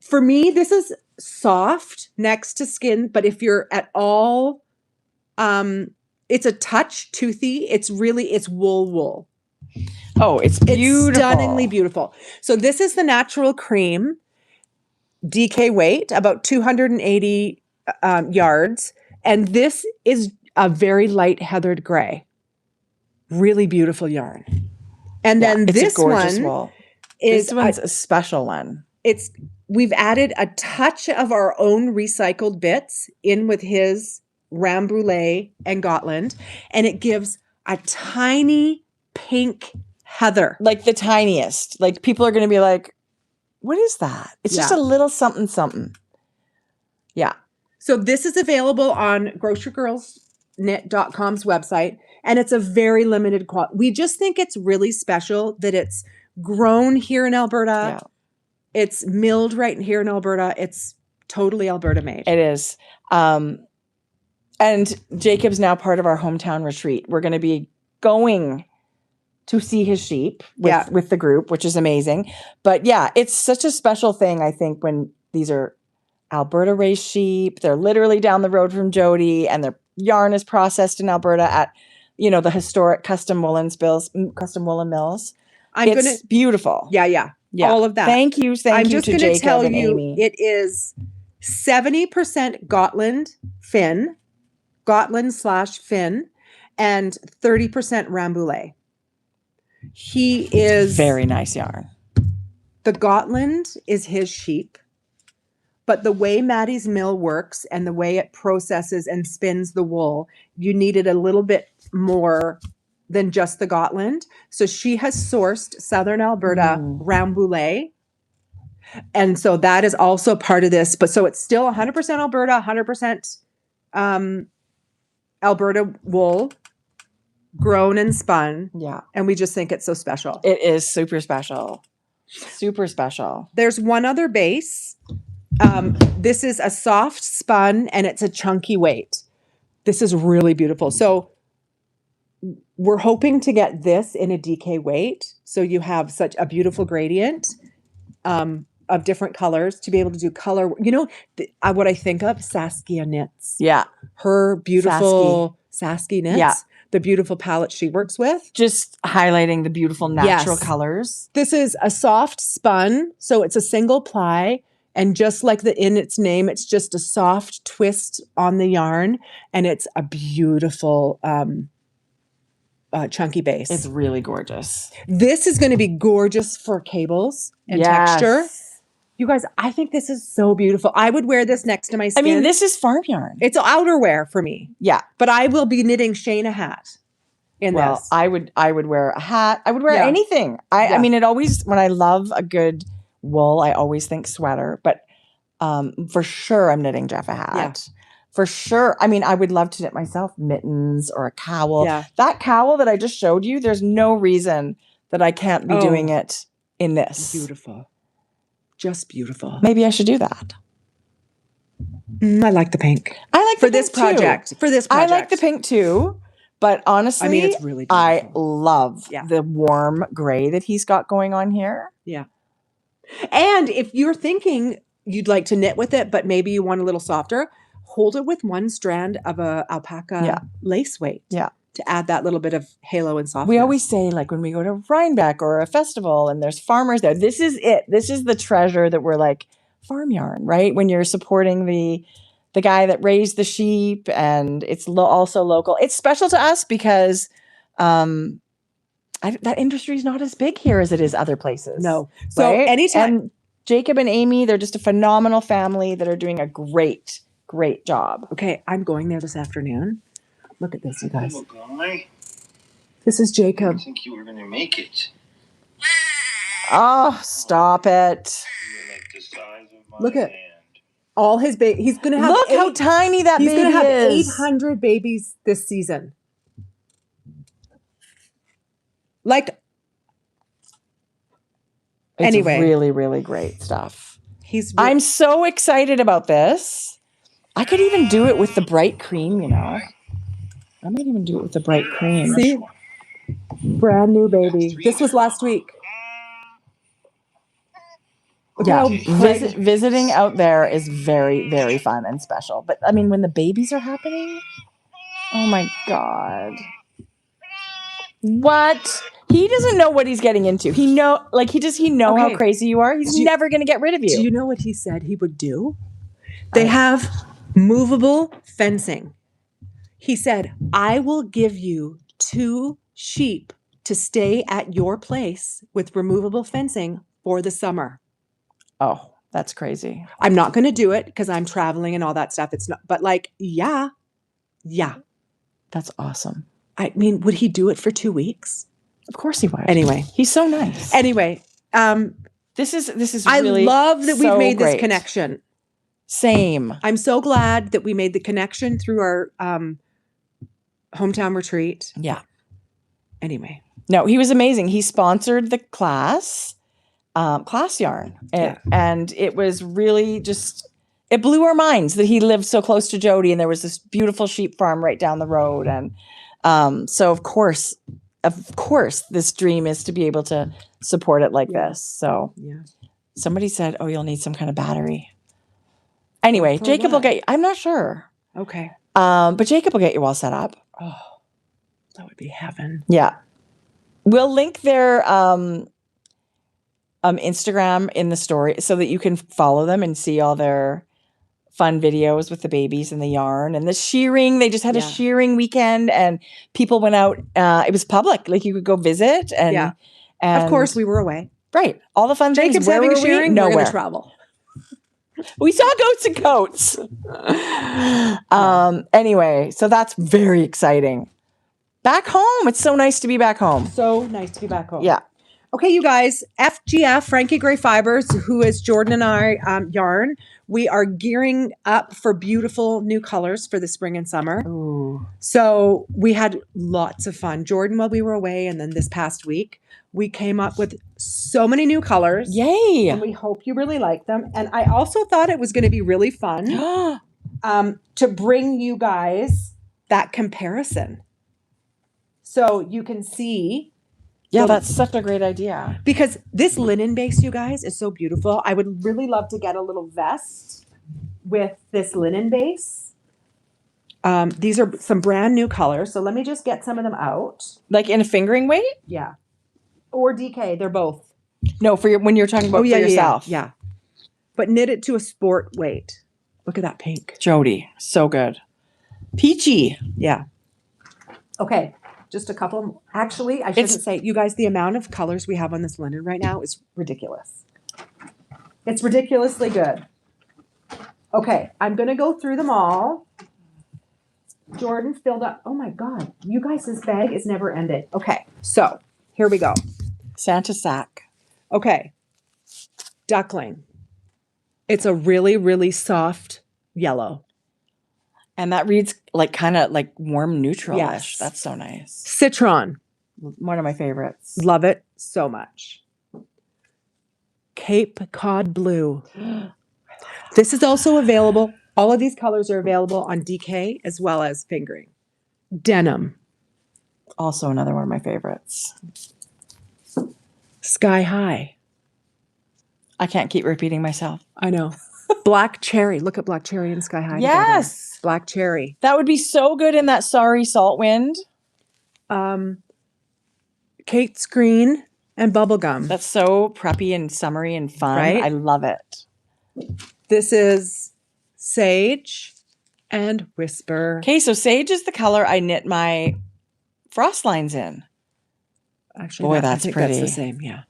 for me, this is soft next to skin. But if you're at all, it's a touch toothy. It's wool. Oh, it's beautiful. It's stunningly beautiful. So this is the natural cream DK weight, about 280 yards. And this is a very light heathered gray. Really beautiful yarn. And then this one wool. This one's a special one. We've added a touch of our own recycled bits in with his Rambouillet and Gotland, and it gives a tiny pink heather. Like the tiniest. Like people are going to be like, what is that? It's just a little something, something. Yeah. So this is available on grocerygirlsknit.com's website, and it's a very limited quality. We just think it's really special that it's grown here in Alberta. Yeah. It's milled right here in Alberta. It's totally Alberta made. It is. And Jacob's now part of our hometown retreat. We're going to be going to see his sheep with the group, which is amazing. But yeah, it's such a special thing, I think, when these are Alberta raised sheep. They're literally down the road from Jodi, and their yarn is processed in Alberta at, the historic Custom Woolen Mills. It's beautiful. Yeah. All of that. Thank you. I'm just going to tell you, Amy. It is 70% Gotland/Fin, and 30% Rambouillet. He is very nice yarn. The Gotland is his sheep, but the way Maddie's mill works and the way it processes and spins the wool, you needed a little bit more than just the Gotland. So she has sourced Southern Alberta Rambouillet. And so that is also part of this. But so it's still 100% Alberta, 100% Alberta wool, grown and spun. Yeah. And we just think it's so special. It is super special. Super special. There's one other base. This is a soft spun and it's a chunky weight. This is really beautiful. So we're hoping to get this in a DK weight. So you have such a beautiful gradient of different colors to be able to do color. You know, what I think of, Saskia knits. Yeah. Her beautiful Saskia knits. Yeah. The beautiful palette she works with. Just highlighting the beautiful natural colors. This is a soft spun. So it's a single ply. And just like in its name, it's just a soft twist on the yarn. And it's a beautiful chunky base. It's really gorgeous. This is going to be gorgeous for cables and texture. You guys, I think this is so beautiful. I would wear this next to my skin. I mean, this is farm yarn. It's outerwear for me. Yeah. But I will be knitting Shane a hat in this. I would wear a hat. I would wear anything. I mean, it always, when I love a good wool, I always think sweater. But for sure, I'm knitting Jeff a hat. Yeah. For sure. I mean, I would love to knit myself mittens or a cowl. Yeah. That cowl that I just showed you, there's no reason that I can't be doing it in this. Beautiful. Just beautiful. Maybe I should do that. I like the pink. I like for this project. Too. For this project. I like the pink too. But honestly, I mean, it's really beautiful. I love the warm gray that he's got going on here. Yeah. And if you're thinking you'd like to knit with it, but maybe you want a little softer, hold it with one strand of a alpaca lace weight. Yeah. To add that little bit of halo and softness. We always say, like, when we go to Rhinebeck or a festival and there's farmers there, this is it. This is the treasure that we're like, farm yarn, right? When you're supporting the guy that raised the sheep and it's also local. It's special to us because that industry is not as big here as it is other places. No. So anytime. And Jacob and Amy, they're just a phenomenal family that are doing a great job. Okay, I'm going there this afternoon. Look at this, you guys. This is Jacob. I think you were going to make it. Oh, stop it. Look at all his babies. He's going to have Look how tiny that baby is. He's going to have 800 babies this season. Like, anyway. It's really, really great stuff. I'm so excited about this. I could even do it with the bright cream, you know. I might even do it with the bright cream. See? Brand new baby. This was last week. Yeah, visiting out there is very, very fun and special. But I mean, when the babies are happening, oh my God. What? He doesn't know what he's getting into. He know how crazy you are. He's never going to get rid of you. Do you know what he said he would do? They have movable fencing. He said, I will give you 2 sheep to stay at your place with removable fencing for the summer. Oh, that's crazy. I'm not going to do it because I'm traveling and all that stuff. It's not, but like, yeah. That's awesome. I mean, would he do it for 2 weeks? Of course he would. Anyway. He's so nice. Anyway. This is I really love that we've made great. This connection. Same. I'm so glad that we made the connection through our hometown retreat. Yeah. Anyway. No, he was amazing. He sponsored the class yarn. And it was really just, it blew our minds that he lived so close to Jodi and there was this beautiful sheep farm right down the road. And so of course, this dream is to be able to support it like this. So somebody said, oh, you'll need some kind of battery. Anyway, Jacob will get you. I'm not sure. Okay. But Jacob will get you all set up. Oh, that would be heaven. Yeah. We'll link their Instagram in the story so that you can follow them and see all their fun videos with the babies and the yarn and the shearing. They just had a shearing weekend and people went out. It was public. Like you could go visit. And of course we were away. Right. All the fun Jacob's things. Where having were a sharing. we? We're Nowhere. going to travel. We saw goats and coats. Anyway, so that's very exciting. Back home. It's so nice to be back home. So nice to be back home. Yeah. Okay, you guys, FGF, Frankie Gray Fibres, who is Jordan and I yarn. We are gearing up for beautiful new colors for the spring and summer. Ooh. So we had lots of fun. Jordan, while we were away, and then this past week, we came up with so many new colors. Yay. And we hope you really like them. And I also thought it was going to be really fun to bring you guys that comparison. So you can see. Yeah, that's such a great idea. Because this linen base, you guys, is so beautiful. I would really love to get a little vest with this linen base. These are some brand new colors. So let me just get some of them out. Like in a fingering weight? Yeah. Or DK. They're both. No, for when you're talking about for yourself. Yeah. But knit it to a sport weight. Look at that pink. Jodi. So good. Peachy. Yeah. Okay. Just a couple. Actually, I shouldn't say, you guys, the amount of colors we have on this linen right now is ridiculous. It's ridiculously good. Okay, I'm going to go through them all. Jordan filled up. Oh my God. You guys, this bag is never ending. Okay, so here we go. Santa sack. Okay. Duckling. It's a really, really soft yellow. And that reads like kind of like warm neutral-ish. Yes. That's so nice. Citron. One of my favorites. Love it so much. Cape Cod Blue. This is also available. All of these colors are available on DK as well as fingering. Denim. Also another one of my favorites. Sky High. I can't keep repeating myself. I know. Black Cherry. Look at Black Cherry and Sky High. Yes. Together. Black Cherry. That would be so good in that Sorry Saltwind. Kate's Green and Bubblegum. That's so preppy and summery and fun. Right? I love it. This is Sage and Whisper. Okay, so Sage is the color I knit my frost lines in. Actually, boy, I that's think pretty. That's the same, yeah.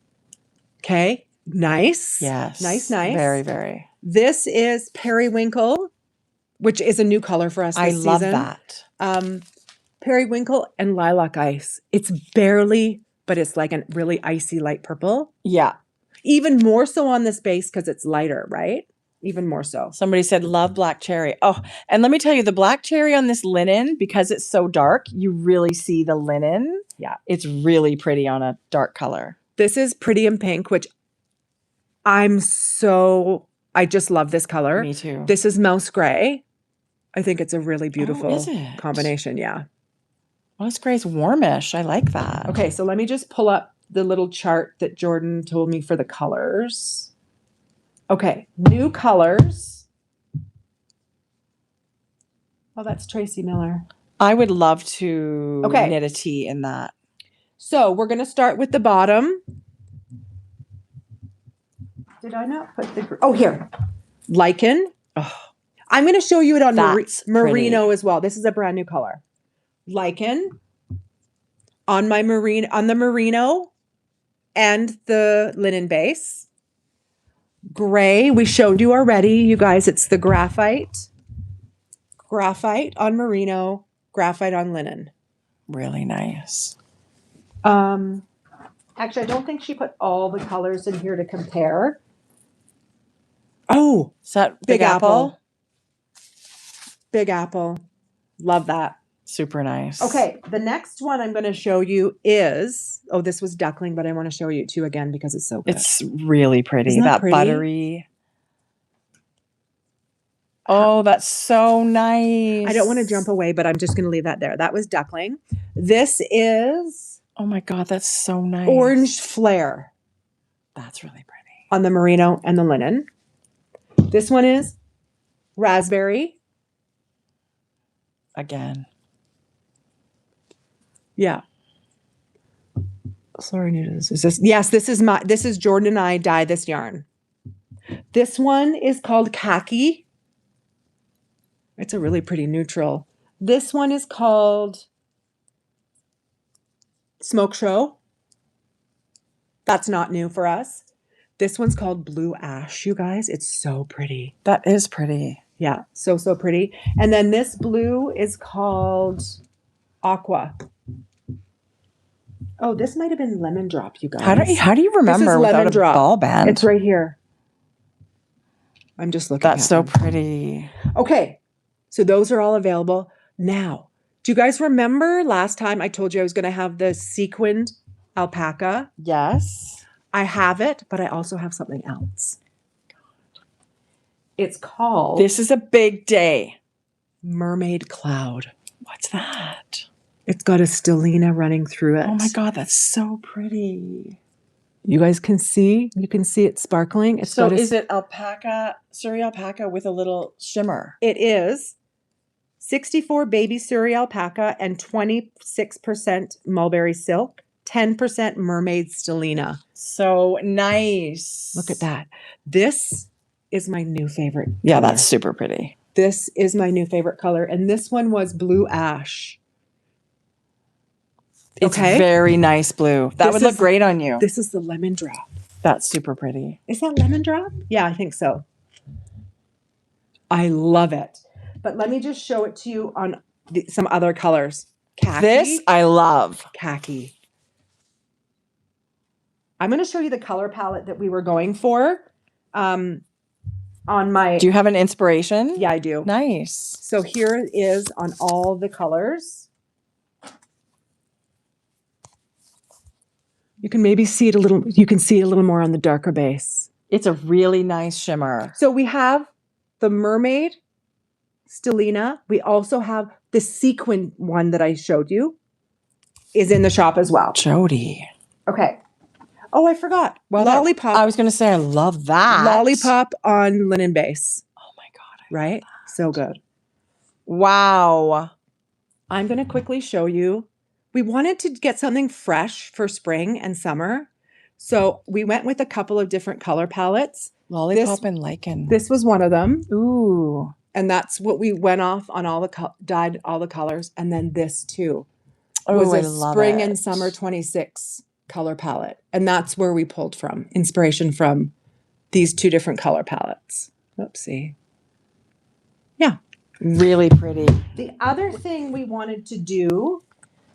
Okay, nice. Yes. Nice. Very, very. This is Periwinkle, which is a new color for us this season. I love that. Periwinkle and Lilac Ice. It's barely, but it's like a really icy light purple. Yeah. Even more so on this base because it's lighter, right? Even more so. Somebody said, love black cherry. Oh, and let me tell you, the black cherry on this linen, because it's so dark, you really see the linen. Yeah. It's really pretty on a dark color. This is Pretty in Pink, which I just love this color. Me too. This is Mouse Gray. I think it's a really beautiful is it? combination. Yeah. Mouse gray's warmish. I like that. Okay, so let me just pull up the little chart that Jordan told me for the colors. Okay, new colors. Oh, that's Tracie Millar. I would love to Okay. knit a tee in that. So we're going to start with the bottom. Did I not put the... Oh, here. Lichen. Oh, I'm going to show you it on That's merino pretty. as well. This is a brand new color. Lichen on the merino and the linen base. Gray, we showed you already, you guys. It's the graphite. Graphite on merino, graphite on linen. really nice. Actually, I don't think she put all the colors in here to compare. Oh, Is that Big Big Apple? Big Apple. Love that. Super nice. Okay, the next one I'm going to show you is, this was Duckling, but I want to show you two again because it's so good. It's really pretty. Isn't that pretty? Buttery. Oh, that's so nice. I don't want to jump away, but I'm just going to leave that there. That was Duckling. This is Oh my God, that's so nice. Orange Flare That's really pretty. on the merino and the linen. This one is Raspberry. Again. Yeah. Sorry, Nita. This is Jordan and I dye this yarn. This one is called Khaki. It's a really pretty neutral. This one is called Smoke Show. That's not new for us. This one's called Blue Ash, you guys. It's so pretty. That is pretty. Yeah, so pretty. And then this blue is called Aqua. Oh, this might have been Lemon Drop, you guys. How do you remember without a ball band? It's right here. I'm just looking That's so pretty. Okay, so those are all available now. Do you guys remember last time I told you I was going to have the sequined alpaca? Yes. I have it, but I also have something else. It's called... This is a big day. Mermaid Cloud. What's that? It's got a stellina running through it. Oh my God, that's so pretty. You guys can see? You can see it sparkling. It's so is it alpaca, Surrey alpaca with a little shimmer? It is 64 baby Surrey alpaca and 26% mulberry silk, 10% mermaid stellina. So nice. Look at that. This is my new favorite. Yeah, color. that's super pretty. This is my new favorite color. And this one was Blue Ash. It's very nice blue. That would look great on you. This is the Lemon Drop. That's super pretty. Is that Lemon Drop? Yeah, I think so. I love it. But let me just show it to you on some other colors. Khaki. This I love. Khaki. I'm going to show you the color palette that we were going for. On my... Do you have an inspiration? Yeah, I do. Nice. So here is on all the colors. You can maybe see it a little, you can see it a little more on the darker base. It's a really nice shimmer. So we have the Mermaid stellina. We also have the sequin one that I showed you is in the shop as well. Jodi. Okay. Oh, I forgot. Well, Lollipop. I was going to say, I love that. Lollipop on Lunan Base. Oh my God. Right? So good. Wow. I'm going to quickly show you. We wanted to get something fresh for spring and summer. So we went with a couple of different color palettes. Lollipop and lichen. This was one of them. Ooh. And that's what we went off on all the dyed all the colors. And then this too was a spring and summer 26 color palette. And that's where we pulled from inspiration from these two different color palettes. Oopsie. Yeah. Really pretty. The other thing we wanted to do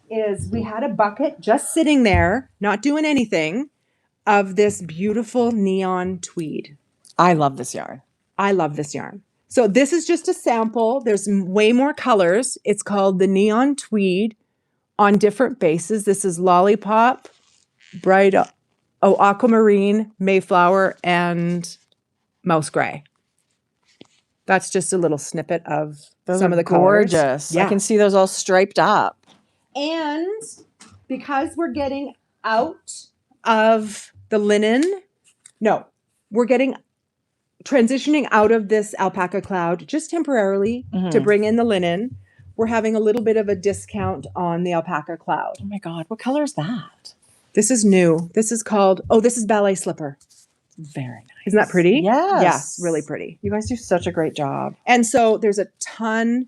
is we had a bucket just sitting there, not doing anything, of this beautiful neon tweed. I love this yarn. I love this yarn. So this is just a sample. There's way more colors. It's called the neon tweed on different bases. This is Lollipop, Bright, Aquamarine, Mayflower, and Mouse Gray. That's just a little snippet of some of the colors. Gorgeous. Yeah. I can see those all striped up. And because we're getting out of the linen, we're transitioning out of this alpaca cloud just temporarily to bring in the linen. We're having a little bit of a discount on the alpaca cloud. Oh my God. What color is that? This is new. This is called, this is Ballet Slipper. Very nice. Isn't that pretty? Yes. Yeah, really pretty. You guys do such a great job. And so there's a ton.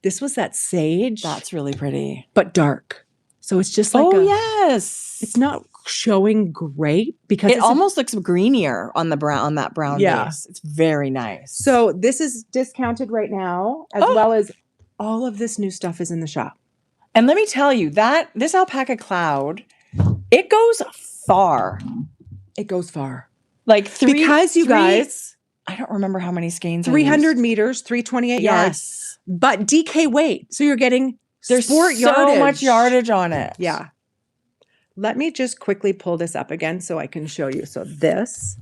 This was that sage. That's really pretty. But dark. So it's just like yes. It's not showing great because it almost looks greenier on the brown, on that brown base. It's very nice. So this is discounted right now, as well as all of this new stuff is in the shop. And let me tell you that this alpaca cloud, it goes far. It goes far. Like because you guys, I don't remember how many skeins. 300 meters, 328 yards. But DK weight. So you're getting there's sport so much yardage on it. Yeah. Let me just quickly pull this up again so I can show you. So this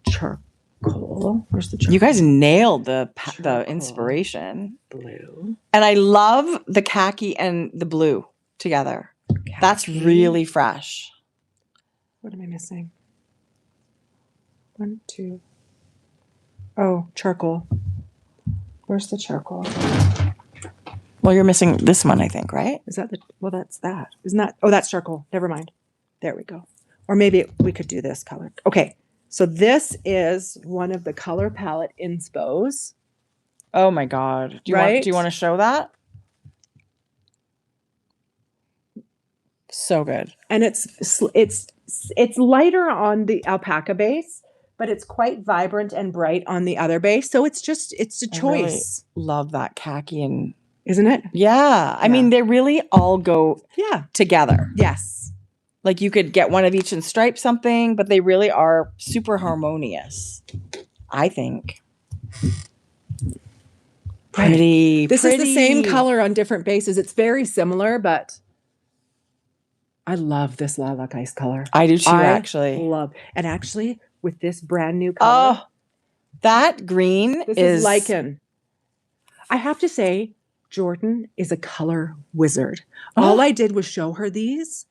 charcoal. Where's the charcoal? You guys nailed the inspiration. Blue. And I love the khaki and the blue together. Khaki. That's really fresh. What am I missing? 1, 2. Oh, charcoal. Where's the charcoal? Well, you're missing this one, I think, right? Is that that's that. Isn't that? Oh, that's charcoal. Never mind. There we go. Or maybe we could do this color. Okay. So this is one of the color palette inspos. Oh my God. Do you want to show that? So good. And it's lighter on the alpaca base, but it's quite vibrant and bright on the other base. So it's a choice. Really love that khaki and isn't it? yeah. I mean, they really all go together. Yes. Like you could get one of each and stripe something, but they really are super harmonious, I think. Pretty. This is the same color on different bases. It's very similar, but I love this lilac ice color. I do too, actually. And actually, with this brand new color. Oh, that green is lichen. I have to say, Jordan is a color wizard. All I did was show her these.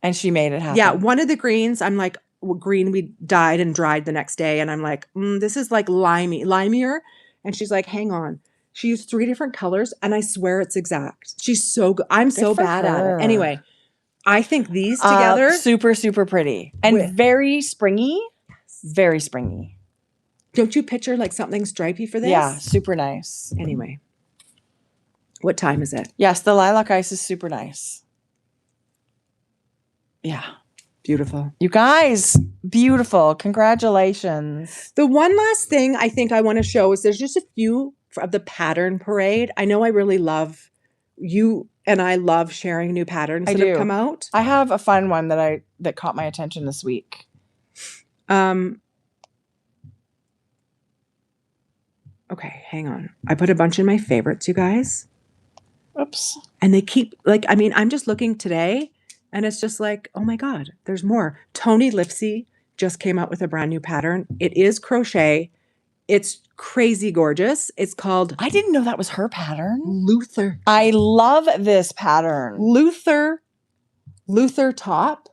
And she made it happen. Yeah, one of the greens, I'm like, green we dyed and dried the next day. And I'm like, this is like limier. And she's like, hang on. She used 3 different colors, and I swear it's exact. She's so good. I'm so bad at it. Anyway, I think these together. Super, super pretty. And very springy. Very springy. Don't you picture like something stripy for this? Yeah, super nice. Anyway. What time is it? Yes, the lilac ice is super nice. Yeah. Beautiful. You guys, beautiful. Congratulations. The one last thing I think I want to show is there's just a few of the pattern parade. I know I really love you and I love sharing new patterns that have come out. I have a fun one that caught my attention this week. Okay, hang on. I put a bunch in my favorites, you guys. Oops. And they keep I'm just looking today and it's just like, oh my God, there's more. Toni Lipsy just came out with a brand new pattern. It is crochet. It's crazy gorgeous. It's called... I didn't know that was her pattern. Luther. I love this pattern. Luther top.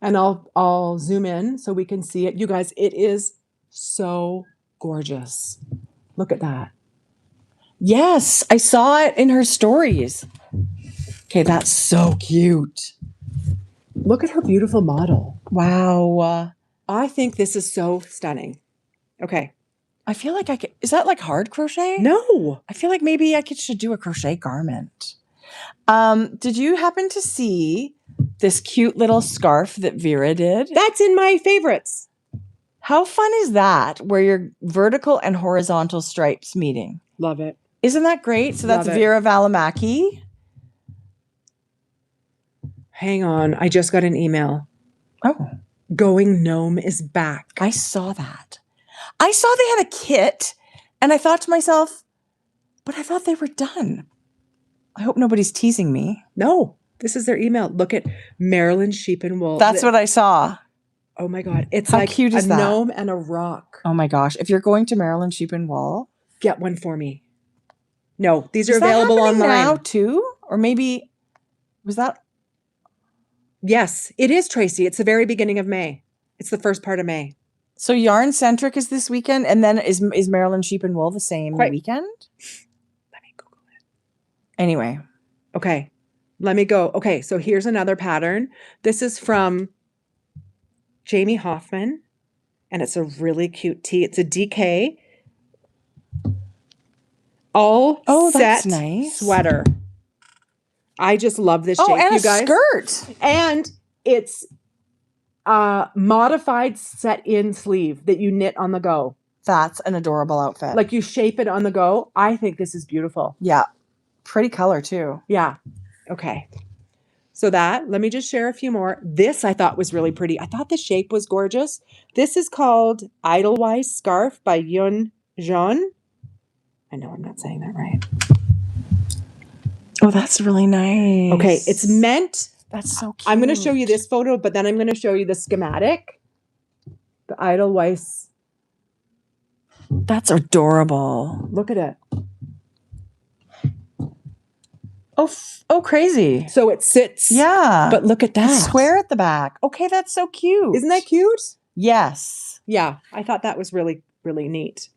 And I'll zoom in so we can see it. You guys, it is so gorgeous. Look at that. Yes, I saw it in her stories. Okay, that's so cute. Look at her beautiful model. Wow. I think this is so stunning. Okay. I feel like I could... Is that like hard crochet? No. I feel like maybe I should do a crochet garment. Did you happen to see this cute little scarf that Vera did? That's in my favorites. How fun is that? Where your vertical and horizontal stripes meeting. Love it. Isn't that great? So that's Vera Valimaki. Hang on. I just got an email. Oh. Going Gnome is back. I saw that. I saw they had a kit and I thought to myself, but I thought they were done. I hope nobody's teasing me. No, this is their email. Look at Maryland Sheep and Wool. That's what I saw. Oh my God. It's How like cute is a that? gnome and a rock. Oh my gosh. If you're going to Maryland Sheep and Wool, get one for me. No, these are available online now too, or maybe was that? Yes, it is, Tracy. It's the very beginning of May. It's the first part of May. So Yarn Centric is this weekend, and then is Maryland Sheep and Wool the same weekend? Let me Google it. Anyway, okay, let me go. Okay, so here's another pattern. This is from Jamie Hoffman, and it's a really cute tee. It's a DK. All set nice. Sweater. I just love this shape, and you guys. Skirt. And it's modified set-in sleeve that you knit on the go. That's an adorable outfit. Like you shape it on the go. I think this is beautiful. Yeah. Pretty color too. Yeah. Okay. So let me just share a few more. This I thought was really pretty. I thought the shape was gorgeous. This is called Edelweiss Scarf by Yun Jean. I know I'm not saying that right. Oh, that's really nice. Okay, it's meant. That's so cute. I'm going to show you this photo, but then I'm going to show you the schematic. The Edelweiss. That's adorable. Look at it. Oh, crazy. So it sits. Yeah. But look at that. Square at the back. Okay, that's so cute. Isn't that cute? Yes. Yeah, I thought that was really, really neat.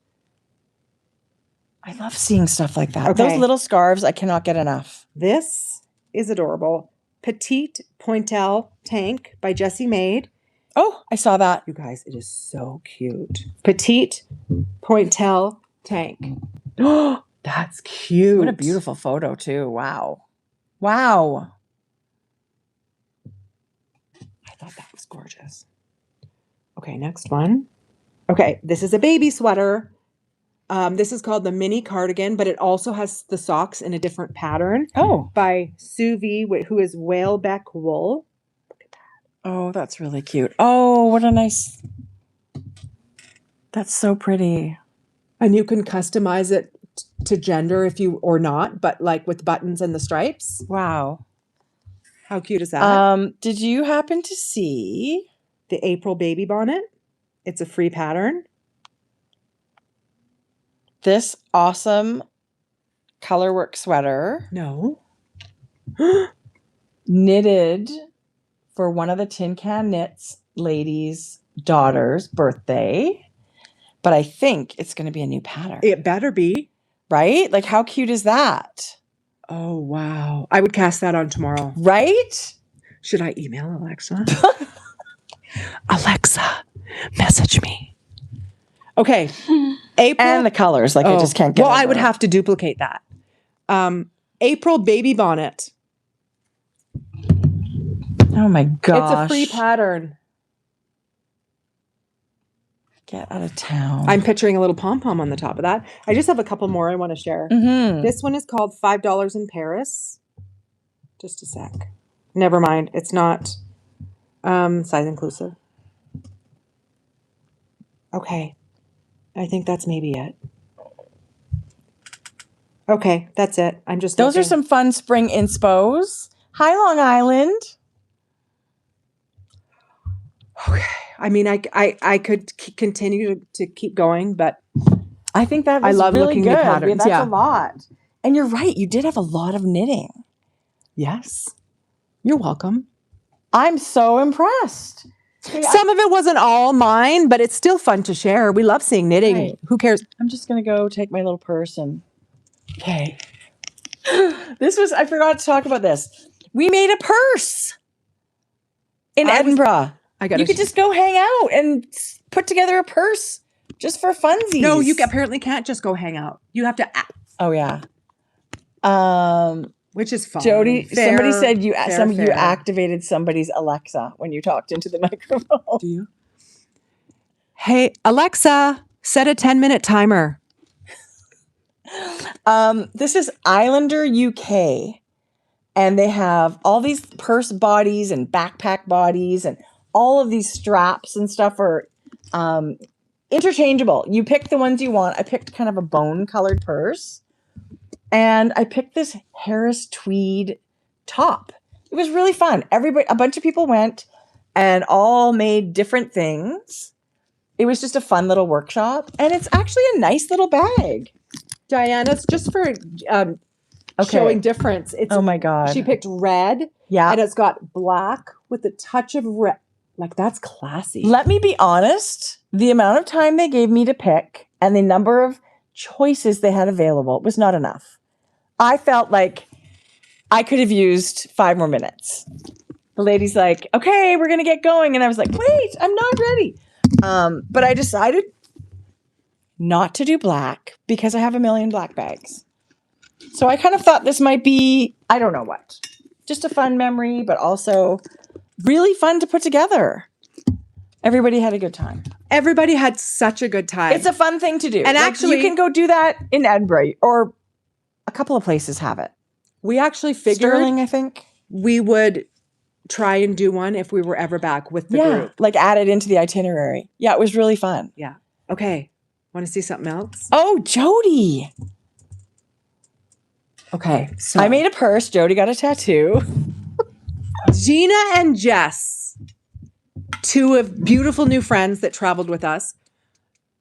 I love seeing stuff like that. Okay. Those little scarves, I cannot get enough. This is adorable. Petite Pointelle Tank by Jessie Maid. Oh, I saw that. You guys, it is so cute. Petite Pointelle Tank. Oh, that's cute. What a beautiful photo too. Wow. Wow. gorgeous. Okay, next one. Okay, this is a baby sweater. This is called the Mini Cardigan, but it also has the socks in a different pattern. Oh. By Suvi, who is whaleback wool. Look at that. Oh, that's really cute. Oh, what a nice... That's so pretty. And you can customize it to gender if you or not, but like with buttons and the stripes. Wow. How cute is that? Did you happen to see the April baby bonnet? It's a free pattern. This awesome colorwork sweater? No. Knitted for one of the Tin Can Knits ladies' daughter's birthday. But I think it's going to be a new pattern. It better be. Right? Like, how cute is that? Oh, wow. I would cast that on tomorrow. Right? Should I email Alexa? Alexa, message me. Okay. April. And the colors. Like, I just can't get Well, over I would it. have to duplicate that. April baby bonnet. Oh, my gosh. It's a free pattern. Get out of town. I'm picturing a little pom-pom on the top of that. I just have a couple more I want to share. Mm-hmm. This one is called $5 in Paris. Just a sec. Never mind. It's not size inclusive. Okay. I think that's maybe it. Okay, that's it. I'm just Those looking. are some fun spring inspos. Hi, Long Island. Okay. I mean, I could continue to keep going, but I think that I was love really looking good. at patterns. That's Yeah. a lot. And you're right. You did have a lot of knitting. yes. You're welcome. I'm so impressed. Some of it wasn't all mine, but it's still fun to share. We love seeing knitting. Right. Who cares? I'm just going to go take my little purse and... Okay. I forgot to talk about this. We made a purse in Edinburgh. You could just go hang out and put together a purse just for funsies. No, you apparently can't just go hang out. You have to Oh, yeah. which is fun. Jodi, somebody said you fair. activated somebody's Alexa when you talked into the microphone. Do you? Hey, Alexa, set a 10-minute timer. This is Islander UK, and they have all these purse bodies and backpack bodies, and all of these straps and stuff are interchangeable. You pick the ones you want. I picked kind of a bone-colored purse, and I picked this Harris tweed top. It was really fun. A bunch of people went and all made different things. It was just a fun little workshop, and it's actually a nice little bag. Diana's just for showing difference. It's, oh my God. She picked red. Yeah. And it's got black with a touch of red. Like, that's classy. Let me be honest. The amount of time they gave me to pick and the number of choices they had available was not enough. I felt like I could have used 5 more minutes. The lady's like, okay, we're going to get going. And I was like, wait, I'm not ready. But I decided not to do black because I have a million black bags. So I kind of thought this might be, I don't know what, just a fun memory, but also really fun to put together. Everybody had a good time. Everybody had such a good time. It's a fun thing to do. And actually, you can go do that in Edinburgh, or a couple of places have it. We actually figured Sterling, I think. We would try and do one if we were ever back with the group. Like add it into the itinerary. Yeah, it was really fun. Yeah. Okay. Want to see something else? Oh, Jodi. Okay. So I made a purse. Jodi got a tattoo. Gina and Jess, 2 of beautiful new friends that traveled with us,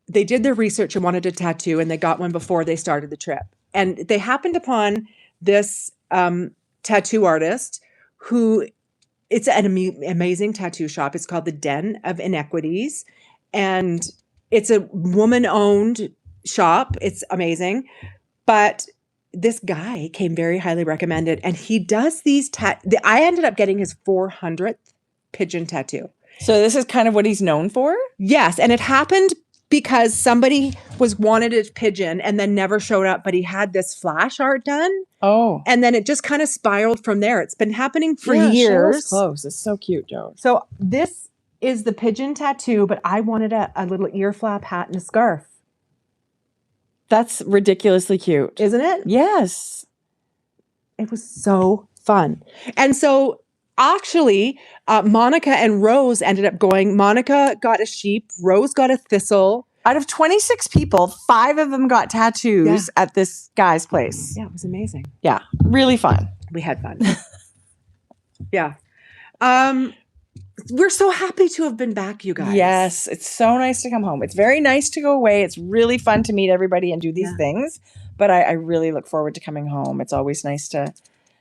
they did their research and wanted a tattoo, and they got one before they started the trip. And they happened upon this tattoo artist who, it's an amazing tattoo shop. It's called the Den of Inequities. And it's a woman-owned shop. It's amazing. But this guy came very highly recommended, and he does these I ended up getting his 400th pigeon tattoo. So this is kind of what he's known for? Yes, and it happened because somebody wanted a pigeon and then never showed up, but he had this flash art done. Oh. And then it just kind of spiraled from there. It's been happening for Cheryl's years. clothes. It's so cute, Joe. So this is the pigeon tattoo, but I wanted a little ear flap hat and a scarf. That's ridiculously cute. Isn't it? Yes. It was so fun. And so actually, Monica and Rose ended up going. Monica got a sheep. Rose got a thistle. Out of 26 people, 5 of them got tattoos at this guy's place. Yeah, it was amazing. Yeah, really fun. We had fun. Yeah. We're so happy to have been back, you guys. Yes, it's so nice to come home. It's very nice to go away. It's really fun to meet everybody and do these things. But I really look forward to coming home. It's always nice to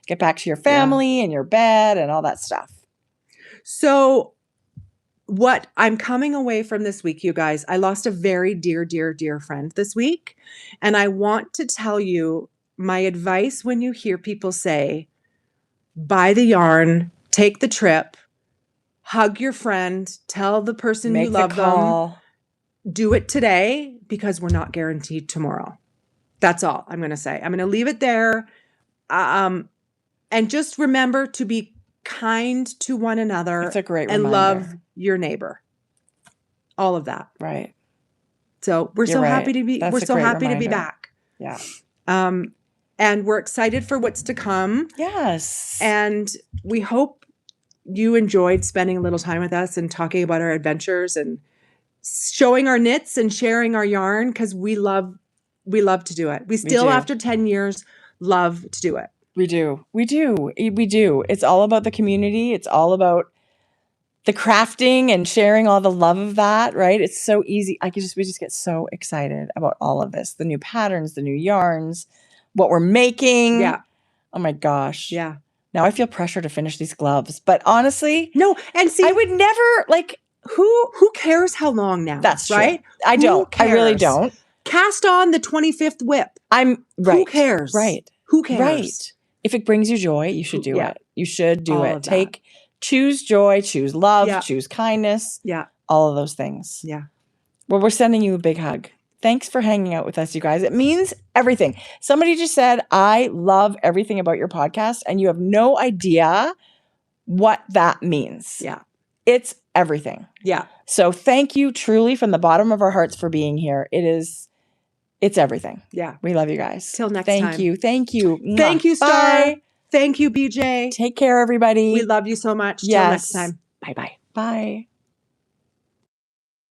get back to your family and your bed and all that stuff. So what I'm coming away from this week, you guys, I lost a very dear, dear, dear friend this week. And I want to tell you my advice when you hear people say, buy the yarn, take the trip, hug your friend, tell the person you love them, do it today because we're not guaranteed tomorrow. That's all I'm going to say. I'm going to leave it there. And just remember to be kind to one another. It's a great and reminder. Love your neighbor. All of that. Right. So we're so happy to be, we're so happy to be back. Yeah. And we're excited for what's to come. Yes. And we hope you enjoyed spending a little time with us and talking about our adventures and showing our knits and sharing our yarn because we love to do it. We still, after 10 years, love to do it. We do. It's all about the community. It's all about the crafting and sharing all the love of that, right? It's so easy. We just get so excited about all of this. The new patterns, the new yarns, what we're making. Yeah. Oh my gosh. Yeah. Now I feel pressure to finish these gloves. But honestly, no. And see, I would never who cares how long now? That's true. Right. I don't. I really don't. Cast on the 25th whip. Right. Who cares? Right. Who cares? Right. If it brings you joy, you should do it. You should do it. Choose joy, choose love, choose kindness. Yeah. All of those things. Yeah. Well, we're sending you a big hug. Thanks for hanging out with us, you guys. It means everything. Somebody just said, I love everything about your podcast, and you have no idea what that means. Yeah. It's everything. Yeah. So thank you truly from the bottom of our hearts for being here. It's everything. Yeah. We love you guys. Till next time. Thank you. Thank you. Thank you, Star. Bye. Thank you, BJ. Take care, everybody. We love you so much. Yes. Till next time. Bye-bye. Bye.